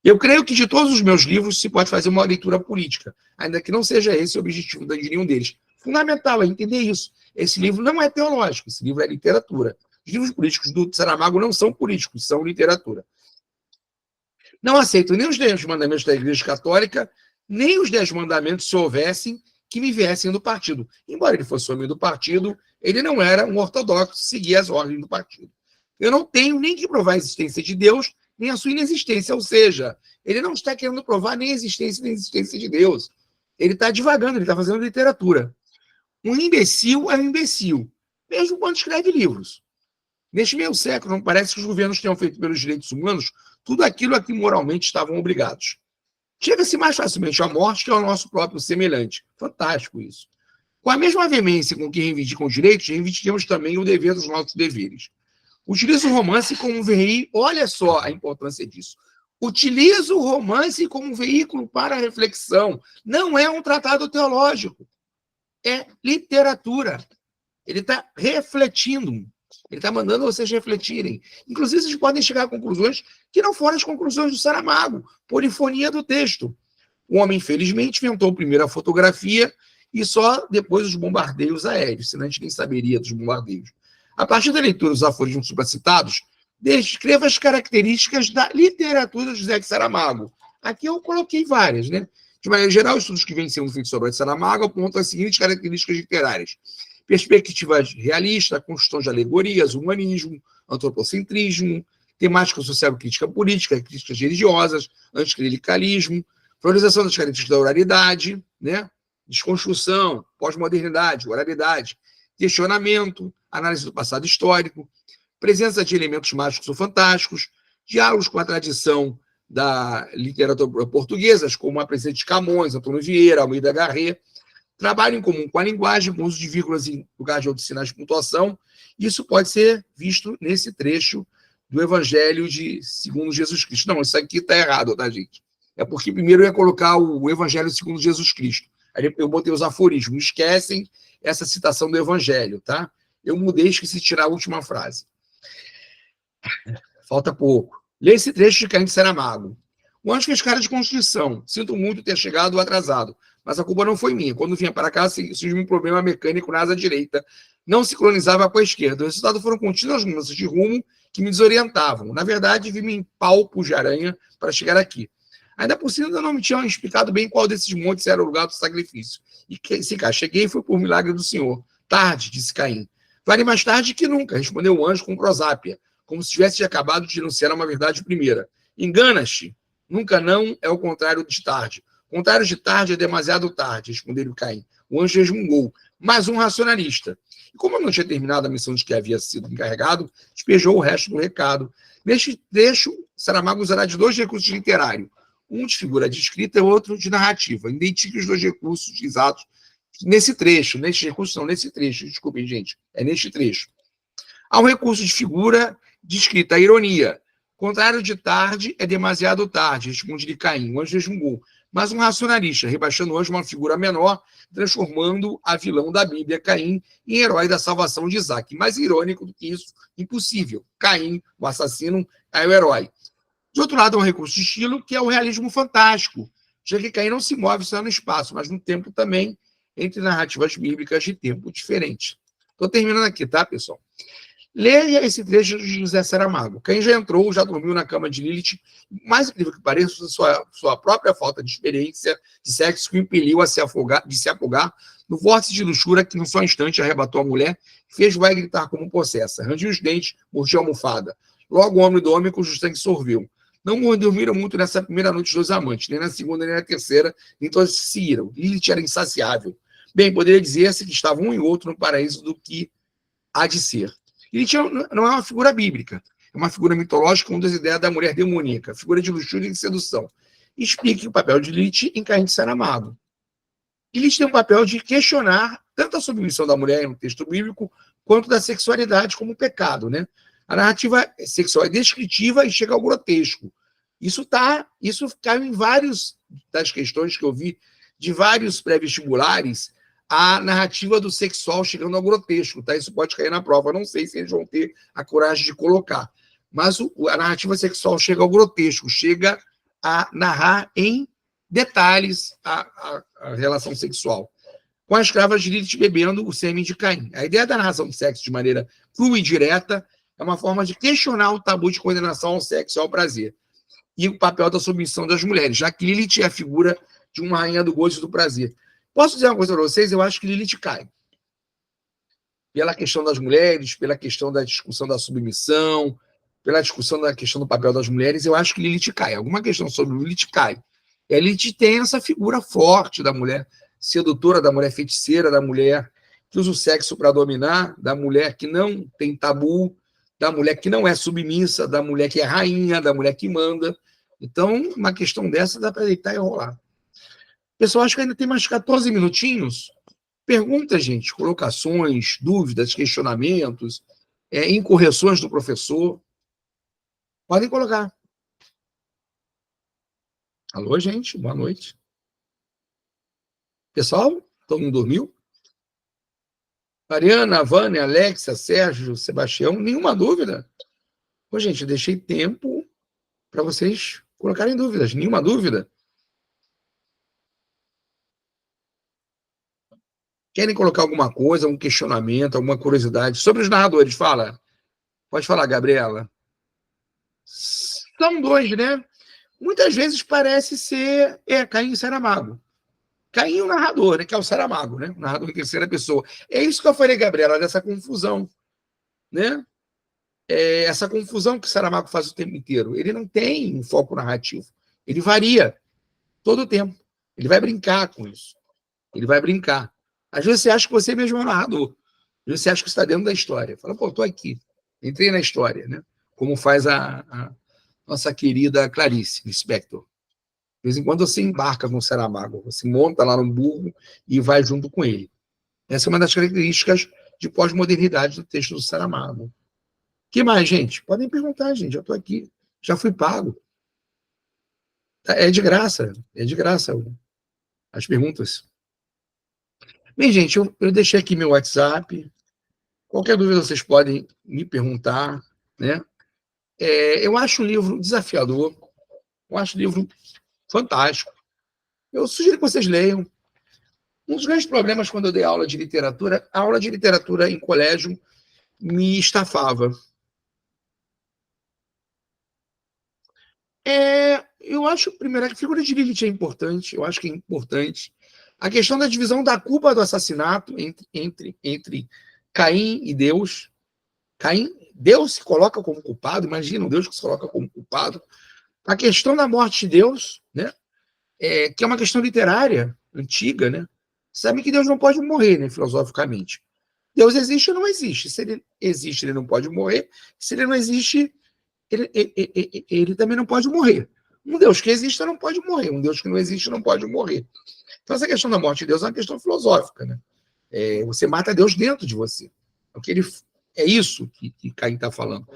Eu creio que, de todos os meus livros, se pode fazer uma leitura política, ainda que não seja esse o objetivo de nenhum deles. Fundamental é entender isso. Esse livro não é teológico, esse livro é literatura. Os livros políticos do Saramago não são políticos, são literatura. Não aceito nem os 10 mandamentos da Igreja Católica, nem os 10 mandamentos, se houvessem, que me viessem do partido. Embora ele fosse homem do partido, ele não era um ortodoxo, seguia as ordens do partido. Eu não tenho nem que provar a existência de Deus, nem a sua inexistência, ou seja, ele não está querendo provar nem a existência nem a inexistência de Deus. Ele está divagando, ele está fazendo literatura. Um imbecil é um imbecil, mesmo quando escreve livros. Neste meio século, não parece que os governos tenham feito pelos direitos humanos tudo aquilo a que moralmente estavam obrigados. Chega-se mais facilmente à morte que ao nosso próprio semelhante. Fantástico isso. Com a mesma veemência com que reivindicam os direitos, reivindiquemos também o dever dos nossos deveres. Utilizo o romance como veículo, olha só a importância disso. Utilizo o romance como veículo para a reflexão. Não é um tratado teológico. É literatura. Ele está refletindo. Ele está mandando vocês refletirem. Inclusive, vocês podem chegar a conclusões que não foram as conclusões do Saramago. Polifonia do texto. O homem, infelizmente, inventou primeiro a fotografia e só depois os bombardeios aéreos, senão a gente nem saberia dos bombardeios. A partir da leitura dos aforismos supracitados, descreva as características da literatura de José de Saramago. Aqui eu coloquei várias, né? De maneira geral, estudos que vêm sendo feitos sobre Saramago apontam as seguintes características literárias: perspectiva realista, construção de alegorias, humanismo, antropocentrismo, temática social e crítica política, críticas religiosas, anticlericalismo, valorização das características da oralidade, né? Desconstrução, pós-modernidade, oralidade, questionamento, análise do passado histórico, presença de elementos mágicos ou fantásticos, diálogos com a tradição da literatura portuguesa, como a presença de Camões, Antônio Vieira, Almeida Garré, trabalho em comum com a linguagem, com uso de vírgulas em lugar de outros sinais de pontuação. Isso pode ser visto nesse trecho do Evangelho segundo Jesus Cristo. Não, isso aqui está errado, tá, gente? É porque primeiro eu ia colocar o Evangelho segundo Jesus Cristo. Aí eu botei os aforismos. Esquecem essa citação do Evangelho, tá? Eu mudei, esqueci de tirar a última frase. Falta pouco. Lê esse trecho de Caim de Saramago. O anjo fez cara de constrição. Sinto muito ter chegado atrasado, mas a culpa não foi minha. Quando vinha para cá, surgiu um problema mecânico na asa direita. Não sincronizava com a esquerda. O resultado foram contínuas mudanças de rumo que me desorientavam. Na verdade, vi-me em palpos de aranha para chegar aqui. Ainda por cima, ainda não me tinham explicado bem qual desses montes era o lugar do sacrifício. E se cá cheguei, foi por milagre do Senhor. Tarde, disse Caim. Vale mais tarde que nunca, respondeu o anjo com prosápia, como se tivesse acabado de denunciar uma verdade primeira. Enganas-te. Nunca não é o contrário de tarde. O contrário de tarde é demasiado tarde, respondeu Caim. O anjo resmungou. Mais um racionalista. E como eu não tinha terminado a missão de que havia sido encarregado, despejou o resto do recado. Neste trecho, Saramago usará de 2 recursos literários. Um de figura de escrita e outro de narrativa. Identifique os 2 recursos exatos nesse trecho. Nesse recurso, não, nesse trecho. Desculpem, gente. É neste trecho. Há um recurso de figura descrita, a ironia. Contrário de tarde é demasiado tarde, responde-lhe Caim, o anjo resmungou. Mas um racionalista, rebaixando o anjo uma figura menor, transformando a vilão da Bíblia, Caim, em herói da salvação de Isaac. Mais irônico do que isso, impossível. Caim, o assassino, é o herói. De outro lado, há um recurso de estilo que é o realismo fantástico, já que Caim não se move só no espaço, mas no tempo também, entre narrativas bíblicas de tempo diferentes. Estou terminando aqui, tá, pessoal? Leia esse trecho de José Saramago. Caim já entrou, já dormiu na cama de Lilith, mais incrível que pareça, sua própria falta de experiência de sexo que o impeliu a se afogar no vórtice de luxúria que, num só instante, arrebatou a mulher, fez vai gritar como possessa, rangiu os dentes, mordia a almofada. Logo o homem do homem cujo sangue sorveu. Não dormiram muito nessa primeira noite os dois amantes, nem na segunda, nem na terceira, então se iram. Lilith era insaciável. Bem, poderia dizer-se que estavam um e outro no paraíso do que há de ser. Lilith não é uma figura bíblica, é uma figura mitológica com duas ideias da mulher demoníaca, figura de luxúria e de sedução. Explique o papel de Lilith em Caim de Saramago. Lilith tem um papel de questionar tanto a submissão da mulher no texto bíblico, quanto da sexualidade como pecado, né? A narrativa sexual é descritiva e chega ao grotesco. Isso caiu em várias das questões que eu vi de vários pré-vestibulares, a narrativa do sexual chegando ao grotesco, tá? Isso pode cair na prova. Eu não sei se eles vão ter a coragem de colocar. Mas a narrativa sexual chega ao grotesco, chega a narrar em detalhes a relação sexual. Com as escravas de Lilith bebendo o sêmen de Caim. A ideia da narração do sexo de maneira crua e direta é uma forma de questionar o tabu de condenação ao sexo e ao prazer. E o papel da submissão das mulheres, já que Lilith é a figura de uma rainha do gozo e do prazer. Posso dizer uma coisa para vocês? Eu acho que Lilith cai. Pela questão das mulheres, pela questão da discussão da submissão, pela discussão da questão do papel das mulheres, eu acho que Lilith cai. Alguma questão sobre Lilith cai. E a Lilith tem essa figura forte da mulher sedutora, da mulher feiticeira, da mulher que usa o sexo para dominar, da mulher que não tem tabu, da mulher que não é submissa, da mulher que é rainha, da mulher que manda. Então, uma questão dessa dá para deitar e rolar. Pessoal, acho que ainda tem mais 14 minutinhos. Perguntas, gente, colocações, dúvidas, questionamentos, incorreções do professor. Podem colocar. Alô, gente, boa noite. Pessoal, todo mundo dormiu? Mariana, Vânia, Alexia, Sérgio, Sebastião, nenhuma dúvida? Pô, gente, eu deixei tempo para vocês colocarem dúvidas. Nenhuma dúvida? Querem colocar alguma coisa, algum questionamento, alguma curiosidade? Sobre os narradores, fala. Pode falar, Gabriela. São dois, né? Muitas vezes parece ser Caim e Saramago. Caim, o narrador, né, que é o Saramago, né? O narrador em terceira pessoa. É isso que eu falei, Gabriela, dessa confusão, né? Essa confusão que o Saramago faz o tempo inteiro. Ele não tem um foco narrativo. Ele varia todo o tempo. Ele vai brincar com isso. Ele vai brincar. Às vezes você acha que você mesmo é um narrador. Às vezes você acha que está dentro da história. Fala, pô, estou aqui. Entrei na história, né? Como faz a nossa querida Clarice Lispector. De vez em quando você embarca com o Saramago, você monta lá no burro e vai junto com ele. Essa é uma das características de pós-modernidade do texto do Saramago. O que mais, gente? Podem perguntar, gente. Eu estou aqui. Já fui pago. É de graça as perguntas. Bem, gente, eu deixei aqui meu WhatsApp. Qualquer dúvida vocês podem me perguntar, né? Eu acho o livro desafiador. Eu acho o livro fantástico. Eu sugiro que vocês leiam. Um dos grandes problemas quando eu dei aula de literatura, a aula de literatura em colégio me estafava. Eu acho, primeiro, que a figura de Lilith é importante. Eu acho que é importante. A questão da divisão da culpa do assassinato entre Caim e Deus. Deus se coloca como culpado. Imagina um Deus que se coloca como culpado. A questão da morte de Deus, né? Que é uma questão literária, antiga, né? Sabe que Deus não pode morrer, né, filosoficamente. Deus existe ou não existe. Se ele existe, ele não pode morrer. Se ele não existe, ele também não pode morrer. Um Deus que existe não pode morrer. Um Deus que não existe não pode morrer. Então, essa questão da morte de Deus é uma questão filosófica, né? Você mata Deus dentro de você. É isso que Caim está falando.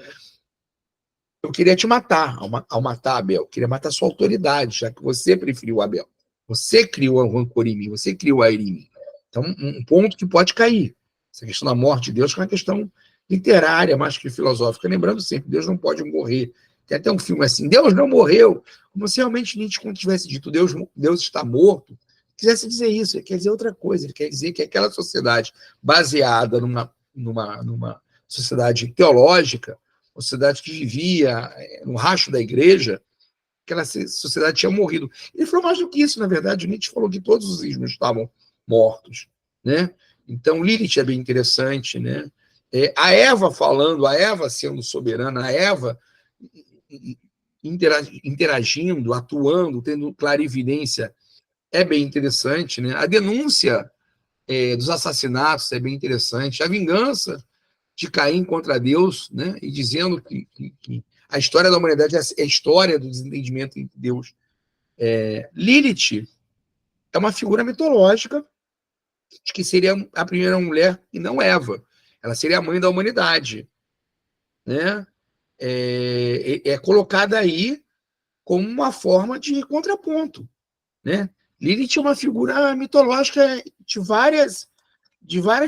Eu queria te matar, ao matar Abel. Eu queria matar sua autoridade, já que você preferiu Abel. Você criou o rancor em mim, você criou a ira em mim. Então, um ponto que pode cair. Essa questão da morte de Deus, que é uma questão literária, mais que filosófica. Lembrando sempre, Deus não pode morrer. Tem até um filme assim, Deus não morreu. Como se realmente Nietzsche, quando tivesse dito Deus está morto, quisesse dizer isso. Ele quer dizer outra coisa. Ele quer dizer que aquela sociedade baseada numa sociedade teológica, uma sociedade que vivia no racho da igreja, aquela sociedade tinha morrido. Ele falou mais do que isso, na verdade. Nietzsche falou que todos os ismos estavam mortos, né? Então, Lilith é bem interessante, né? A Eva falando, a Eva sendo soberana, a Eva interagindo, atuando, tendo clarividência, é bem interessante, né? A denúncia dos assassinatos é bem interessante. A vingança de Caim contra Deus, né? E dizendo que a história da humanidade é a história do desentendimento entre Deus. Lilith é uma figura mitológica de que seria a primeira mulher e não Eva. Ela seria a mãe da humanidade, né? É colocada aí como uma forma de contraponto, né? Lilith é uma figura mitológica de várias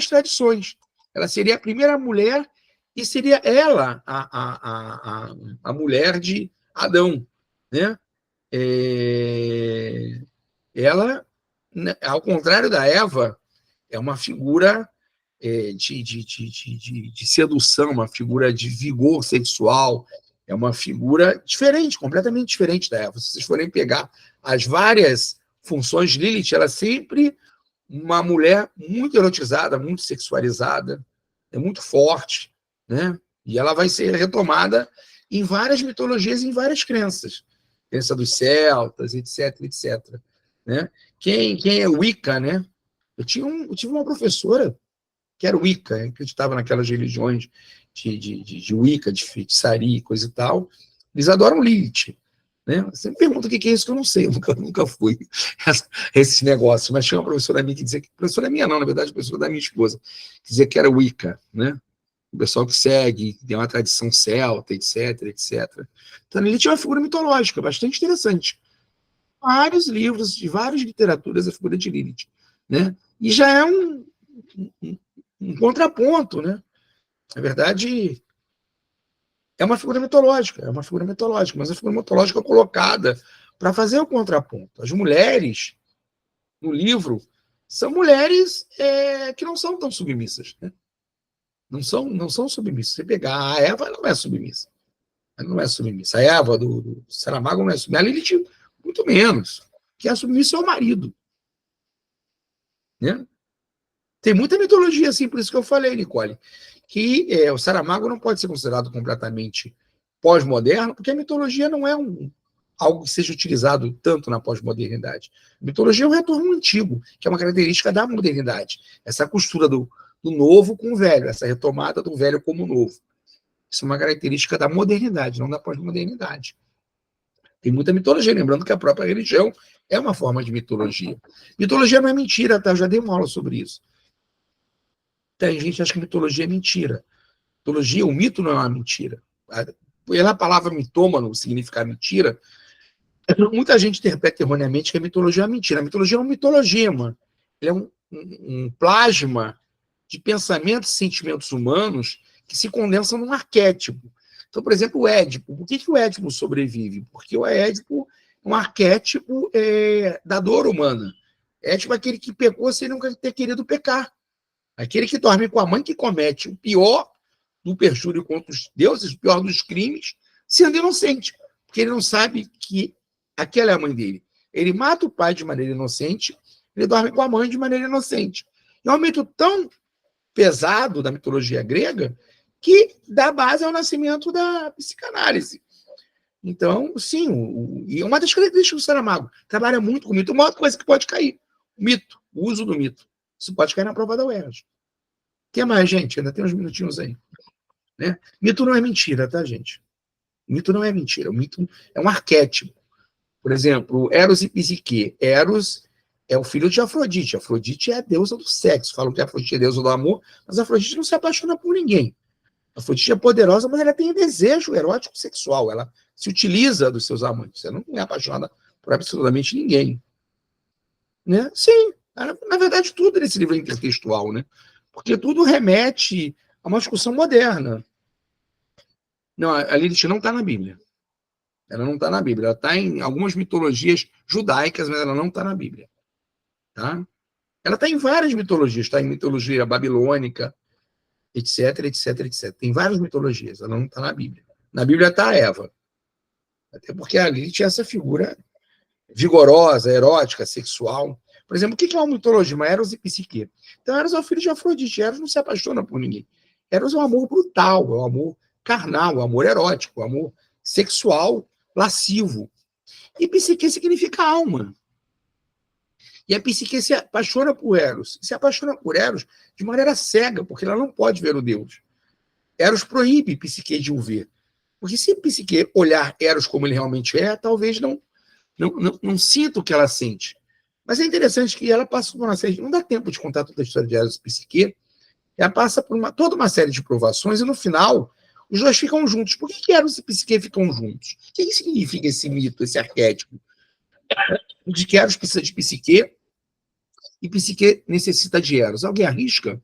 tradições. Ela seria a primeira mulher e seria ela a mulher de Adão, né? Ela, ao contrário da Eva, é uma figura de sedução, uma figura de vigor sexual, é uma figura diferente, completamente diferente da Eva. Se vocês forem pegar as várias funções de Lilith, ela é sempre uma mulher muito erotizada, muito sexualizada, é muito forte, né? E ela vai ser retomada em várias mitologias, em várias crenças. Crença dos celtas, etc, etc. Né? Quem é Wicca, né? Eu tive uma professora que era Wicca, acreditava naquelas religiões de Wicca, de feitiçaria, coisa e tal. Eles adoram Lilith. Né? Você me pergunta o que é isso, que eu não sei, eu nunca fui esses negócios, mas tinha uma professora minha que dizia que, professora minha não, na verdade, professora da minha esposa, que dizia que era Wicca, né? O pessoal que segue, que tem uma tradição celta, etc, etc. Então, Lilith é uma figura mitológica, bastante interessante. Vários livros, de várias literaturas, a figura de Lilith, né? E já é um contraponto, né? Na verdade, é uma figura mitológica, mas a figura mitológica colocada para fazer o contraponto. As mulheres, no livro, são mulheres que não são tão submissas, né? Não são submissas. Você pegar a Eva, ela não é submissa. Ela não é submissa. A Eva do Saramago não é submissa. A Lilith, muito menos. Que é submissa ao marido. Né? Tem muita mitologia assim, por isso que eu falei, Nicole, que o Saramago não pode ser considerado completamente pós-moderno, porque a mitologia não é algo que seja utilizado tanto na pós-modernidade. A mitologia é um retorno antigo, que é uma característica da modernidade. Essa costura do novo com o velho, essa retomada do velho como novo. Isso é uma característica da modernidade, não da pós-modernidade. Tem muita mitologia, lembrando que a própria religião é uma forma de mitologia. Mitologia não é mentira, tá? Eu já dei uma aula sobre isso. Tem gente que acha que mitologia é mentira. Mitologia, o mito não é uma mentira. Pela palavra mitômano significar mentira, muita gente interpreta erroneamente que a mitologia é uma mentira. A mitologia é um mitologema. Ele é um plasma de pensamentos e sentimentos humanos que se condensam num arquétipo. Então, por exemplo, o Édipo. Por que o Édipo sobrevive? Porque o Édipo é um arquétipo da dor humana. Édipo é aquele que pecou sem nunca ter querido pecar. Aquele que dorme com a mãe que comete o pior do perjúrio contra os deuses, o pior dos crimes, sendo inocente. Porque ele não sabe que aquela é a mãe dele. Ele mata o pai de maneira inocente, ele dorme com a mãe de maneira inocente. É um mito tão pesado da mitologia grega que dá base ao nascimento da psicanálise. Então, sim, e uma das características do Saramago, trabalha muito com o mito. Uma outra coisa que pode cair, o mito, o uso do mito. Isso pode cair na prova da UERJ. O que mais, gente? Ainda tem uns minutinhos aí. Né? Mito não é mentira, tá, gente? Mito não é mentira. O mito é um arquétipo. Por exemplo, Eros e Psique. Eros é o filho de Afrodite. Afrodite é a deusa do sexo. Falam que Afrodite é a deusa do amor, mas Afrodite não se apaixona por ninguém. Afrodite é poderosa, mas ela tem desejo erótico sexual. Ela se utiliza dos seus amantes. Ela não é apaixonada por absolutamente ninguém. Né? Sim, na verdade, tudo nesse livro é intertextual, né? Porque tudo remete a uma discussão moderna. Não, a Lilith não está na Bíblia. Ela não está na Bíblia. Ela está em algumas mitologias judaicas, mas ela não está na Bíblia. Tá? Ela está em várias mitologias. Está em mitologia babilônica, etc, etc, etc. Tem várias mitologias. Ela não está na Bíblia. Na Bíblia está a Eva. Até porque a Lilith é essa figura vigorosa, erótica, sexual. Por exemplo, o que é uma mitologia? Uma Eros e Psique. Então, Eros é o filho de Afrodite. Eros não se apaixona por ninguém. Eros é um amor brutal, é um amor carnal, é um amor erótico, é um amor sexual, lascivo. E Psique significa alma. E a Psique se apaixona por Eros. Se apaixona por Eros de maneira cega, porque ela não pode ver o Deus. Eros proíbe Psique de o ver. Porque se Psique olhar Eros como ele realmente é, talvez não sinta o que ela sente. Mas é interessante que ela passa por uma série... Não dá tempo de contar toda a história de Eros e Psique. Ela passa por toda uma série de provações e, no final, os dois ficam juntos. Por que Eros e Psique ficam juntos? O que significa esse mito, esse arquétipo? De que Eros precisa de Psique e Psique necessita de Eros. Alguém arrisca?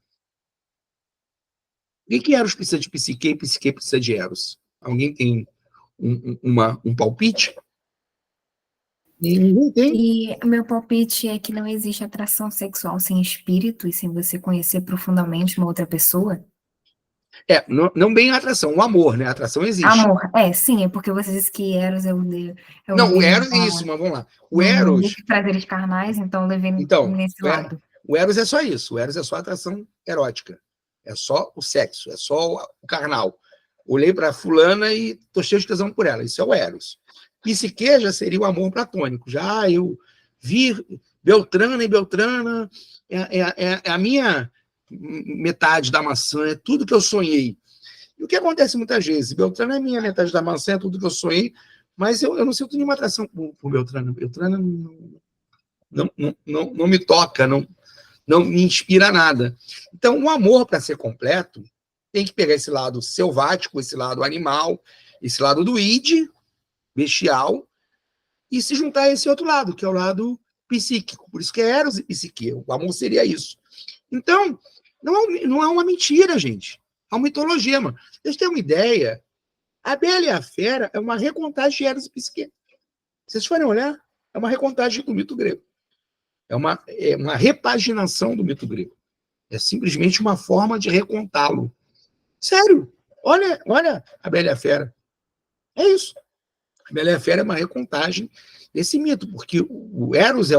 Por que Eros precisa de Psique e Psique precisa de Eros? Alguém tem um palpite? Ninguém tem. E o meu palpite é que não existe atração sexual sem espírito e sem você conhecer profundamente uma outra pessoa. Não bem a atração, o amor, né? A atração existe. Amor, sim, é porque você disse que Eros é o Deus. Não, o Eros é isso, mas vamos lá. O Eros... prazeres carnais, então eu levei nesse lado. O Eros é só isso. O Eros é só atração erótica. É só o sexo, é só o carnal. Olhei para fulana e tô cheio de tesão por ela. Isso é o Eros. Psique já seria o amor platônico. Já eu vi Beltrana e Beltrana é a minha metade da maçã, é tudo que eu sonhei. E o que acontece muitas vezes? Beltrana é minha metade da maçã, é tudo que eu sonhei, mas eu não sinto nenhuma atração por Beltrana. Beltrana não me toca, não me inspira nada. Então, o amor, para ser completo, tem que pegar esse lado selvático, esse lado animal, esse lado do id, bestial, e se juntar a esse outro lado, que é o lado psíquico. Por isso que é Eros e Psique. O amor seria isso. Então, não é uma mentira, gente. É uma mitologia, mano. Vocês têm uma ideia? A Bela e a Fera é uma recontagem de Eros e Psique. Se vocês forem olhar, é uma recontagem do mito grego. É uma repaginação do mito grego. É simplesmente uma forma de recontá-lo. Sério. Olha a Bela e a Fera. É isso. A Bela e a Fera é uma recontagem desse mito, porque o Eros é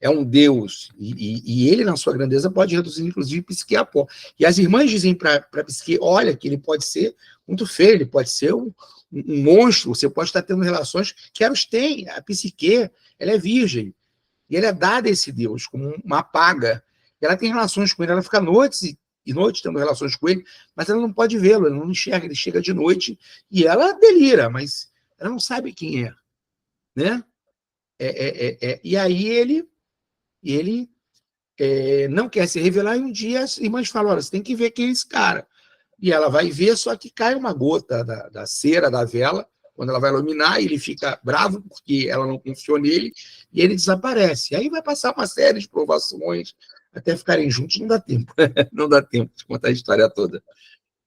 um deus, e ele, na sua grandeza, pode reduzir, inclusive, Psique a pó. E as irmãs dizem para Psique, olha, que ele pode ser muito feio, ele pode ser um monstro, você pode estar tendo relações que Eros tem. A Psique, ela é virgem, e ela é dada a esse deus, como uma paga. Ela tem relações com ele, ela fica noites e noites tendo relações com ele, mas ela não pode vê-lo, ela não enxerga, ele chega de noite, e ela delira, mas ela não sabe quem é. Né? E aí ele não quer se revelar, e um dia as irmãs falam, olha, você tem que ver quem é esse cara. E ela vai ver, só que cai uma gota da cera da vela, quando ela vai iluminar, ele fica bravo, porque ela não confiou nele, e ele desaparece. Aí vai passar uma série de provações, até ficarem juntos, não dá tempo. Não dá tempo de contar a história toda.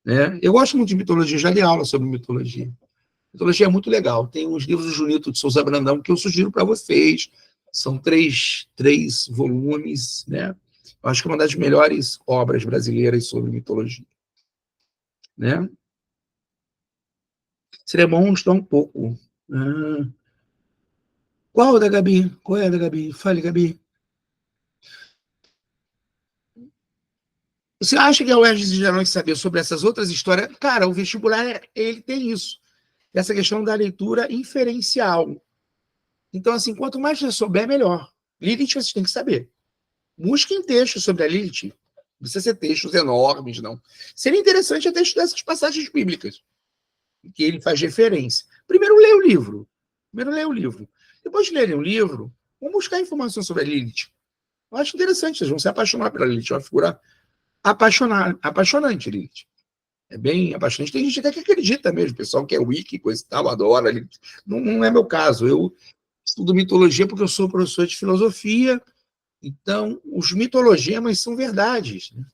Né? Eu gosto muito de mitologia, já dei aula sobre mitologia. Mitologia é muito legal. Tem os livros do Junito de Souza Brandão que eu sugiro para vocês. São três volumes, né? Eu acho que é uma das melhores obras brasileiras sobre mitologia. Né? Seria bom estudar um pouco. Qual da Gabi? Qual é da Gabi? Fale, Gabi. Você acha que a UERJ já não saber sobre essas outras histórias? Cara, o vestibular, ele tem isso. Essa questão da leitura inferencial. Então, assim, quanto mais você souber, melhor. Lilith vocês têm que saber. Busquem textos sobre a Lilith. Não precisa ser textos enormes, não. Seria interessante até estudar essas passagens bíblicas, em que ele faz referência. Primeiro, leia o livro. Depois de lerem o livro, vão buscar informações sobre a Lilith. Eu acho interessante, vocês vão se apaixonar pela Lilith. É uma figura apaixonante, Lilith. É bem apaixonante. Tem gente até que acredita mesmo, pessoal que é wiki, coisa e tal, adora. Não é meu caso. Eu estudo mitologia porque eu sou professor de filosofia, então os mitologemas são verdades, né?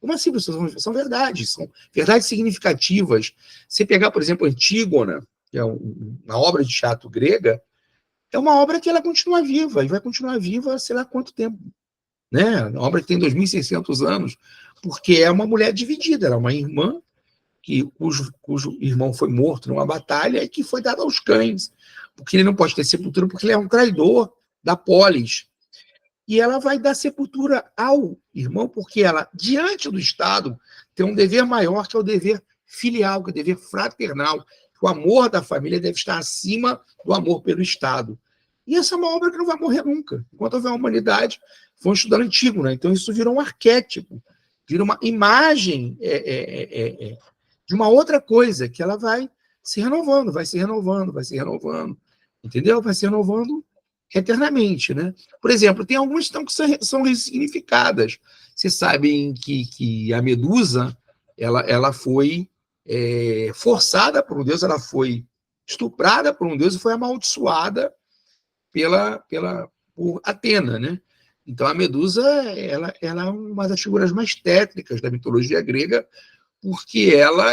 Como assim, professor? São verdades, são verdades significativas. Você pegar, por exemplo, Antígona, que é uma obra de teatro grega, é uma obra que ela continua viva, e vai continuar viva sei lá quanto tempo, né? Uma obra que tem 2.600 anos, porque é uma mulher dividida, ela é uma irmã cujo irmão foi morto numa batalha e que foi dado aos cães, porque ele não pode ter sepultura, porque ele é um traidor da polis. E ela vai dar sepultura ao irmão, porque ela, diante do Estado, tem um dever maior, que é o dever filial, que é o dever fraternal. O amor da família deve estar acima do amor pelo Estado. E essa é uma obra que não vai morrer nunca. Enquanto houver humanidade, vão estudar antigo, né? Então isso vira um arquétipo, vira uma imagem de uma outra coisa, que ela vai se renovando, vai se renovando, vai se renovando, entendeu? Vai se renovando eternamente, né? Por exemplo, tem algumas que são ressignificadas. Vocês sabem que a Medusa, ela foi forçada por um deus, ela foi estuprada por um deus e foi amaldiçoada por Atena, né? Então a Medusa, ela é uma das figuras mais tétricas da mitologia grega, porque ela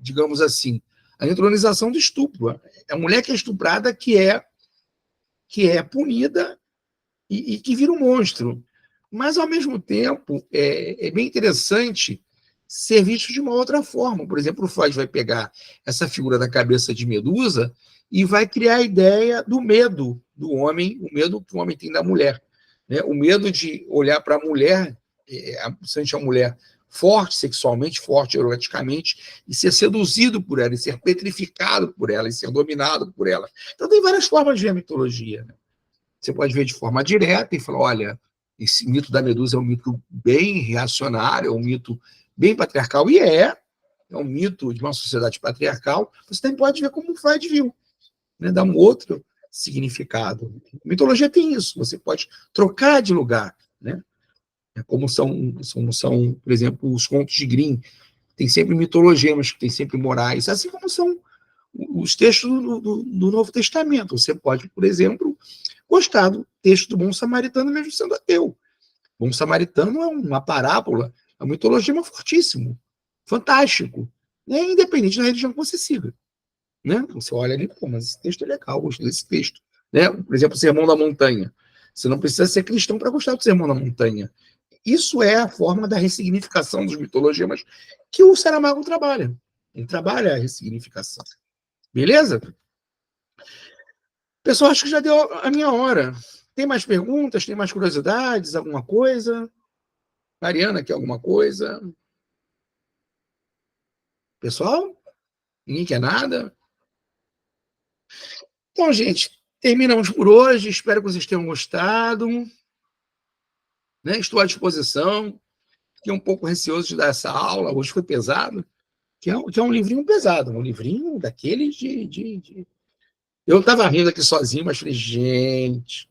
digamos assim, a entronização do estupro. É a mulher que é estuprada que é punida e que vira um monstro. Mas, ao mesmo tempo, é bem interessante ser visto de uma outra forma. Por exemplo, o Freud vai pegar essa figura da cabeça de Medusa e vai criar a ideia do medo do homem, o medo que o homem tem da mulher, né? O medo de olhar para a mulher, principalmente a mulher forte sexualmente, forte eroticamente, e ser seduzido por ela, e ser petrificado por ela, e ser dominado por ela. Então tem várias formas de ver a mitologia, né? Você pode ver de forma direta e falar, olha, esse mito da Medusa é um mito bem reacionário, é um mito bem patriarcal, e é um mito de uma sociedade patriarcal. Você também pode ver como o Freud viu, né? Dá um outro significado. A mitologia tem isso, você pode trocar de lugar, né? Como são, por exemplo, os contos de Grimm, tem sempre mitologemas, tem sempre morais, assim como são os textos do Novo Testamento. Você pode, por exemplo, gostar do texto do Bom Samaritano mesmo sendo ateu. O Bom Samaritano é uma parábola, é um mitologema fortíssimo, fantástico, né? Independente da religião que você siga, né? Você olha ali, pô, mas esse texto é legal, gostei desse texto, né? Por exemplo, o Sermão da Montanha. Você não precisa ser cristão para gostar do Sermão da Montanha. Isso é a forma da ressignificação dos mitologemas que o Saramago trabalha. Ele trabalha a ressignificação. Beleza? Pessoal, acho que já deu a minha hora. Tem mais perguntas? Tem mais curiosidades? Alguma coisa? Mariana, quer alguma coisa? Pessoal? Ninguém quer nada? Então, gente, terminamos por hoje. Espero que vocês tenham gostado. Né? Estou à disposição. Fiquei um pouco receoso de dar essa aula. Hoje foi pesado. Que é um livrinho pesado. Um livrinho daqueles de... Eu estava rindo aqui sozinho, mas falei, gente,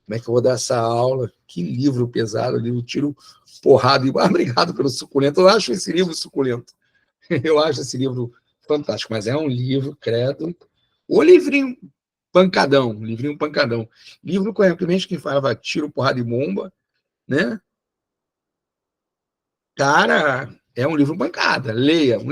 como é que eu vou dar essa aula? Que livro pesado, livro tiro porrada. Obrigado pelo suculento. Eu acho esse livro suculento. Eu acho esse livro fantástico, mas é um livro, credo. O livrinho pancadão, livrinho pancadão. Livro, corretamente, que falava tiro, porrada e bomba, né? Cara, é um livro pancada. Leiam.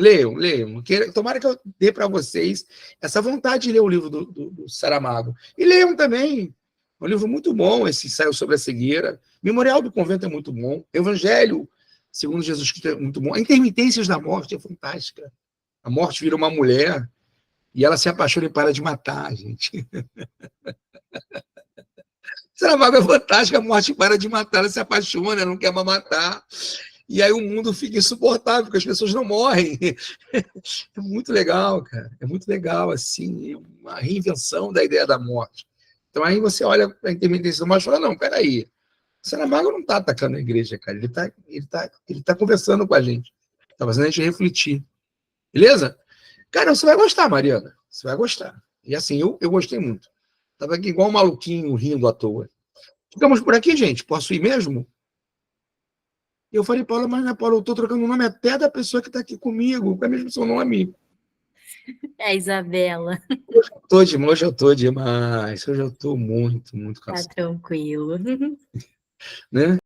Tomara que eu dê para vocês essa vontade de ler o livro do Saramago. E leiam também. É um livro muito bom, esse Ensaio sobre a Cegueira. Memorial do Convento é muito bom. Evangelho, segundo Jesus Cristo, é muito bom. A Intermitências da Morte é fantástica. A morte vira uma mulher e ela se apaixona e para de matar, gente. Saramago é fantástico, a morte para de matar, ela se apaixona, ela não quer mais matar. E aí o mundo fica insuportável, porque as pessoas não morrem. É muito legal, cara. É muito legal, assim, uma reinvenção da ideia da morte. Então aí você olha a intermitência da morte e fala, não, peraí, o Saramago não está atacando a igreja, cara. Ele tá conversando com a gente. Está fazendo a gente refletir. Beleza? Cara, você vai gostar, Mariana. Você vai gostar. E assim, eu gostei muito. Estava aqui igual um maluquinho rindo à toa. Ficamos por aqui, gente. Posso ir mesmo? E eu falei, Paula, mas não é Paula, eu estou trocando o nome até da pessoa que está aqui comigo, qual é mesmo seu nome? É, Isabela, Hoje eu estou demais, hoje eu estou muito, muito tá cansado, tranquilo. né?